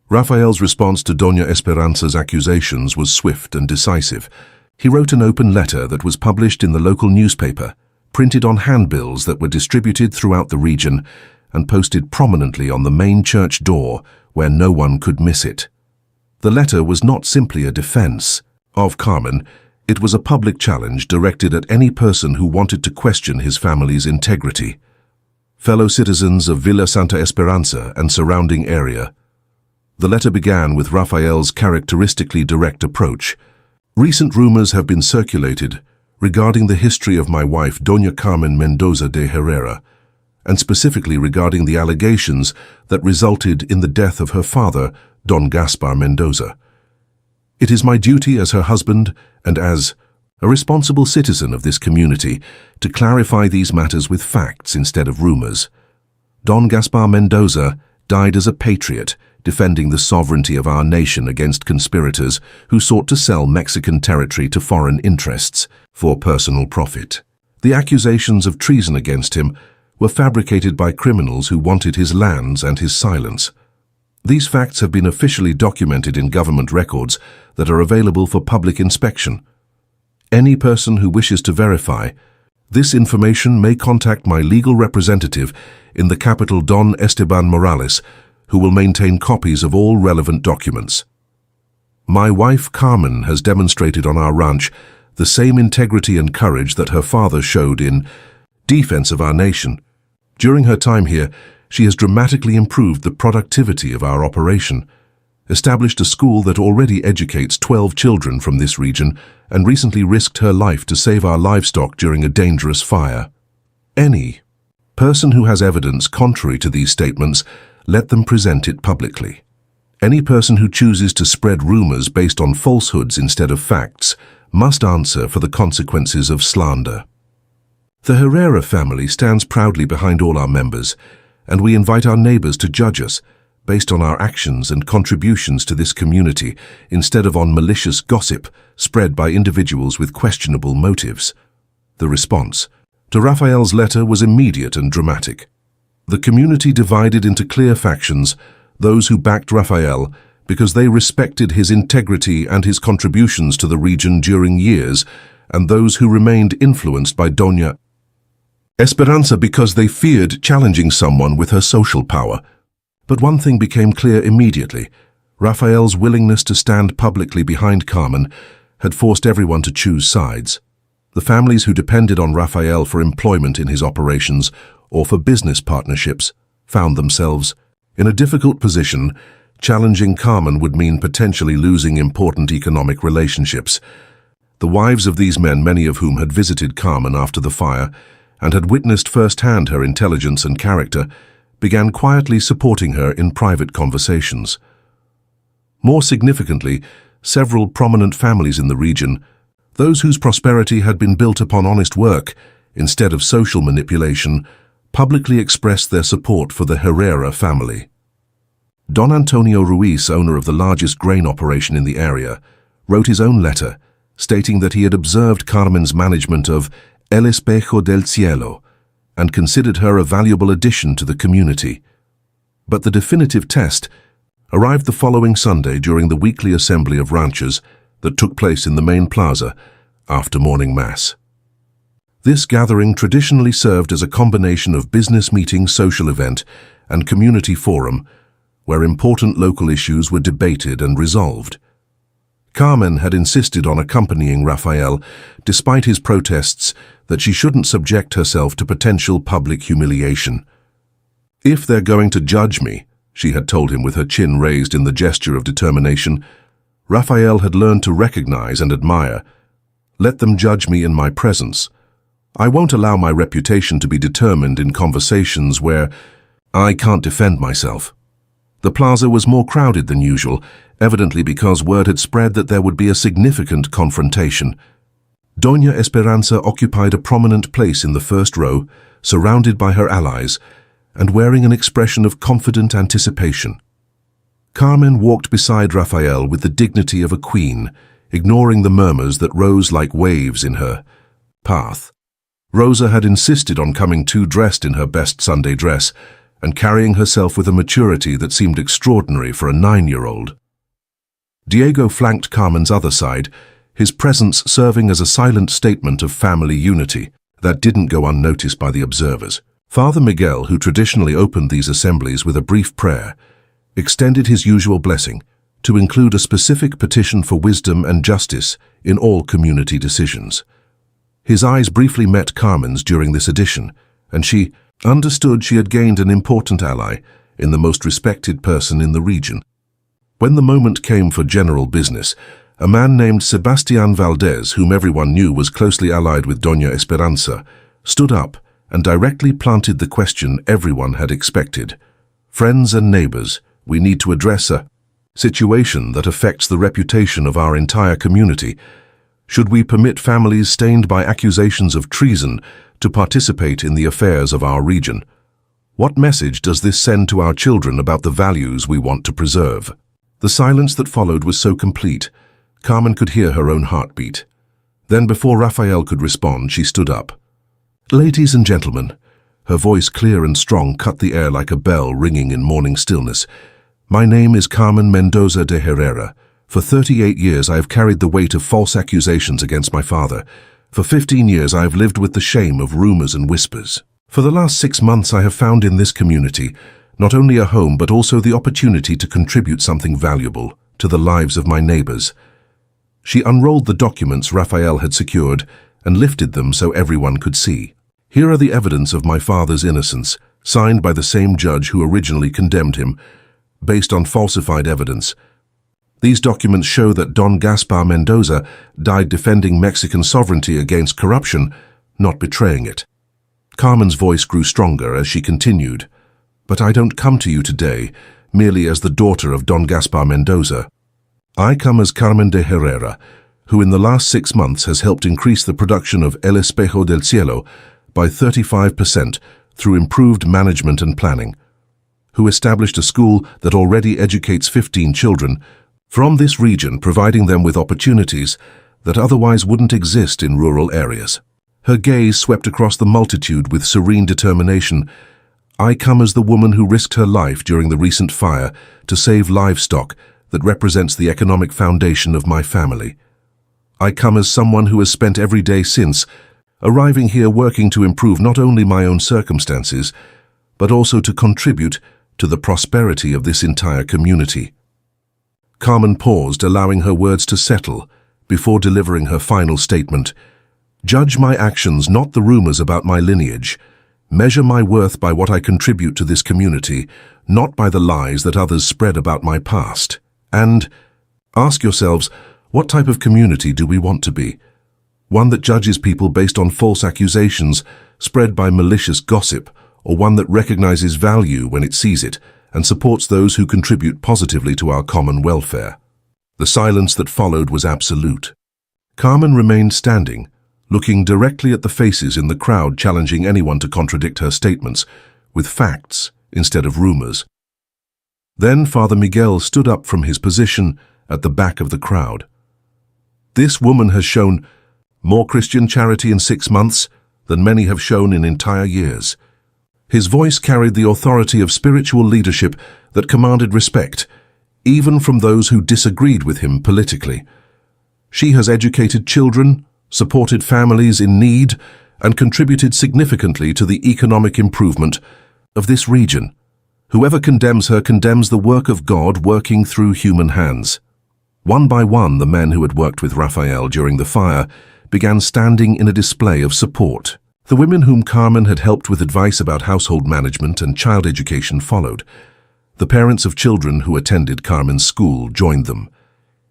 Raphael's response to Doña Esperanza's accusations was swift and decisive. He wrote an open letter that was published in the local newspaper, printed on handbills that were distributed throughout the region, and posted prominently on the main church door where no one could miss it. The letter was not simply a defense of Carmen, it was a public challenge directed at any person who wanted to question his family's integrity. Fellow citizens of Villa Santa Esperanza and surrounding area. The letter began with Raphael's characteristically direct approach. "Recent rumors have been circulated regarding the history of my wife, Doña Carmen Mendoza de Herrera, and specifically regarding the allegations that resulted in the death of her father, Don Gaspar Mendoza. It is my duty as her husband and as a responsible citizen of this community to clarify these matters with facts instead of rumors. Don Gaspar Mendoza died as a patriot, defending the sovereignty of our nation against conspirators who sought to sell Mexican territory to foreign interests for personal profit. The accusations of treason against him were fabricated by criminals who wanted his lands and his silence. These facts have been officially documented in government records that are available for public inspection. Any person who wishes to verify This information may contact my legal representative in the capital, Don Esteban Morales, who will maintain copies of all relevant documents. My wife Carmen has demonstrated on our ranch the same integrity and courage that her father showed in defense of our nation. During her time here, she has dramatically improved the productivity of our operation, established a school that already educates 12 children from this region, and recently risked her life to save our livestock during a dangerous fire. Any person who has evidence contrary to these statements, let them present it publicly. Any person who chooses to spread rumors based on falsehoods instead of facts must answer for the consequences of slander. The Herrera family stands proudly behind all our members, and we invite our neighbors to judge us based on our actions and contributions to this community instead of on malicious gossip spread by individuals with questionable motives. The response to Raphael's letter was immediate and dramatic. The community divided into clear factions, those who backed Raphael because they respected his integrity and his contributions to the region during years, and those who remained influenced by Doña Esperanza because they feared challenging someone with her social power. But one thing became clear immediately. Raphael's willingness to stand publicly behind Carmen had forced everyone to choose sides. The families who depended on Raphael for employment in his operations or for business partnerships found themselves in a difficult position. Challenging Carmen would mean potentially losing important economic relationships. The wives of these men, many of whom had visited Carmen after the fire and had witnessed firsthand her intelligence and character, began quietly supporting her in private conversations. More significantly, several prominent families in the region, those whose prosperity had been built upon honest work instead of social manipulation, publicly expressed their support for the Herrera family. Don Antonio Ruiz, owner of the largest grain operation in the area, wrote his own letter, stating that he had observed Carmen's management of El Espejo del Cielo and considered her a valuable addition to the community. But the definitive test arrived the following Sunday during the weekly assembly of ranchers that took place in the main plaza after morning mass. This gathering traditionally served as a combination of business meeting, social event, and community forum, where important local issues were debated and resolved. Carmen had insisted on accompanying Raphael, despite his protests that she shouldn't subject herself to potential public humiliation. "If they're going to judge me," she had told him with her chin raised in the gesture of determination, Raphael had learned to recognize and admire. "Let them judge me in my presence. I won't allow my reputation to be determined in conversations where I can't defend myself." The plaza was more crowded than usual, evidently because word had spread that there would be a significant confrontation. Doña Esperanza occupied a prominent place in the first row, surrounded by her allies, and wearing an expression of confident anticipation. Carmen walked beside Raphael with the dignity of a queen, ignoring the murmurs that rose like waves in her path. Rosa had insisted on coming too dressed in her best Sunday dress, and carrying herself with a maturity that seemed extraordinary for a 9-year-old. Diego flanked Carmen's other side, his presence serving as a silent statement of family unity that didn't go unnoticed by the observers. Father Miguel, who traditionally opened these assemblies with a brief prayer, extended his usual blessing to include a specific petition for wisdom and justice in all community decisions. His eyes briefly met Carmen's during this addition, and she understood she had gained an important ally in the most respected person in the region. When the moment came for general business, a man named Sebastián Valdez, whom everyone knew was closely allied with Doña Esperanza, stood up and directly planted the question everyone had expected. "Friends and neighbors, we need to address a situation that affects the reputation of our entire community. Should we permit families stained by accusations of treason to participate in the affairs of our region? What message does this send to our children about the values we want to preserve?" The silence that followed was so complete, Carmen could hear her own heartbeat. Then, before Raphael could respond, she stood up. "Ladies and gentlemen," her voice clear and strong cut the air like a bell ringing in morning stillness. "My name is Carmen Mendoza de Herrera. For 38 years I have carried the weight of false accusations against my father, For 15 years I have lived with the shame of rumors and whispers. For the last 6 months I have found in this community not only a home but also the opportunity to contribute something valuable to the lives of my neighbors. She unrolled the documents Raphael had secured and lifted them so everyone could see. Here are the evidence of my father's innocence, signed by the same judge who originally condemned him, based on falsified evidence. These documents show that Don Gaspar Mendoza died defending Mexican sovereignty against corruption, not betraying it. Carmen's voice grew stronger as she continued, "But I don't come to you today merely as the daughter of Don Gaspar Mendoza. I come as Carmen de Herrera, who in the last 6 months has helped increase the production of El Espejo del Cielo by 35% through improved management and planning, who established a school that already educates 15 children from this region, providing them with opportunities that otherwise wouldn't exist in rural areas." Her gaze swept across the multitude with serene determination. "I come as the woman who risked her life during the recent fire to save livestock that represents the economic foundation of my family. I come as someone who has spent every day since arriving here working to improve not only my own circumstances, but also to contribute to the prosperity of this entire community." Carmen paused, allowing her words to settle before delivering her final statement. "Judge my actions, not the rumors about my lineage. Measure my worth by what I contribute to this community, not by the lies that others spread about my past. And ask yourselves, what type of community do we want to be? One that judges people based on false accusations spread by malicious gossip, or one that recognizes value when it sees it and supports those who contribute positively to our common welfare?" The silence that followed was absolute. Carmen remained standing, looking directly at the faces in the crowd, challenging anyone to contradict her statements with facts instead of rumors. Then Father Miguel stood up from his position at the back of the crowd. "This woman has shown more Christian charity in 6 months than many have shown in entire years." His voice carried the authority of spiritual leadership that commanded respect, even from those who disagreed with him politically. "She has educated children, supported families in need, and contributed significantly to the economic improvement of this region. Whoever condemns her condemns the work of God working through human hands." One by one, the men who had worked with Raphael during the fire began standing in a display of support. The women whom Carmen had helped with advice about household management and child education followed. The parents of children who attended Carmen's school joined them.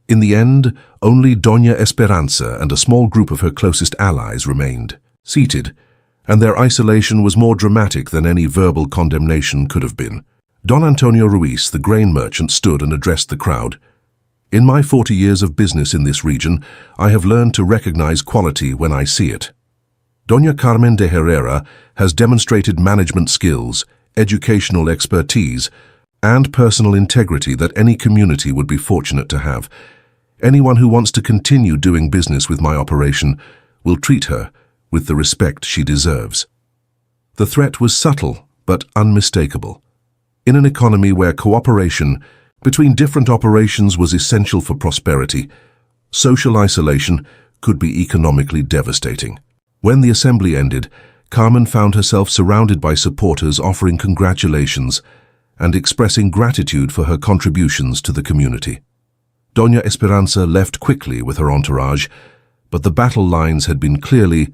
In the end, only Doña Esperanza and a small group of her closest allies remained seated, and their isolation was more dramatic than any verbal condemnation could have been. Don Antonio Ruiz, the grain merchant, stood and addressed the crowd. "In my 40 years of business in this region, I have learned to recognize quality when I see it. Doña Carmen de Herrera has demonstrated management skills, educational expertise, and personal integrity that any community would be fortunate to have. Anyone who wants to continue doing business with my operation will treat her with the respect she deserves." The threat was subtle but unmistakable. In an economy where cooperation between different operations was essential for prosperity, social isolation could be economically devastating. When the assembly ended, Carmen found herself surrounded by supporters offering congratulations and expressing gratitude for her contributions to the community. Doña Esperanza left quickly with her entourage, but the battle lines had been clearly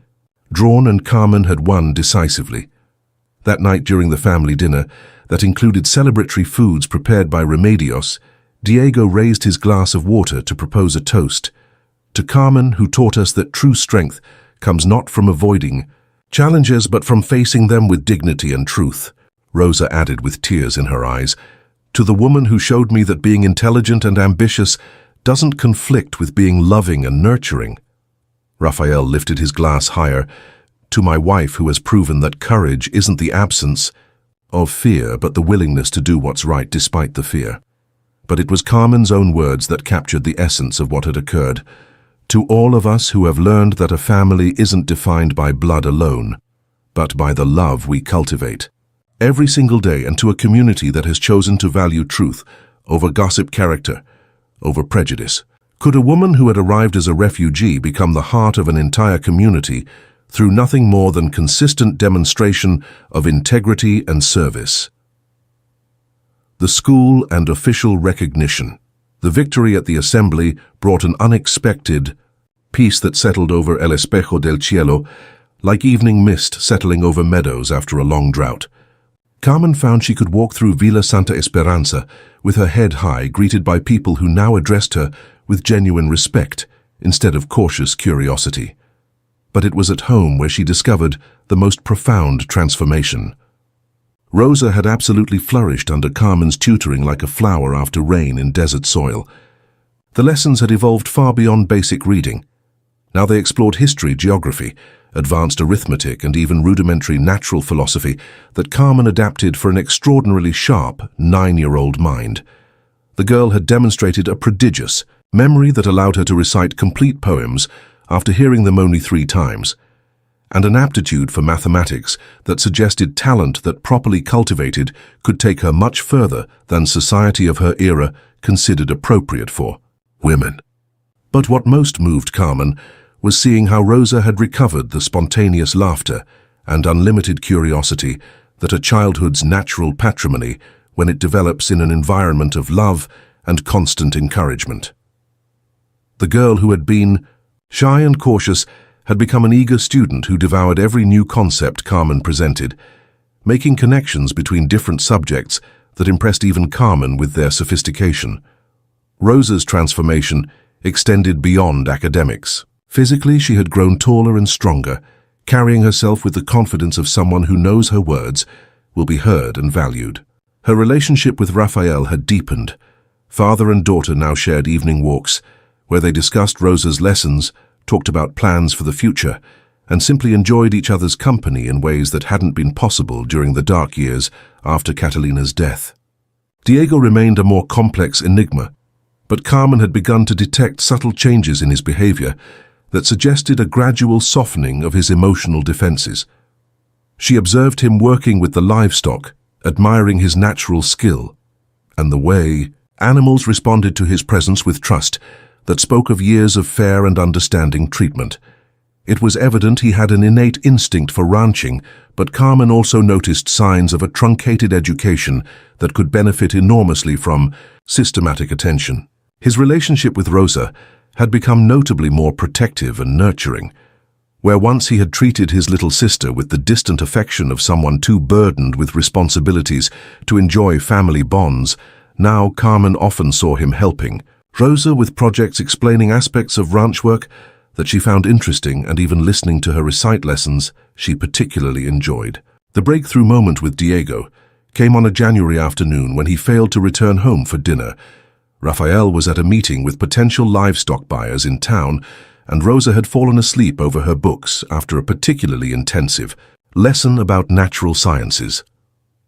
drawn and Carmen had won decisively. That night during the family dinner, that included celebratory foods prepared by Remedios, Diego raised his glass of water to propose a toast. "To Carmen, who taught us that true strength comes not from avoiding challenges but from facing them with dignity and truth," Rosa added with tears in her eyes. "To the woman who showed me that being intelligent and ambitious doesn't conflict with being loving and nurturing." Raphael lifted his glass higher. "To my wife who has proven that courage isn't the absence of fear but the willingness to do what's right despite the fear." But it was Carmen's own words that captured the essence of what had occurred. "To all of us who have learned that a family isn't defined by blood alone, but by the love we cultivate every single day, and to a community that has chosen to value truth over gossip, character over prejudice, Could a woman who had arrived as a refugee become the heart of an entire community through nothing more than consistent demonstration of integrity and service? The school and official recognition. The victory at the assembly brought an unexpected peace that settled over El Espejo del Cielo, like evening mist settling over meadows after a long drought. Carmen found she could walk through Villa Santa Esperanza with her head high, greeted by people who now addressed her with genuine respect instead of cautious curiosity. But it was at home where she discovered the most profound transformation. Rosa had absolutely flourished under Carmen's tutoring like a flower after rain in desert soil. The lessons had evolved far beyond basic reading. Now they explored history, geography, advanced arithmetic, and even rudimentary natural philosophy that Carmen adapted for an extraordinarily sharp 9-year-old mind. The girl had demonstrated a prodigious memory that allowed her to recite complete poems after hearing them only 3 times, and an aptitude for mathematics that suggested talent that properly cultivated could take her much further than society of her era considered appropriate for women. But what most moved Carmen was seeing how Rosa had recovered the spontaneous laughter and unlimited curiosity that are childhood's natural patrimony when it develops in an environment of love and constant encouragement. The girl who had been shy and cautious had become an eager student who devoured every new concept Carmen presented, making connections between different subjects that impressed even Carmen with their sophistication. Rosa's transformation extended beyond academics. Physically, she had grown taller and stronger, carrying herself with the confidence of someone who knows her words will be heard and valued. Her relationship with Raphael had deepened. Father and daughter now shared evening walks, where they discussed Rosa's lessons, talked about plans for the future, and simply enjoyed each other's company in ways that hadn't been possible during the dark years after Catalina's death. Diego remained a more complex enigma, but Carmen had begun to detect subtle changes in his behavior that suggested a gradual softening of his emotional defenses. She observed him working with the livestock, admiring his natural skill, and the way animals responded to his presence with trust that spoke of years of fair and understanding treatment. It was evident he had an innate instinct for ranching, but Carmen also noticed signs of a truncated education that could benefit enormously from systematic attention. His relationship with Rosa had become notably more protective and nurturing. Where once he had treated his little sister with the distant affection of someone too burdened with responsibilities to enjoy family bonds, now Carmen often saw him helping Rosa with projects explaining aspects of ranch work that she found interesting, and even listening to her recite lessons she particularly enjoyed. The breakthrough moment with Diego came on a January afternoon when he failed to return home for dinner. Raphael was at a meeting with potential livestock buyers in town, and Rosa had fallen asleep over her books after a particularly intensive lesson about natural sciences.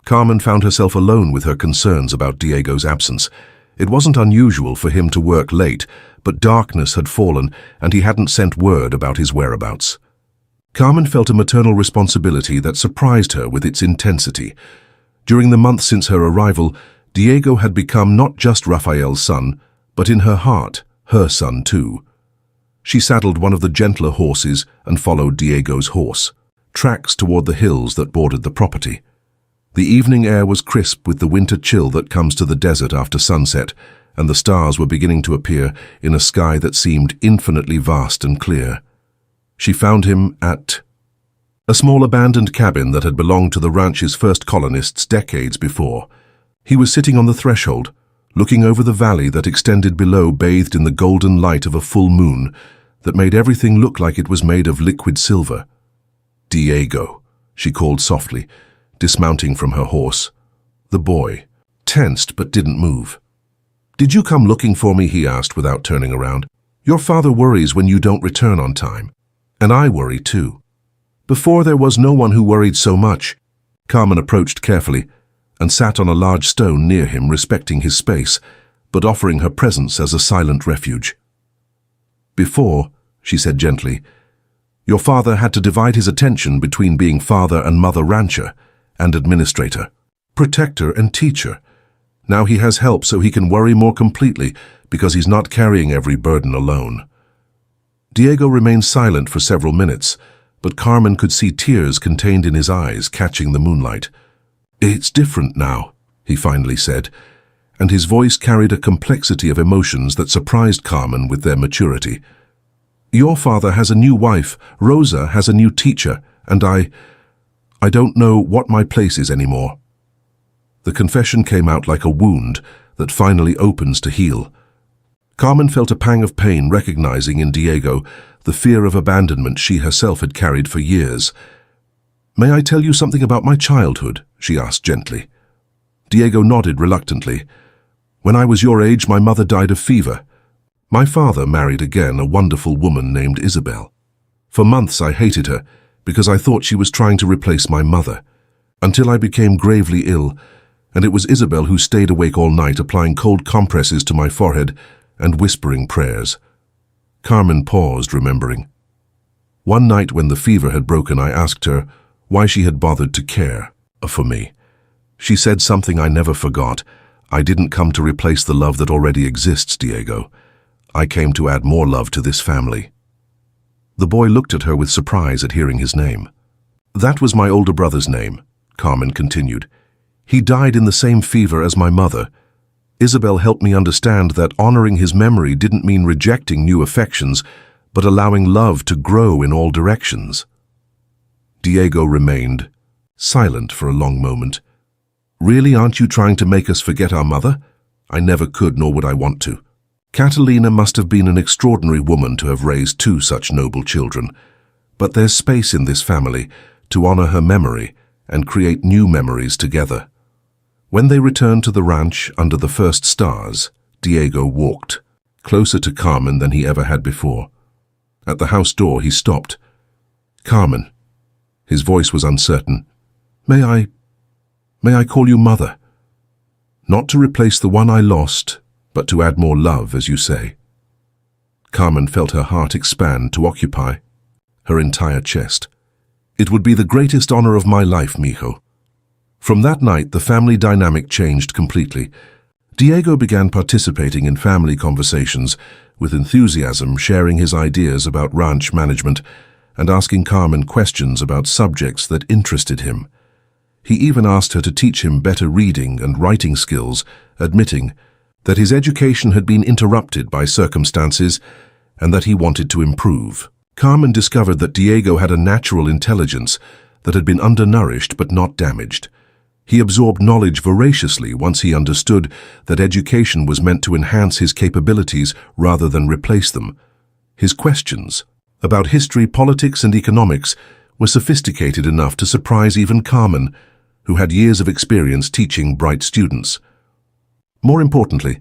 Carmen found herself alone with her concerns about Diego's absence. It wasn't unusual for him to work late, but darkness had fallen and he hadn't sent word about his whereabouts. Carmen felt a maternal responsibility that surprised her with its intensity. During the months since her arrival, Diego had become not just Raphael's son, but in her heart, her son too. She saddled one of the gentler horses and followed Diego's horse, tracks toward the hills that bordered the property. The evening air was crisp with the winter chill that comes to the desert after sunset, and the stars were beginning to appear in a sky that seemed infinitely vast and clear. She found him at a small abandoned cabin that had belonged to the ranch's first colonists decades before. He was sitting on the threshold, looking over the valley that extended below, bathed in the golden light of a full moon that made everything look like it was made of liquid silver. "Diego," she called softly, dismounting from her horse. The boy tensed but didn't move. "Did you come looking for me?" he asked without turning around. "Your father worries when you don't return on time. And I worry too." Before there was no one who worried so much. Carmen approached carefully and sat on a large stone near him, respecting his space, but offering her presence as a silent refuge. "Before," she said gently, "your father had to divide his attention between being father and mother rancher, and administrator, protector and teacher. Now he has help so he can worry more completely because he's not carrying every burden alone. Diego remained silent for several minutes, but Carmen could see tears contained in his eyes catching the moonlight. "It's different now," he finally said, and his voice carried a complexity of emotions that surprised Carmen with their maturity. "Your father has a new wife, Rosa has a new teacher, and I don't know what my place is anymore." The confession came out like a wound that finally opens to heal. Carmen felt a pang of pain recognizing in Diego the fear of abandonment she herself had carried for years. "May I tell you something about my childhood?" she asked gently. Diego nodded reluctantly. "When I was your age, my mother died of fever. My father married again a wonderful woman named Isabel. For months I hated her because I thought she was trying to replace my mother, until I became gravely ill, and it was Isabel who stayed awake all night applying cold compresses to my forehead and whispering prayers." Carmen paused, remembering. One night when the fever had broken, I asked her why she had bothered to care for me. She said something I never forgot. "I didn't come to replace the love that already exists, Diego. I came to add more love to this family." The boy looked at her with surprise at hearing his name. "That was my older brother's name," Carmen continued. "He died in the same fever as my mother. Isabel helped me understand that honoring his memory didn't mean rejecting new affections, but allowing love to grow in all directions." Diego remained silent for a long moment. "Really, aren't you trying to make us forget our mother? I never could, nor would I want to. Catalina must have been an extraordinary woman to have raised two such noble children. But there's space in this family to honor her memory and create new memories together." When they returned to the ranch under the first stars, Diego walked, closer to Carmen than he ever had before. At the house door, he stopped. "Carmen," his voice was uncertain, May I call you Mother? Not to replace the one I lost, but to add more love, as you say." Carmen felt her heart expand to occupy her entire chest. "It would be the greatest honor of my life, mijo." From that night, the family dynamic changed completely. Diego began participating in family conversations with enthusiasm, sharing his ideas about ranch management and asking Carmen questions about subjects that interested him. He even asked her to teach him better reading and writing skills, admitting that his education had been interrupted by circumstances and that he wanted to improve. Carmen discovered that Diego had a natural intelligence that had been undernourished but not damaged. He absorbed knowledge voraciously once he understood that education was meant to enhance his capabilities rather than replace them. His questions about history, politics, and economics were sophisticated enough to surprise even Carmen, who had years of experience teaching bright students. More importantly,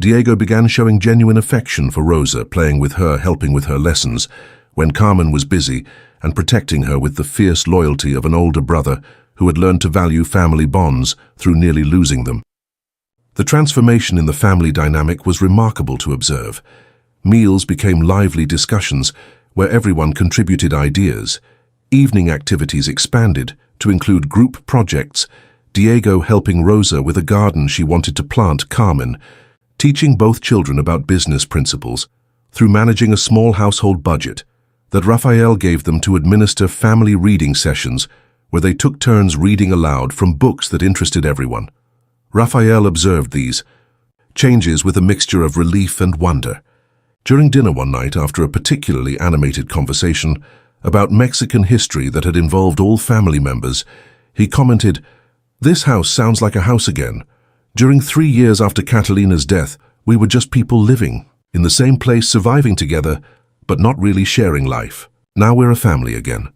Diego began showing genuine affection for Rosa, playing with her, helping with her lessons, when Carmen was busy, and protecting her with the fierce loyalty of an older brother who had learned to value family bonds through nearly losing them. The transformation in the family dynamic was remarkable to observe. Meals became lively discussions where everyone contributed ideas. Evening activities expanded to include group projects, Diego helping Rosa with a garden she wanted to plant, Carmen teaching both children about business principles through managing a small household budget, that Rafael gave them to administer family reading sessions where they took turns reading aloud from books that interested everyone. Rafael observed these changes with a mixture of relief and wonder. During dinner one night, after a particularly animated conversation about Mexican history that had involved all family members, he commented, "This house sounds like a house again. During 3 years after Catalina's death, we were just people living in the same place, surviving together, but not really sharing life. Now we're a family again."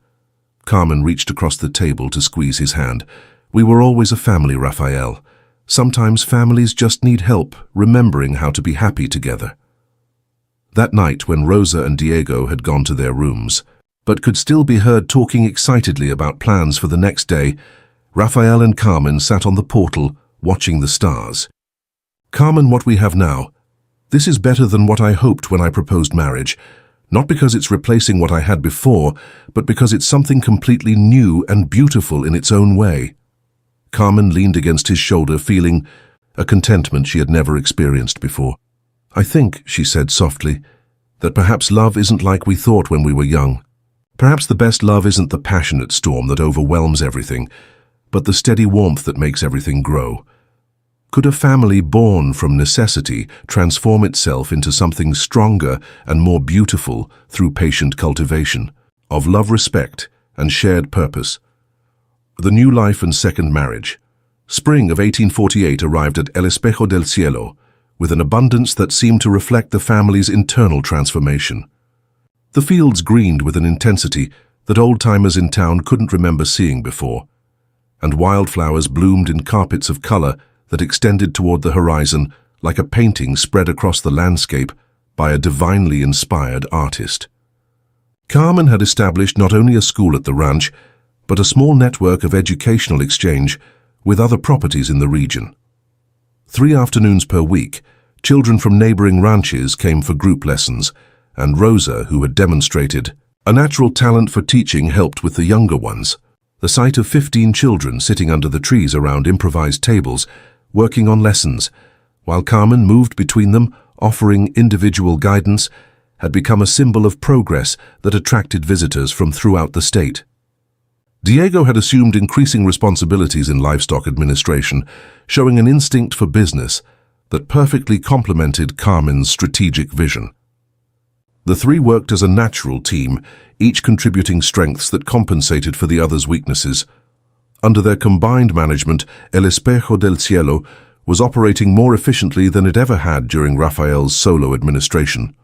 Carmen reached across the table to squeeze his hand. "We were always a family, Rafael. Sometimes families just need help remembering how to be happy together." That night, when Rosa and Diego had gone to their rooms, but could still be heard talking excitedly about plans for the next day, Rafael and Carmen sat on the portal, watching the stars. "Carmen, what we have now, this is better than what I hoped when I proposed marriage. Not because it's replacing what I had before, but because it's something completely new and beautiful in its own way." Carmen leaned against his shoulder, feeling a contentment she had never experienced before. "I think," she said softly, "that perhaps love isn't like we thought when we were young. Perhaps the best love isn't the passionate storm that overwhelms everything, but the steady warmth that makes everything grow. Could a family born from necessity transform itself into something stronger and more beautiful through patient cultivation of love, respect, and shared purpose?" The new life and second marriage. Spring of 1848 arrived at El Espejo del Cielo with an abundance that seemed to reflect the family's internal transformation. The fields greened with an intensity that old-timers in town couldn't remember seeing before, and wildflowers bloomed in carpets of color that extended toward the horizon like a painting spread across the landscape by a divinely inspired artist. Carmen had established not only a school at the ranch, but a small network of educational exchange with other properties in the region. 3 afternoons per week, children from neighboring ranches came for group lessons, and Rosa, who had demonstrated a natural talent for teaching, helped with the younger ones. The sight of 15 children sitting under the trees around improvised tables, working on lessons, while Carmen moved between them, offering individual guidance, had become a symbol of progress that attracted visitors from throughout the state. Diego had assumed increasing responsibilities in livestock administration, showing an instinct for business that perfectly complemented Carmen's strategic vision. The three worked as a natural team, each contributing strengths that compensated for the other's weaknesses. Under their combined management, El Espejo del Cielo was operating more efficiently than it ever had during Rafael's solo administration.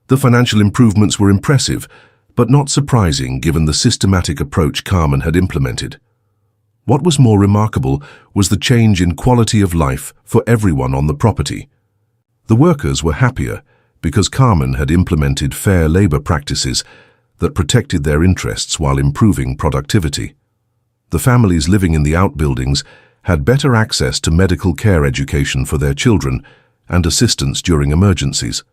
The financial improvements were impressive, but not surprising given the systematic approach Carmen had implemented. What was more remarkable was the change in quality of life for everyone on the property. The workers were happier because Carmen had implemented fair labor practices that protected their interests while improving productivity. The families living in the outbuildings had better access to medical care education for their children and assistance during emergencies.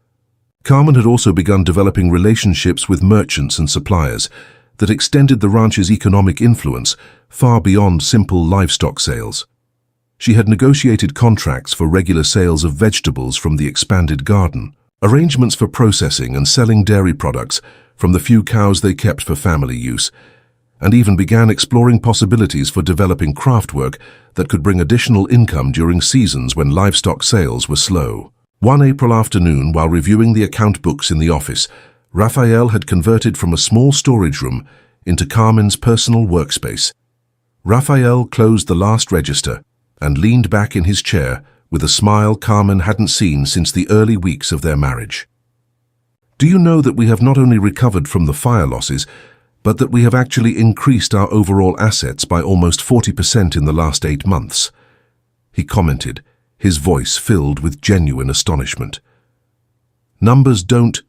Carmen had also begun developing relationships with merchants and suppliers that extended the ranch's economic influence far beyond simple livestock sales. She had negotiated contracts for regular sales of vegetables from the expanded garden, arrangements for processing and selling dairy products from the few cows they kept for family use, and even began exploring possibilities for developing craftwork that could bring additional income during seasons when livestock sales were slow. One April afternoon, while reviewing the account books in the office, Rafael had converted from a small storage room into Carmen's personal workspace. Rafael closed the last register and leaned back in his chair with a smile Carmen hadn't seen since the early weeks of their marriage. "Do you know that we have not only recovered from the fire losses, but that we have actually increased our overall assets by almost 40% in the last 8 months?" he commented, his voice filled with genuine astonishment. "Numbers don't,"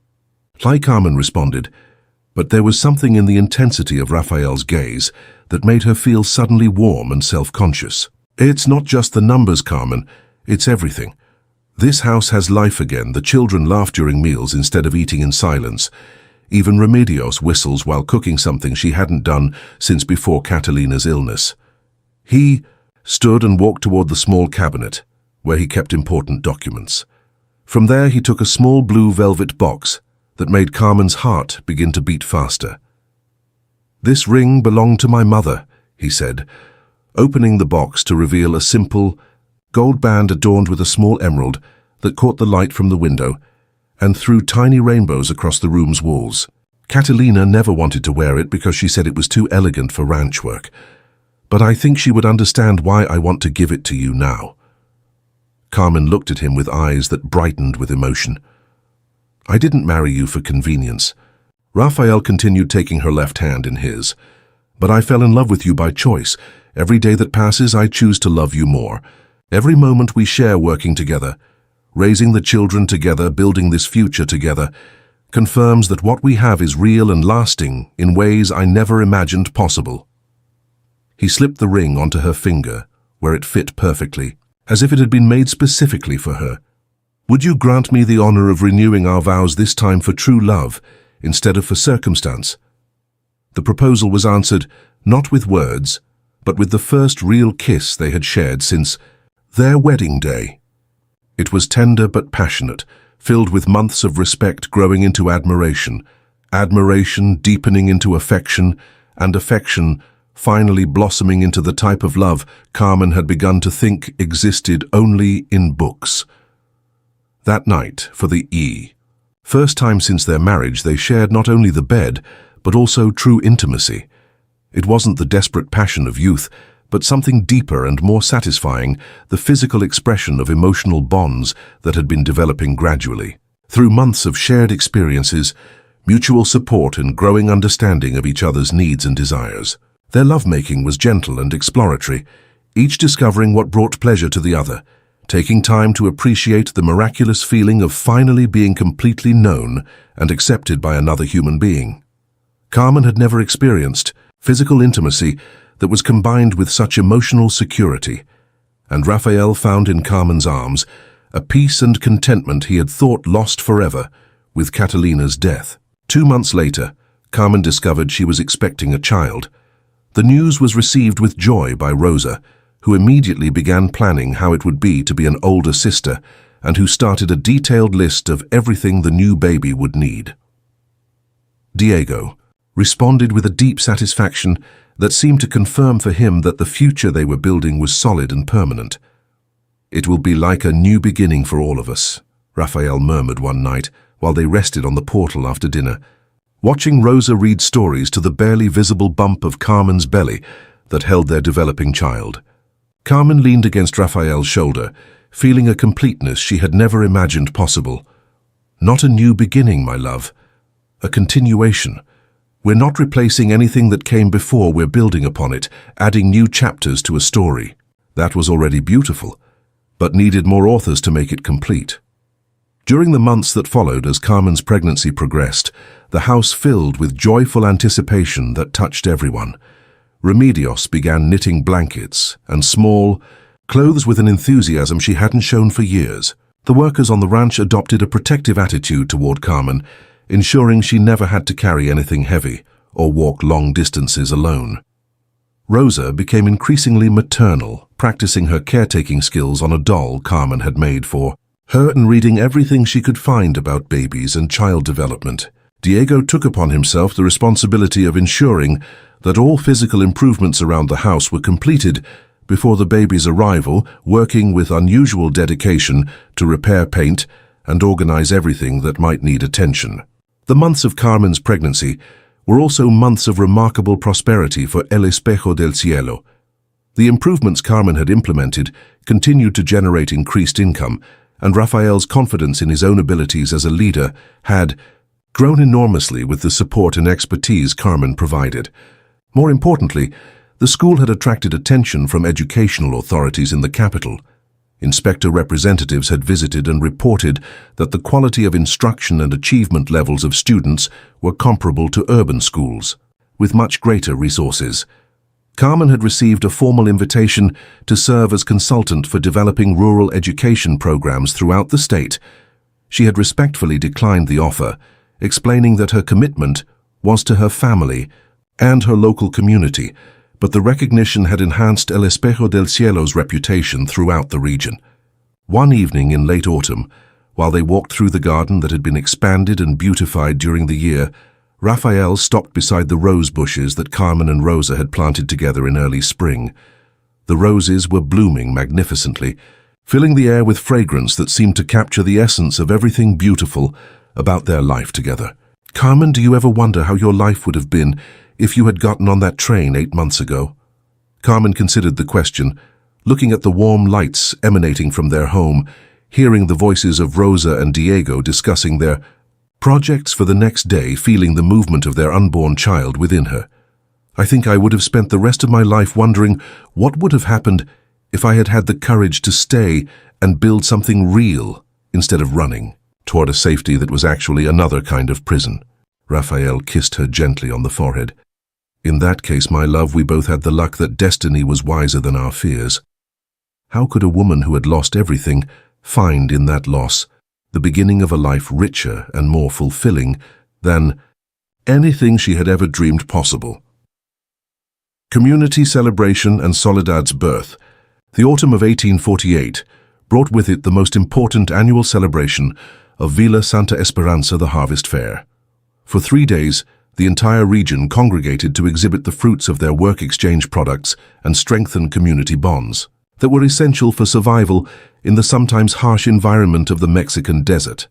Carmen responded, but there was something in the intensity of Rafael's gaze that made her feel suddenly warm and self-conscious. "It's not just the numbers, Carmen, it's everything. This house has life again. The children laugh during meals instead of eating in silence. Even Remedios whistles while cooking something she hadn't done since before Catalina's illness." He stood and walked toward the small cabinet, where he kept important documents. From there he took a small blue velvet box that made Carmen's heart begin to beat faster. "This ring belonged to my mother," he said, opening the box to reveal a simple gold band adorned with a small emerald that caught the light from the window and threw tiny rainbows across the room's walls. "Catalina never wanted to wear it because she said it was too elegant for ranch work, but I think she would understand why I want to give it to you now." Carmen looked at him with eyes that brightened with emotion. "I didn't marry you for convenience." Rafael continued, taking her left hand in his. "But I fell in love with you by choice. Every day that passes, I choose to love you more. Every moment we share working together, raising the children together, building this future together, confirms that what we have is real and lasting in ways I never imagined possible." He slipped the ring onto her finger, where it fit perfectly, as if it had been made specifically for her. "Would you grant me the honor of renewing our vows this time for true love, instead of for circumstance?" The proposal was answered not with words, but with the first real kiss they had shared since Their wedding day. It was tender but passionate, filled with months of respect growing into admiration, admiration deepening into affection, and affection finally blossoming into the type of love Carmen had begun to think existed only in books. That night, for the first time since their marriage, they shared not only the bed, but also true intimacy. It wasn't the desperate passion of youth, but something deeper and more satisfying, the physical expression of emotional bonds that had been developing gradually. Through months of shared experiences, mutual support and growing understanding of each other's needs and desires. Their lovemaking was gentle and exploratory, each discovering what brought pleasure to the other, taking time to appreciate the miraculous feeling of finally being completely known and accepted by another human being. Carmen had never experienced physical intimacy that was combined with such emotional security, and Raphael found in Carmen's arms a peace and contentment he had thought lost forever with Catalina's death. 2 months later, Carmen discovered she was expecting a child. The news was received with joy by Rosa, who immediately began planning how it would be to be an older sister and who started a detailed list of everything the new baby would need. Diego responded with a deep satisfaction that seemed to confirm for him that the future they were building was solid and permanent. "It will be like a new beginning for all of us," Raphael murmured one night while they rested on the portal after dinner, watching Rosa read stories to the barely visible bump of Carmen's belly that held their developing child. Carmen leaned against Raphael's shoulder, feeling a completeness she had never imagined possible. "Not a new beginning, my love. A continuation. We're not replacing anything that came before, we're building upon it, adding new chapters to a story." That was already beautiful, but needed more authors to make it complete. During the months that followed as Carmen's pregnancy progressed, the house filled with joyful anticipation that touched everyone. Remedios began knitting blankets and small clothes with an enthusiasm she hadn't shown for years. The workers on the ranch adopted a protective attitude toward Carmen, ensuring she never had to carry anything heavy or walk long distances alone. Rosa became increasingly maternal, practicing her caretaking skills on a doll Carmen had made for her and reading everything she could find about babies and child development. Diego took upon himself the responsibility of ensuring that all physical improvements around the house were completed before the baby's arrival, working with unusual dedication to repair paint and organize everything that might need attention. The months of Carmen's pregnancy were also months of remarkable prosperity for El Espejo del Cielo. The improvements Carmen had implemented continued to generate increased income, and Raphael's confidence in his own abilities as a leader had grown enormously with the support and expertise Carmen provided. More importantly, the school had attracted attention from educational authorities in the capital. Inspector representatives had visited and reported that the quality of instruction and achievement levels of students were comparable to urban schools, with much greater resources. Carmen had received a formal invitation to serve as consultant for developing rural education programs throughout the state. She had respectfully declined the offer, explaining that her commitment was to her family and her local community, but the recognition had enhanced El Espejo del Cielo's reputation throughout the region. One evening in late autumn, while they walked through the garden that had been expanded and beautified during the year, Raphael stopped beside the rose bushes that Carmen and Rosa had planted together in early spring. The roses were blooming magnificently, filling the air with fragrance that seemed to capture the essence of everything beautiful about their life together. "Carmen, do you ever wonder how your life would have been if you had gotten on that train 8 months ago?" Carmen considered the question, looking at the warm lights emanating from their home, hearing the voices of Rosa and Diego discussing their projects for the next day, feeling the movement of their unborn child within her. "I think I would have spent the rest of my life wondering what would have happened if I had had the courage to stay and build something real instead of running toward a safety that was actually another kind of prison." Raphael kissed her gently on the forehead. "In that case, my love, we both had the luck that destiny was wiser than our fears. How could a woman who had lost everything find in that loss the beginning of a life richer and more fulfilling than anything she had ever dreamed possible?" Community celebration and Soledad's birth. The autumn of 1848 brought with it the most important annual celebration of Villa Santa Esperanza, the Harvest Fair. For 3 days, the entire region congregated to exhibit the fruits of their work exchange products and strengthen community bonds that were essential for survival in the sometimes harsh environment of the Mexican desert.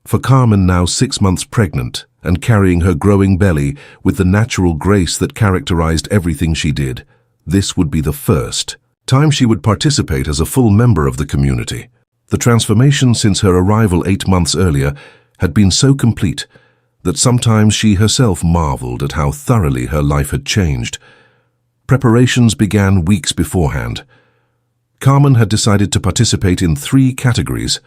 For Carmen, now 6 months pregnant and carrying her growing belly with the natural grace that characterized everything she did, this would be the first time she would participate as a full member of the community. The transformation since her arrival 8 months earlier had been so complete that sometimes she herself marveled at how thoroughly her life had changed. Preparations began weeks beforehand. Carmen had decided to participate in 3 categories: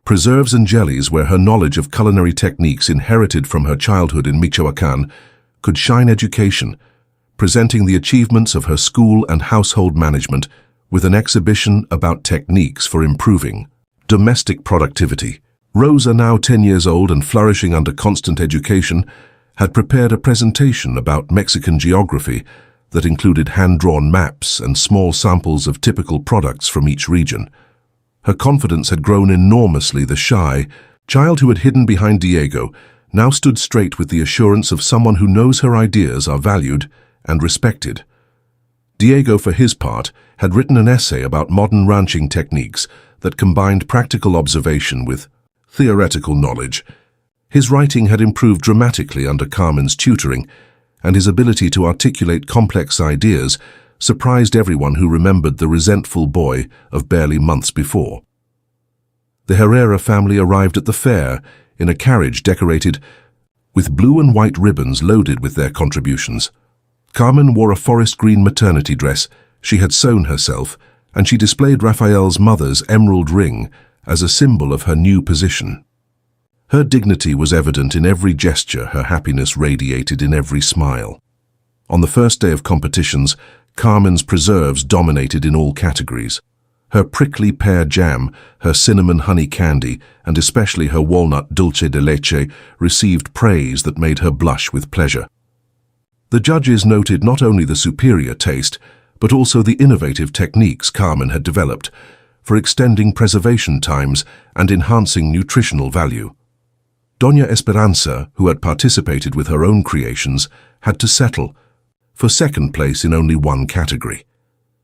preserves and jellies, where her knowledge of culinary techniques inherited from her childhood in Michoacán could shine; education, presenting the achievements of her school and household management with an exhibition about techniques for improving domestic productivity. Rosa, now 10 years old and flourishing under constant education, had prepared a presentation about Mexican geography that included hand-drawn maps and small samples of typical products from each region. Her confidence had grown enormously. The shy child who had hidden behind Diego now stood straight with the assurance of someone who knows her ideas are valued and respected. Diego, for his part, had written an essay about modern ranching techniques that combined practical observation with theoretical knowledge. His writing had improved dramatically under Carmen's tutoring, and his ability to articulate complex ideas surprised everyone who remembered the resentful boy of barely months before. The Herrera family arrived at the fair in a carriage decorated with blue and white ribbons loaded with their contributions. Carmen wore a forest green maternity dress she had sewn herself, and she displayed Rafael's mother's emerald ring as a symbol of her new position. Her dignity was evident in every gesture, her happiness radiated in every smile. On the first day of competitions, Carmen's preserves dominated in all categories. Her prickly pear jam, her cinnamon honey candy, and especially her walnut dulce de leche received praise that made her blush with pleasure. The judges noted not only the superior taste, but also the innovative techniques Carmen had developed for extending preservation times and enhancing nutritional value. Doña Esperanza, who had participated with her own creations, had to settle for second place in only one category.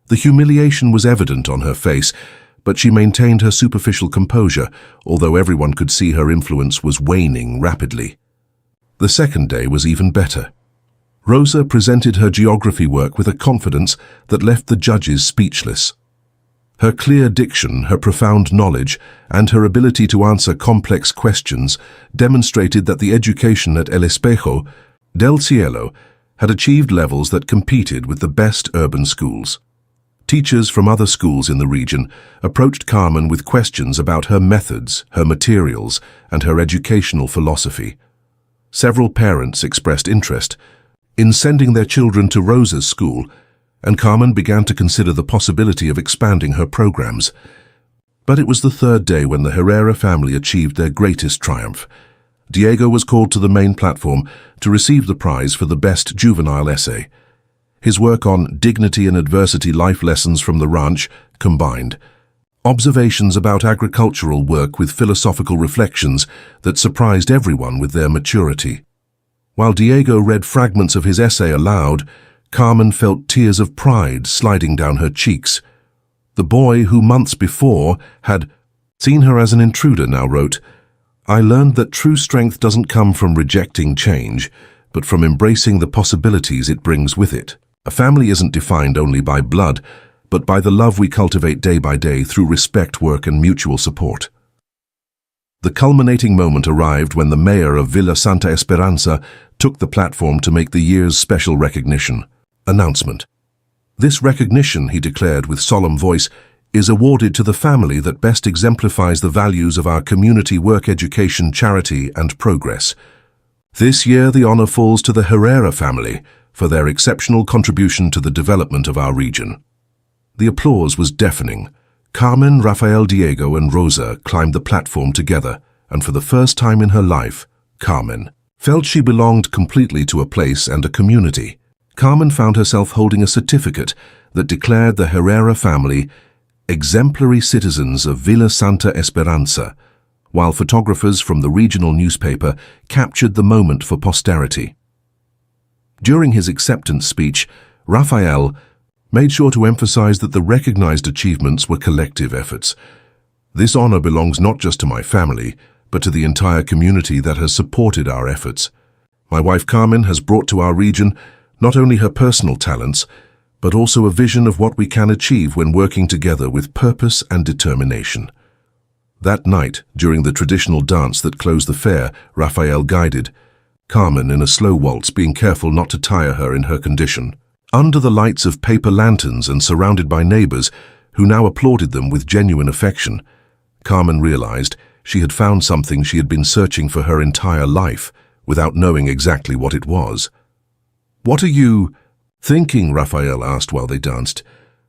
The humiliation was evident on her face, but she maintained her superficial composure, although everyone could see her influence was waning rapidly. The second day was even better. Rosa presented her geography work with a confidence that left the judges speechless. Her clear diction, her profound knowledge, and her ability to answer complex questions demonstrated that the education at El Espejo del Cielo had achieved levels that competed with the best urban schools. Teachers from other schools in the region approached Carmen with questions about her methods, her materials, and her educational philosophy. Several parents expressed interest in sending their children to Rosa's school, and Carmen began to consider the possibility of expanding her programs. But it was the third day when the Herrera family achieved their greatest triumph. Diego was called to the main platform to receive the prize for the best juvenile essay. His work on dignity and adversity, life lessons from the ranch, combined observations about agricultural work with philosophical reflections that surprised everyone with their maturity. While Diego read fragments of his essay aloud, Carmen felt tears of pride sliding down her cheeks. The boy who months before had seen her as an intruder now wrote, "I learned that true strength doesn't come from rejecting change, but from embracing the possibilities it brings with it. A family isn't defined only by blood, but by the love we cultivate day by day through respect, work, and mutual support." The culminating moment arrived when the mayor of Villa Santa Esperanza took the platform to make the year's special recognition announcement. This recognition, he declared with solemn voice, is awarded to the family that best exemplifies the values of our community: work, education, charity, and progress. This year, the honor falls to the Herrera family for their exceptional contribution to the development of our region. The applause was deafening. Carmen, Rafael, Diego, and Rosa climbed the platform together, and for the first time in her life, Carmen felt she belonged completely to a place and a community. Carmen found herself holding a certificate that declared the Herrera family exemplary citizens of Villa Santa Esperanza, while photographers from the regional newspaper captured the moment for posterity. During his acceptance speech, Raphael made sure to emphasize that the recognized achievements were collective efforts. This honor belongs not just to my family, but to the entire community that has supported our efforts. My wife Carmen has brought to our region not only her personal talents, but also a vision of what we can achieve when working together with purpose and determination. That night, during the traditional dance that closed the fair, Raphael guided Carmen in a slow waltz, being careful not to tire her in her condition. Under the lights of paper lanterns and surrounded by neighbors who now applauded them with genuine affection, Carmen realized she had found something she had been searching for her entire life, without knowing exactly what it was. "What are you thinking?" Raphael asked while they danced.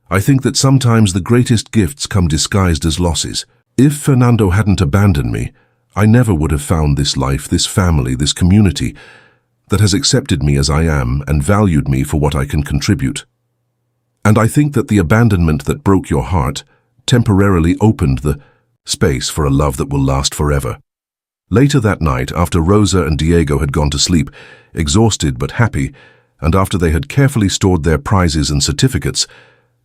"I think that sometimes the greatest gifts come disguised as losses. If Fernando hadn't abandoned me, I never would have found this life, this family, this community that has accepted me as I am and valued me for what I can contribute. And I think that the abandonment that broke your heart temporarily opened the space for a love that will last forever." Later that night, after Rosa and Diego had gone to sleep, exhausted but happy, and after they had carefully stored their prizes and certificates,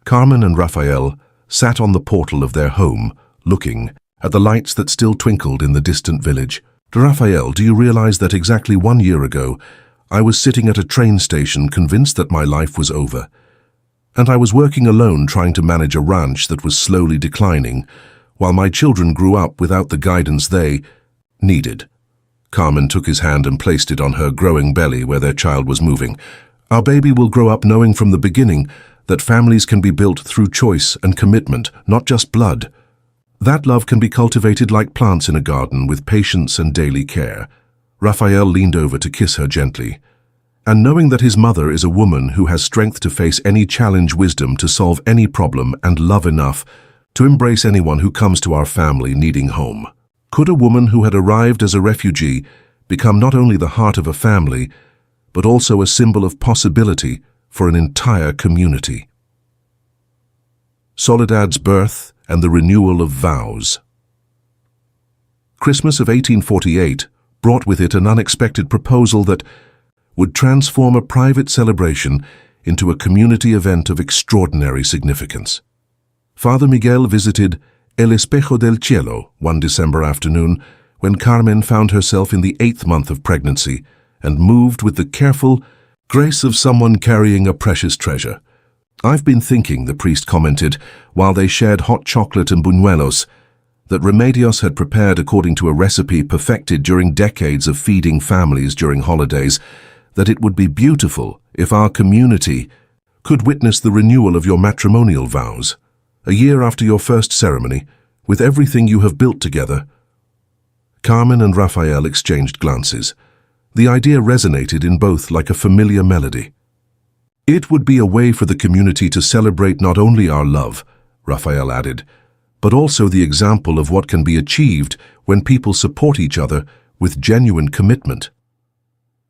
Carmen and Raphael sat on the portal of their home, looking at the lights that still twinkled in the distant village. "Raphael, do you realize that exactly 1 year ago, I was sitting at a train station convinced that my life was over, and I was working alone trying to manage a ranch that was slowly declining, while my children grew up without the guidance they needed." Carmen took his hand and placed it on her growing belly where their child was moving. "Our baby will grow up knowing from the beginning that families can be built through choice and commitment, not just blood. That love can be cultivated like plants in a garden with patience and daily care." Raphael leaned over to kiss her gently. And knowing that his mother is a woman who has strength to face any challenge, wisdom to solve any problem, and love enough to embrace anyone who comes to our family needing home. Could a woman who had arrived as a refugee become not only the heart of a family, but also a symbol of possibility for an entire community? Soledad's birth and the renewal of vows. Christmas of 1848 brought with it an unexpected proposal that would transform a private celebration into a community event of extraordinary significance. Father Miguel visited El Espejo del Cielo one December afternoon when Carmen found herself in the 8th month of pregnancy and moved with the careful grace of someone carrying a precious treasure. "I've been thinking," the priest commented, while they shared hot chocolate and buñuelos, that Remedios had prepared according to a recipe perfected during decades of feeding families during holidays, that it would be beautiful if our community could witness the renewal of your matrimonial vows, a year after your first ceremony, with everything you have built together. Carmen and Raphael exchanged glances. The idea resonated in both like a familiar melody. "It would be a way for the community to celebrate not only our love," Raphael added, "but also the example of what can be achieved when people support each other with genuine commitment."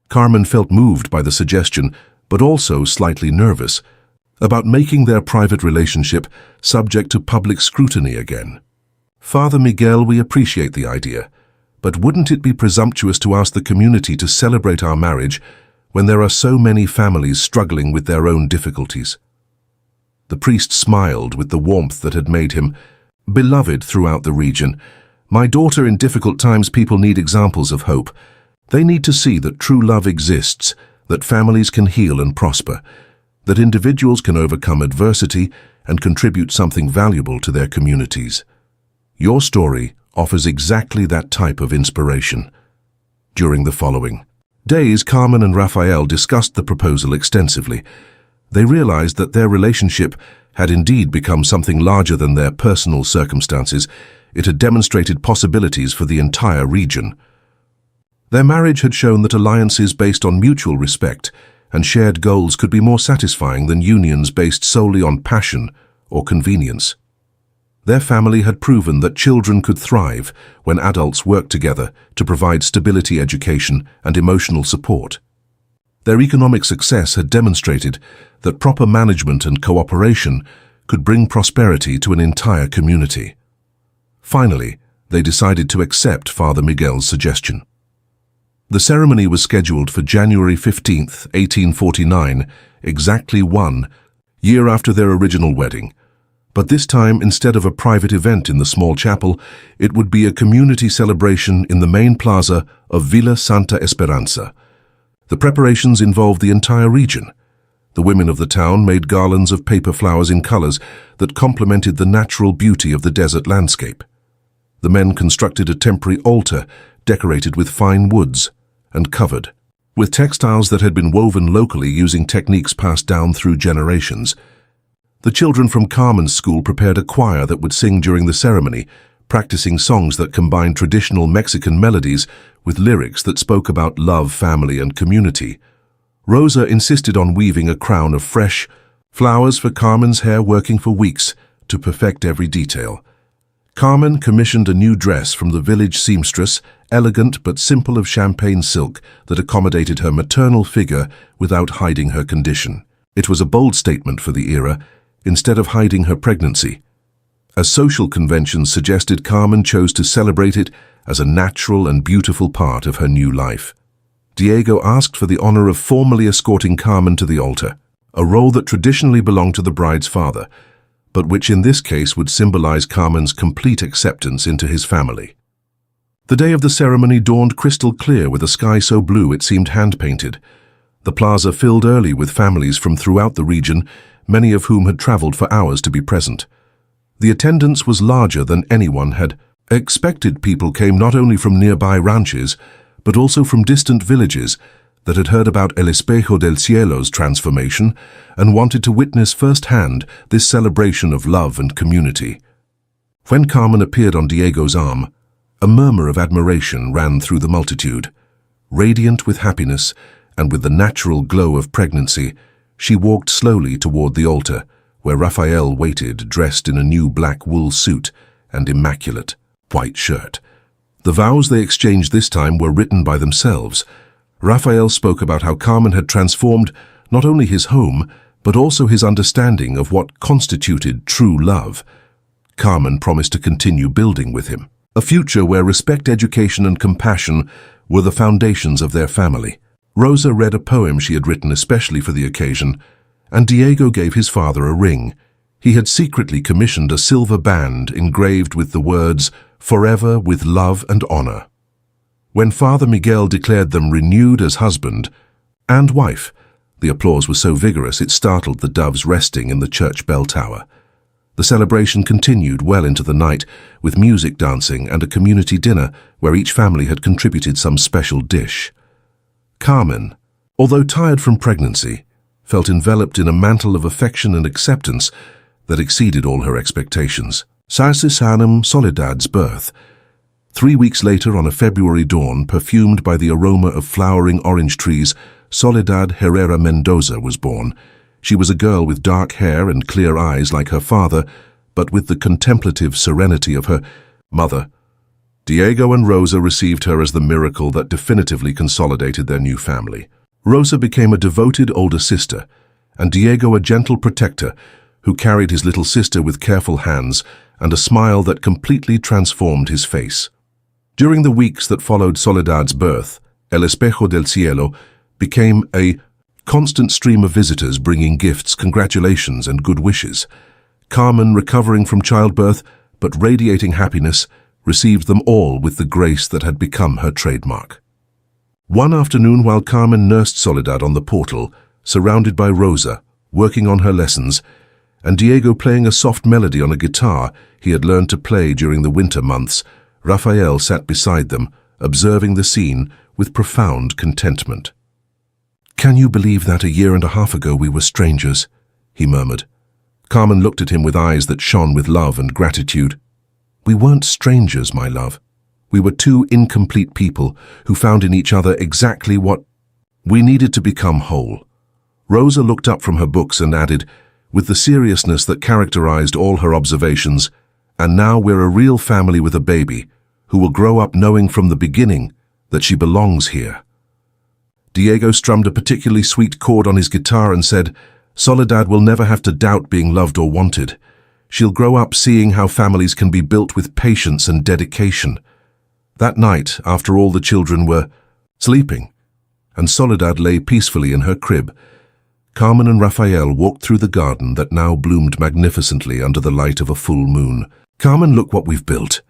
Carmen felt moved by the suggestion, but also slightly nervous about making their private relationship subject to public scrutiny again. "Father Miguel, we appreciate the idea, but wouldn't it be presumptuous to ask the community to celebrate our marriage when there are so many families struggling with their own difficulties?" The priest smiled with the warmth that had made him beloved throughout the region. "My daughter, in difficult times people need examples of hope. They need to see that true love exists, that families can heal and prosper, that individuals can overcome adversity and contribute something valuable to their communities. Your story offers exactly that type of inspiration." During the following days, Carmen and Raphael discussed the proposal extensively. They realized that their relationship had indeed become something larger than their personal circumstances. It had demonstrated possibilities for the entire region. Their marriage had shown that alliances based on mutual respect and shared goals could be more satisfying than unions based solely on passion or convenience. Their family had proven that children could thrive when adults worked together to provide stability, education, and emotional support. Their economic success had demonstrated that proper management and cooperation could bring prosperity to an entire community. Finally, they decided to accept Father Miguel's suggestion. The ceremony was scheduled for January 15th, 1849, exactly 1 year after their original wedding. But this time, instead of a private event in the small chapel, it would be a community celebration in the main plaza of Villa Santa Esperanza. The preparations involved the entire region. The women of the town made garlands of paper flowers in colors that complemented the natural beauty of the desert landscape. The men constructed a temporary altar decorated with fine woods and covered with textiles that had been woven locally using techniques passed down through generations. The children from Carmen's school prepared a choir that would sing during the ceremony, practicing songs that combined traditional Mexican melodies with lyrics that spoke about love, family, and community. Rosa insisted on weaving a crown of fresh flowers for Carmen's hair, working for weeks to perfect every detail. Carmen commissioned a new dress from the village seamstress, elegant but simple, of champagne silk that accommodated her maternal figure without hiding her condition. It was a bold statement for the era. Instead of hiding her pregnancy, as social conventions suggested, Carmen chose to celebrate it as a natural and beautiful part of her new life. Diego asked for the honor of formally escorting Carmen to the altar, a role that traditionally belonged to the bride's father, but which in this case would symbolize Carmen's complete acceptance into his family. The day of the ceremony dawned crystal clear, with a sky so blue it seemed hand-painted. The plaza filled early with families from throughout the region, many of whom had traveled for hours to be present. The attendance was larger than anyone had expected. People came not only from nearby ranches, but also from distant villages that had heard about El Espejo del Cielo's transformation and wanted to witness firsthand this celebration of love and community. When Carmen appeared on Diego's arm, a murmur of admiration ran through the multitude. Radiant with happiness and with the natural glow of pregnancy, she walked slowly toward the altar, where Raphael waited, dressed in a new black wool suit and immaculate white shirt. The vows they exchanged this time were written by themselves. Raphael spoke about how Carmen had transformed not only his home, but also his understanding of what constituted true love. Carmen promised to continue building with him a future where respect, education, and compassion were the foundations of their family. Rosa read a poem she had written especially for the occasion, and Diego gave his father a ring. He had secretly commissioned a silver band engraved with the words, "Forever with love and honor." When Father Miguel declared them renewed as husband and wife, the applause was so vigorous it startled the doves resting in the church bell tower. The celebration continued well into the night, with music, dancing, and a community dinner where each family had contributed some special dish. Carmen, although tired from pregnancy, felt enveloped in a mantle of affection and acceptance that exceeded all her expectations. Sarsisanum Soledad's birth. 3 weeks later, on a February dawn, perfumed by the aroma of flowering orange trees, Soledad Herrera Mendoza was born. She was a girl with dark hair and clear eyes like her father, but with the contemplative serenity of her mother. Diego and Rosa received her as the miracle that definitively consolidated their new family. Rosa became a devoted older sister, and Diego a gentle protector who carried his little sister with careful hands and a smile that completely transformed his face. During the weeks that followed Soledad's birth, El Espejo del Cielo became a constant stream of visitors bringing gifts, congratulations, and good wishes. Carmen, recovering from childbirth but radiating happiness, received them all with the grace that had become her trademark. One afternoon, while Carmen nursed Soledad on the portal, surrounded by Rosa, working on her lessons, and Diego playing a soft melody on a guitar he had learned to play during the winter months, Raphael sat beside them, observing the scene with profound contentment. "Can you believe that 1.5 years ago we were strangers?" he murmured. Carmen looked at him with eyes that shone with love and gratitude. "We weren't strangers, my love. We were two incomplete people who found in each other exactly what we needed to become whole." Rosa looked up from her books and added, with the seriousness that characterized all her observations, "And now we're a real family with a baby, who will grow up knowing from the beginning that she belongs here." Diego strummed a particularly sweet chord on his guitar and said, Soledad will never have to doubt being loved or wanted. She'll grow up seeing how families can be built with patience and dedication. That night, after all the children were sleeping, and Soledad lay peacefully in her crib, Carmen and Rafael walked through the garden that now bloomed magnificently under the light of a full moon. "Carmen, look what we've built."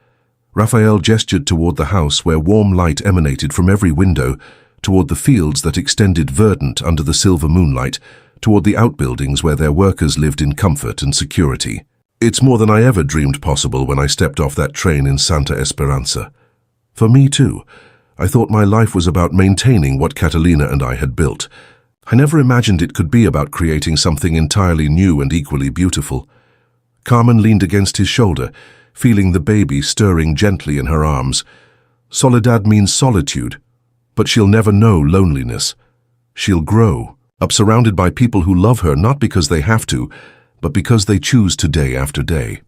Rafael gestured toward the house where warm light emanated from every window, toward the fields that extended verdant under the silver moonlight, toward the outbuildings where their workers lived in comfort and security. "It's more than I ever dreamed possible when I stepped off that train in Santa Esperanza. For me too. I thought my life was about maintaining what Catalina and I had built. I never imagined it could be about creating something entirely new and equally beautiful." Carmen leaned against his shoulder, feeling the baby stirring gently in her arms. Soledad means solitude, but she'll never know loneliness. She'll grow up surrounded by people who love her not because they have to, but because they choose to day after day.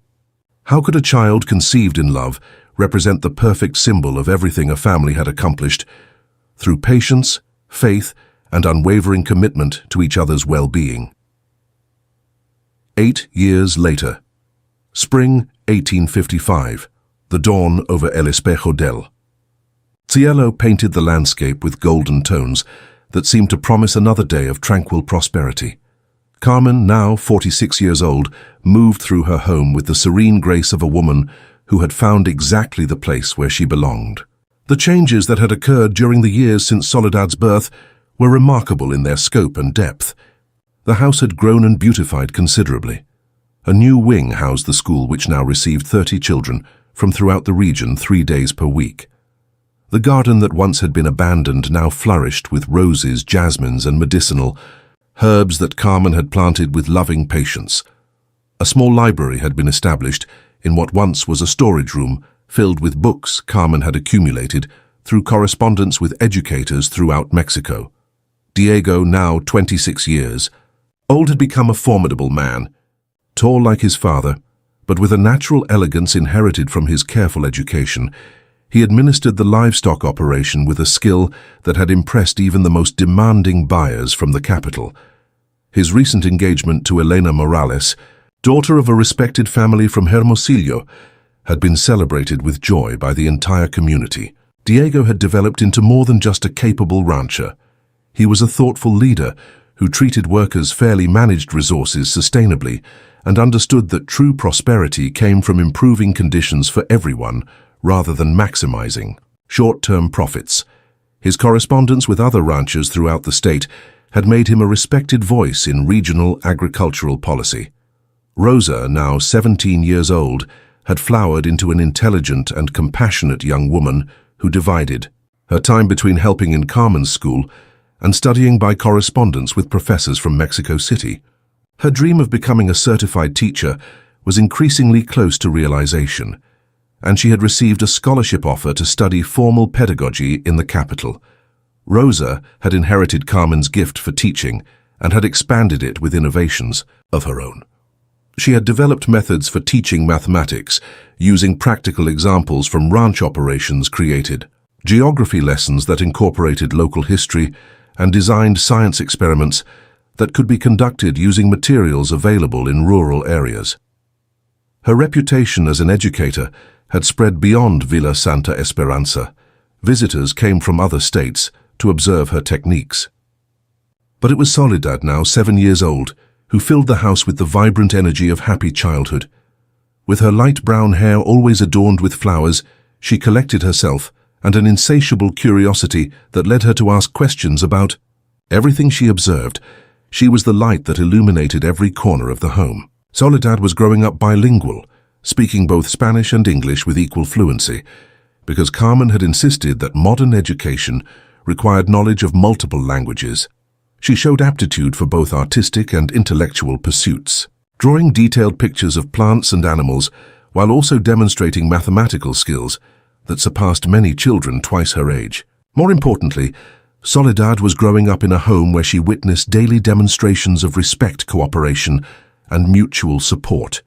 How could a child conceived in love represent the perfect symbol of everything a family had accomplished? Through patience, faith, and unwavering commitment to each other's well-being. 8 years later. Spring 1855. The dawn over El Espejo del Cielo painted the landscape with golden tones that seemed to promise another day of tranquil prosperity. Carmen, now 46 years old, moved through her home with the serene grace of a woman who had found exactly the place where she belonged. The changes that had occurred during the years since Soledad's birth were remarkable in their scope and depth. The house had grown and beautified considerably. A new wing housed the school, which now received 30 children from throughout the region 3 days per week. The garden that once had been abandoned now flourished with roses, jasmines, and medicinal herbs that Carmen had planted with loving patience. A small library had been established in what once was a storage room filled with books Carmen had accumulated through correspondence with educators throughout Mexico. Diego, now 26 years old, had become a formidable man, tall like his father, but with a natural elegance inherited from his careful education. He administered the livestock operation with a skill that had impressed even the most demanding buyers from the capital. His recent engagement to Elena Morales, daughter of a respected family from Hermosillo, had been celebrated with joy by the entire community. Diego had developed into more than just a capable rancher. He was a thoughtful leader who treated workers' fairly managed resources sustainably and understood that true prosperity came from improving conditions for everyone rather than maximizing short-term profits. His correspondence with other ranchers throughout the state had made him a respected voice in regional agricultural policy. Rosa, now 17 years old, had flowered into an intelligent and compassionate young woman who divided her time between helping in Carmen's school and studying by correspondence with professors from Mexico City. Her dream of becoming a certified teacher was increasingly close to realization, and she had received a scholarship offer to study formal pedagogy in the capital. Rosa had inherited Carmen's gift for teaching and had expanded it with innovations of her own. She had developed methods for teaching mathematics, using practical examples from ranch operations, created geography lessons that incorporated local history, and designed science experiments that could be conducted using materials available in rural areas. Her reputation as an educator had spread beyond Villa Santa Esperanza. Visitors came from other states to observe her techniques. But it was Soledad, now 7 years old, who filled the house with the vibrant energy of happy childhood. With her light brown hair always adorned with flowers, she collected herself and an insatiable curiosity that led her to ask questions about everything she observed. She was the light that illuminated every corner of the home. Soledad was growing up bilingual, speaking both Spanish and English with equal fluency, because Carmen had insisted that modern education required knowledge of multiple languages. She showed aptitude for both artistic and intellectual pursuits, drawing detailed pictures of plants and animals while also demonstrating mathematical skills that surpassed many children twice her age. More importantly, Soledad was growing up in a home where she witnessed daily demonstrations of respect, cooperation, and mutual support.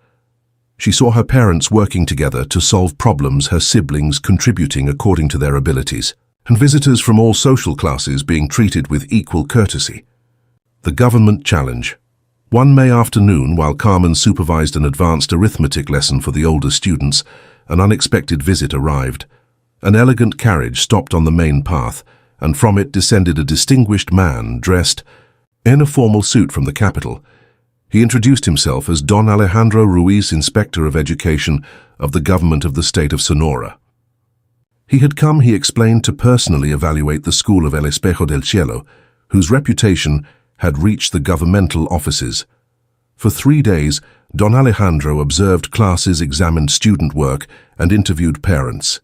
She saw her parents working together to solve problems, her siblings contributing according to their abilities, and visitors from all social classes being treated with equal courtesy. The government challenge. One May afternoon, while Carmen supervised an advanced arithmetic lesson for the older students, an unexpected visit arrived. An elegant carriage stopped on the main path, and from it descended a distinguished man dressed in a formal suit from the capital. He introduced himself as Don Alejandro Ruiz, Inspector of Education of the government of the state of Sonora. He had come, he explained, to personally evaluate the school of El Espejo del Cielo, whose reputation had reached the governmental offices. For 3 days, Don Alejandro observed classes, examined student work, and interviewed parents.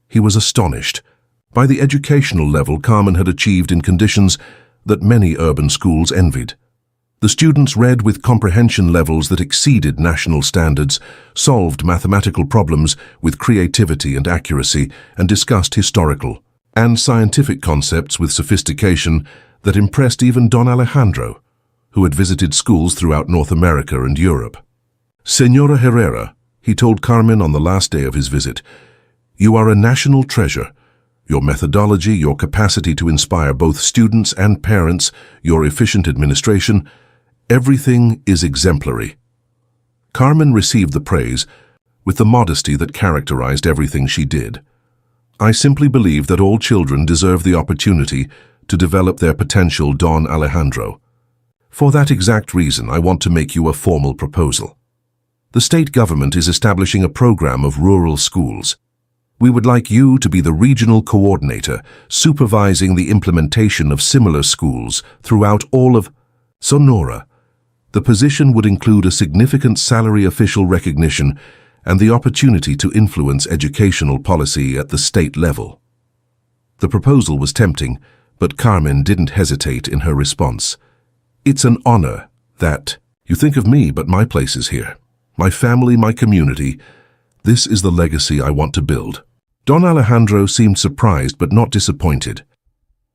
He was astonished by the educational level Carmen had achieved in conditions that many urban schools envied. The students read with comprehension levels that exceeded national standards, solved mathematical problems with creativity and accuracy, and discussed historical and scientific concepts with sophistication that impressed even Don Alejandro, who had visited schools throughout North America and Europe. "Señora Herrera," he told Carmen on the last day of his visit, "you are a national treasure. Your methodology, your capacity to inspire both students and parents, your efficient administration, everything is exemplary." Carmen received the praise with the modesty that characterized everything she did. "I simply believe that all children deserve the opportunity to develop their potential, Don Alejandro. For that exact reason, I want to make you a formal proposal. The state government is establishing a program of rural schools. We would like you to be the regional coordinator, supervising the implementation of similar schools throughout all of Sonora. The position would include a significant salary, official recognition, and the opportunity to influence educational policy at the state level." The proposal was tempting, but Carmen didn't hesitate in her response. "It's an honor that you think of me, but my place is here. My family, my community. This is the legacy I want to build." Don Alejandro seemed surprised but not disappointed.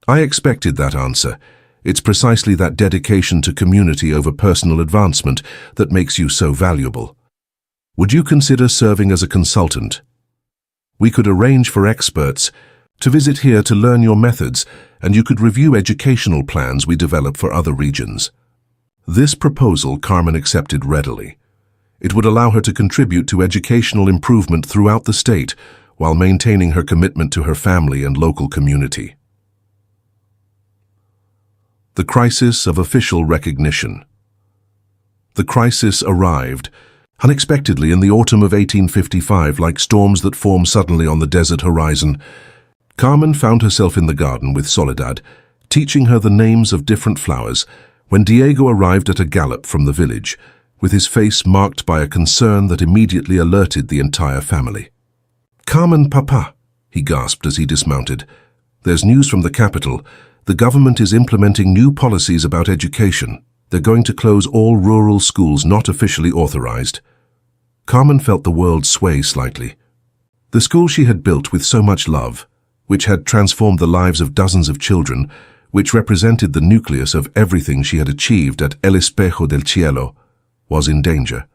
"I expected that answer. It's precisely that dedication to community over personal advancement that makes you so valuable. Would you consider serving as a consultant? We could arrange for experts to visit here to learn your methods, and you could review educational plans we develop for other regions." This proposal Carmen accepted readily. It would allow her to contribute to educational improvement throughout the state while maintaining her commitment to her family and local community. The crisis of official recognition. The crisis arrived unexpectedly in the autumn of 1855, like storms that form suddenly on the desert horizon. Carmen found herself in the garden with Soledad, teaching her the names of different flowers, when Diego arrived at a gallop from the village, with his face marked by a concern that immediately alerted the entire family. "Carmen, Papa," he gasped as he dismounted. "There's news from the capital. The government is implementing new policies about education. They're going to close all rural schools not officially authorized." Carmen felt the world sway slightly. The school she had built with so much love, which had transformed the lives of dozens of children, which represented the nucleus of everything she had achieved at El Espejo del Cielo, was in danger.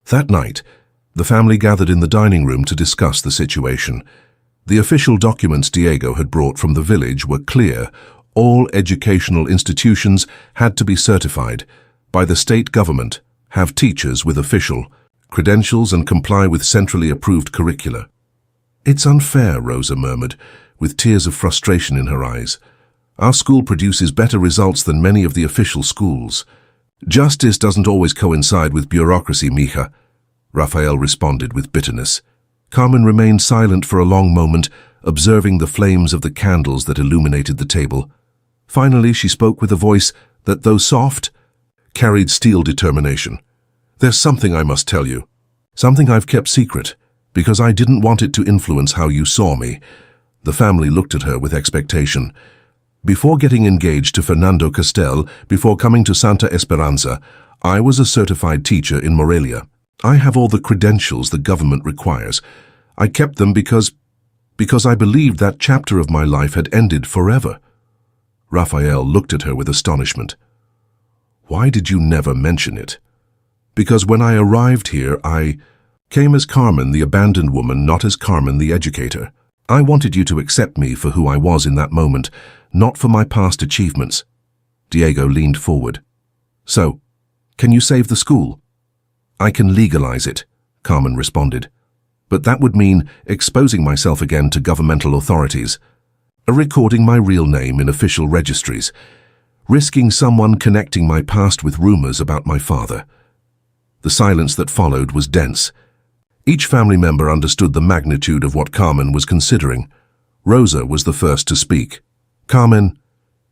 That night, the family gathered in the dining room to discuss the situation. The official documents Diego had brought from the village were clear. All educational institutions had to be certified by the state government, have teachers with official credentials, and comply with centrally approved curricula. "It's unfair," Rosa murmured, with tears of frustration in her eyes. "Our school produces better results than many of the official schools." "Justice doesn't always coincide with bureaucracy, mija," Rafael responded with bitterness. Carmen remained silent for a long moment, observing the flames of the candles that illuminated the table. Finally, she spoke with a voice that, though soft, carried steel determination. "There's something I must tell you. Something I've kept secret, because I didn't want it to influence how you saw me." The family looked at her with expectation. "Before getting engaged to Fernando Castel, before coming to Santa Esperanza, I was a certified teacher in Morelia. I have all the credentials the government requires. I kept them because I believed that chapter of my life had ended forever." Rafael looked at her with astonishment. "Why did you never mention it?" "Because when I arrived here, I came as Carmen, the abandoned woman, not as Carmen, the educator. I wanted you to accept me for who I was in that moment, not for my past achievements." Diego leaned forward. "So, Can you save the school? I can legalize it, Carmen responded. But that would mean exposing myself again to governmental authorities, recording my real name in official registries, risking someone connecting my past with rumors about my father. The silence that followed was dense. Each family member understood the magnitude of what Carmen was considering. Rosa was the first to speak. Carmen,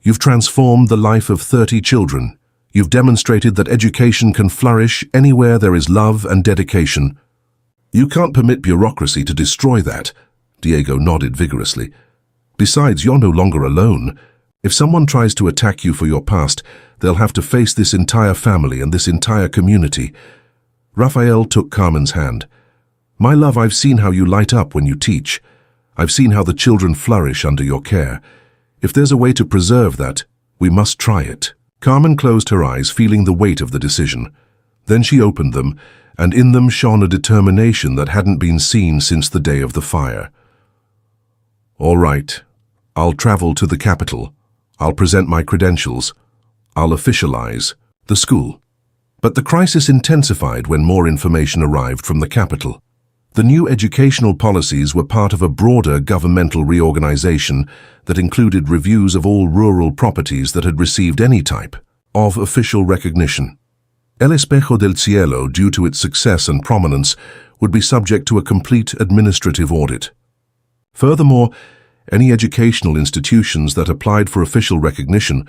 you've transformed the life of 30 children. You've demonstrated that education can flourish anywhere there is love and dedication. You can't permit bureaucracy to destroy that. Diego nodded vigorously. Besides, you're no longer alone. If someone tries to attack you for your past, they'll have to face this entire family and this entire community. Rafael took Carmen's hand. My love, I've seen how you light up when you teach. I've seen how the children flourish under your care. If there's a way to preserve that, we must try it. Carmen closed her eyes, feeling the weight of the decision. Then she opened them, and in them shone a determination that hadn't been seen since the day of the fire. All right, I'll travel to the capital. I'll present my credentials. I'll officialize the school. But the crisis intensified when more information arrived from the capital. The new educational policies were part of a broader governmental reorganization that included reviews of all rural properties that had received any type of official recognition. El Espejo del Cielo, due to its success and prominence, would be subject to a complete administrative audit. Furthermore, any educational institutions that applied for official recognition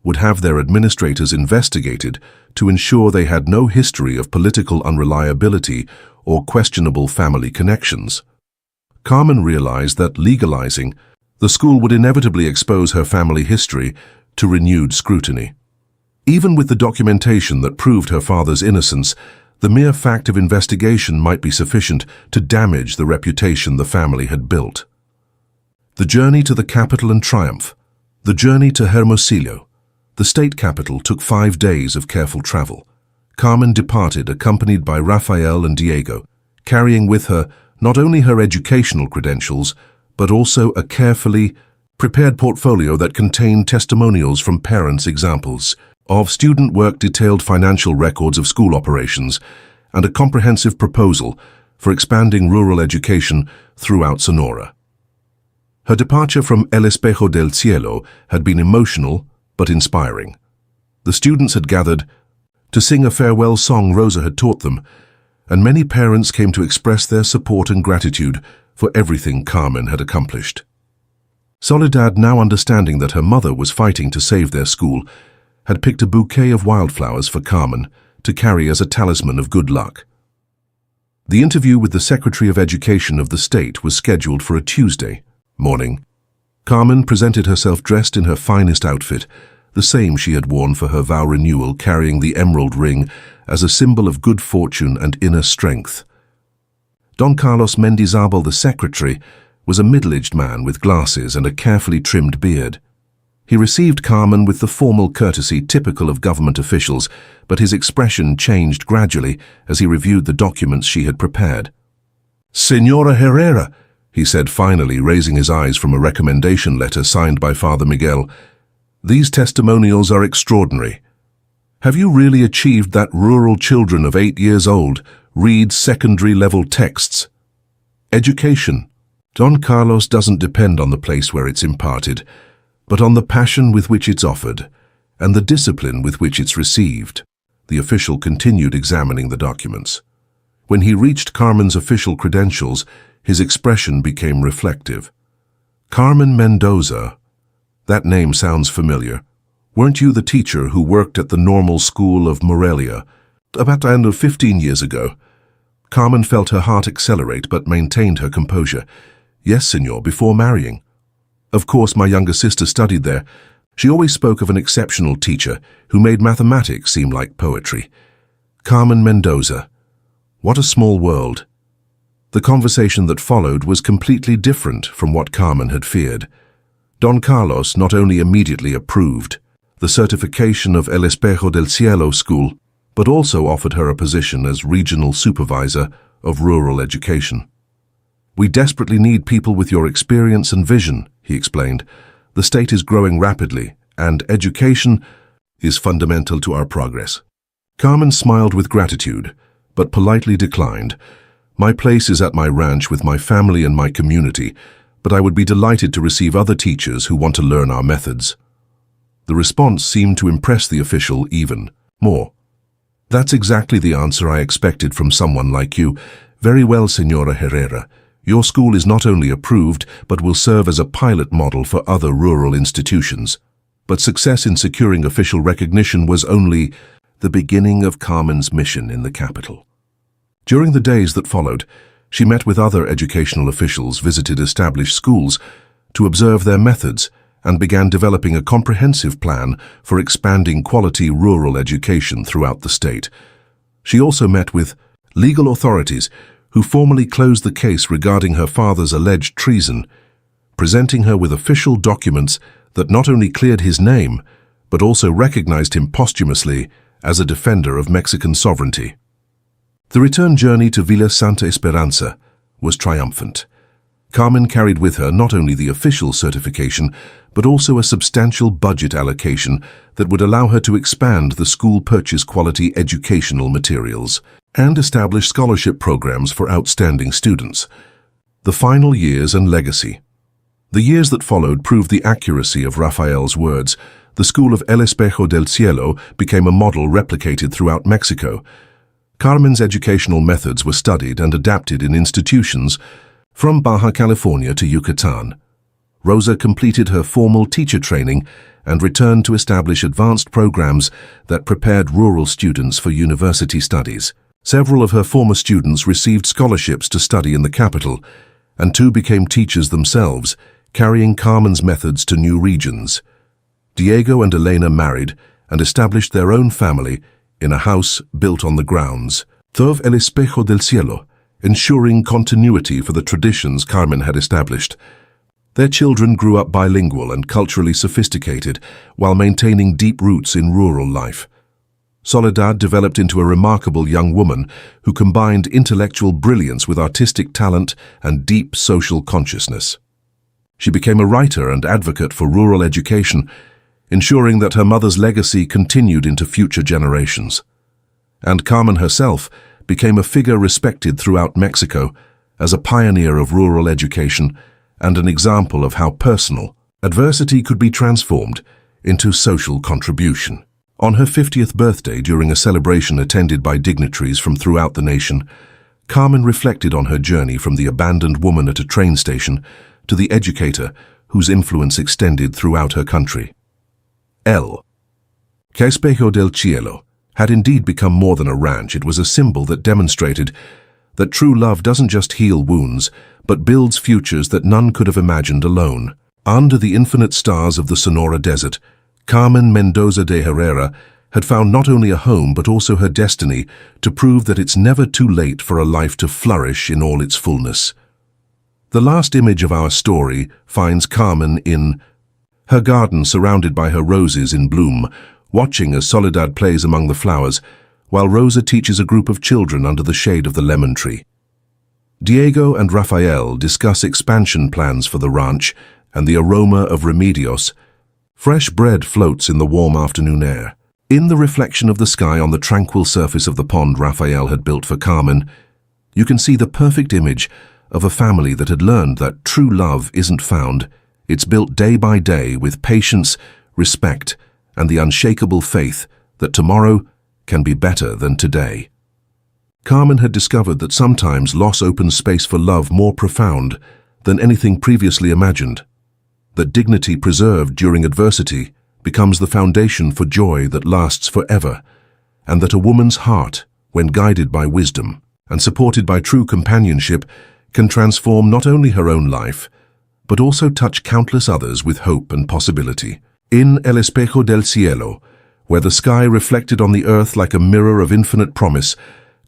would have their administrators investigated to ensure they had no history of political unreliability or questionable family connections. Carmen realized that legalizing the school would inevitably expose her family history to renewed scrutiny. Even with the documentation that proved her father's innocence, the mere fact of investigation might be sufficient to damage the reputation the family had built. The journey to the capital and triumph, the journey to Hermosillo, the state capital, took 5 days of careful travel. Carmen departed accompanied by Rafael and Diego, carrying with her not only her educational credentials, but also a carefully prepared portfolio that contained testimonials from parents' examples of student work, detailed financial records of school operations, and a comprehensive proposal for expanding rural education throughout Sonora. Her departure from El Espejo del Cielo had been emotional but inspiring. The students had gathered to sing a farewell song Rosa had taught them, and many parents came to express their support and gratitude for everything Carmen had accomplished. Soledad, now understanding that her mother was fighting to save their school, had picked a bouquet of wildflowers for Carmen to carry as a talisman of good luck. The interview with the Secretary of Education of the state was scheduled for a Tuesday morning. Carmen presented herself dressed in her finest outfit, the same she had worn for her vow renewal, carrying the emerald ring as a symbol of good fortune and inner strength. Don Carlos Mendizábal, the secretary, was a middle-aged man with glasses and a carefully trimmed beard. He received Carmen with the formal courtesy typical of government officials, but his expression changed gradually as he reviewed the documents she had prepared. "Señora Herrera," he said finally, raising his eyes from a recommendation letter signed by Father Miguel, "these testimonials are extraordinary. Have you really achieved that rural children of 8 years old read secondary-level texts? Education. Don Carlos doesn't depend on the place where it's imparted, but on the passion with which it's offered and the discipline with which it's received." The official continued examining the documents. When he reached Carmen's official credentials, his expression became reflective. "Carmen Mendoza. That name sounds familiar. Weren't you the teacher who worked at the normal school of Morelia about 15 years ago?" Carmen felt her heart accelerate but maintained her composure. "Yes, senor, before marrying. Of course, my younger sister studied there. She always spoke of an exceptional teacher who made mathematics seem like poetry. Carmen Mendoza. What a small world." The conversation that followed was completely different from what Carmen had feared. Don Carlos not only immediately approved the certification of El Espejo del Cielo school, but also offered her a position as regional supervisor of rural education. "We desperately need people with your experience and vision," he explained. "The state is growing rapidly, and education is fundamental to our progress." Carmen smiled with gratitude, but politely declined. "My place is at my ranch with my family and my community, but I would be delighted to receive other teachers who want to learn our methods." The response seemed to impress the official even more. "That's exactly the answer I expected from someone like you. Very well, Señora Herrera. Your school is not only approved, but will serve as a pilot model for other rural institutions." But success in securing official recognition was only the beginning of Carmen's mission in the capital. During the days that followed, she met with other educational officials, visited established schools to observe their methods, and began developing a comprehensive plan for expanding quality rural education throughout the state. She also met with legal authorities who formally closed the case regarding her father's alleged treason, presenting her with official documents that not only cleared his name, but also recognized him posthumously as a defender of Mexican sovereignty. The return journey to Villa Santa Esperanza was triumphant. Carmen carried with her not only the official certification, but also a substantial budget allocation that would allow her to expand the school purchase quality educational materials and establish scholarship programs for outstanding students. The final years and legacy. The years that followed proved the accuracy of Rafael's words. The school of El Espejo del Cielo became a model replicated throughout Mexico. Carmen's educational methods were studied and adapted in institutions from Baja California to Yucatan. Rosa completed her formal teacher training and returned to establish advanced programs that prepared rural students for university studies. Several of her former students received scholarships to study in the capital, and 2 became teachers themselves, carrying Carmen's methods to new regions. Diego and Elena married and established their own family in a house built on the grounds of El Espejo del Cielo, ensuring continuity for the traditions Carmen had established. Their children grew up bilingual and culturally sophisticated while maintaining deep roots in rural life. Soledad developed into a remarkable young woman who combined intellectual brilliance with artistic talent and deep social consciousness. She became a writer and advocate for rural education, ensuring that her mother's legacy continued into future generations. And Carmen herself became a figure respected throughout Mexico as a pioneer of rural education and an example of how personal adversity could be transformed into social contribution. On her 50th birthday, during a celebration attended by dignitaries from throughout the nation, Carmen reflected on her journey from the abandoned woman at a train station to the educator whose influence extended throughout her country. El Espejo del Cielo had indeed become more than a ranch. It was a symbol that demonstrated that true love doesn't just heal wounds, but builds futures that none could have imagined alone. Under the infinite stars of the Sonora Desert, Carmen Mendoza de Herrera had found not only a home but also her destiny to prove that it's never too late for a life to flourish in all its fullness. The last image of our story finds Carmen in her garden surrounded by her roses in bloom, watching as Soledad plays among the flowers, while Rosa teaches a group of children under the shade of the lemon tree. Diego and Rafael discuss expansion plans for the ranch and the aroma of remedios. Fresh bread floats in the warm afternoon air. In the reflection of the sky on the tranquil surface of the pond Rafael had built for Carmen, you can see the perfect image of a family that had learned that true love isn't found. It's built day by day with patience, respect, and the unshakable faith that tomorrow can be better than today. Carmen had discovered that sometimes loss opens space for love more profound than anything previously imagined, that dignity preserved during adversity becomes the foundation for joy that lasts forever, and that a woman's heart, when guided by wisdom and supported by true companionship, can transform not only her own life, but also touch countless others with hope and possibility. In El Espejo del Cielo, where the sky reflected on the earth like a mirror of infinite promise,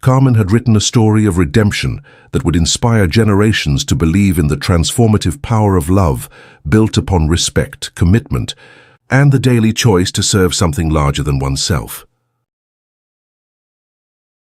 Carmen had written a story of redemption that would inspire generations to believe in the transformative power of love built upon respect, commitment, and the daily choice to serve something larger than oneself.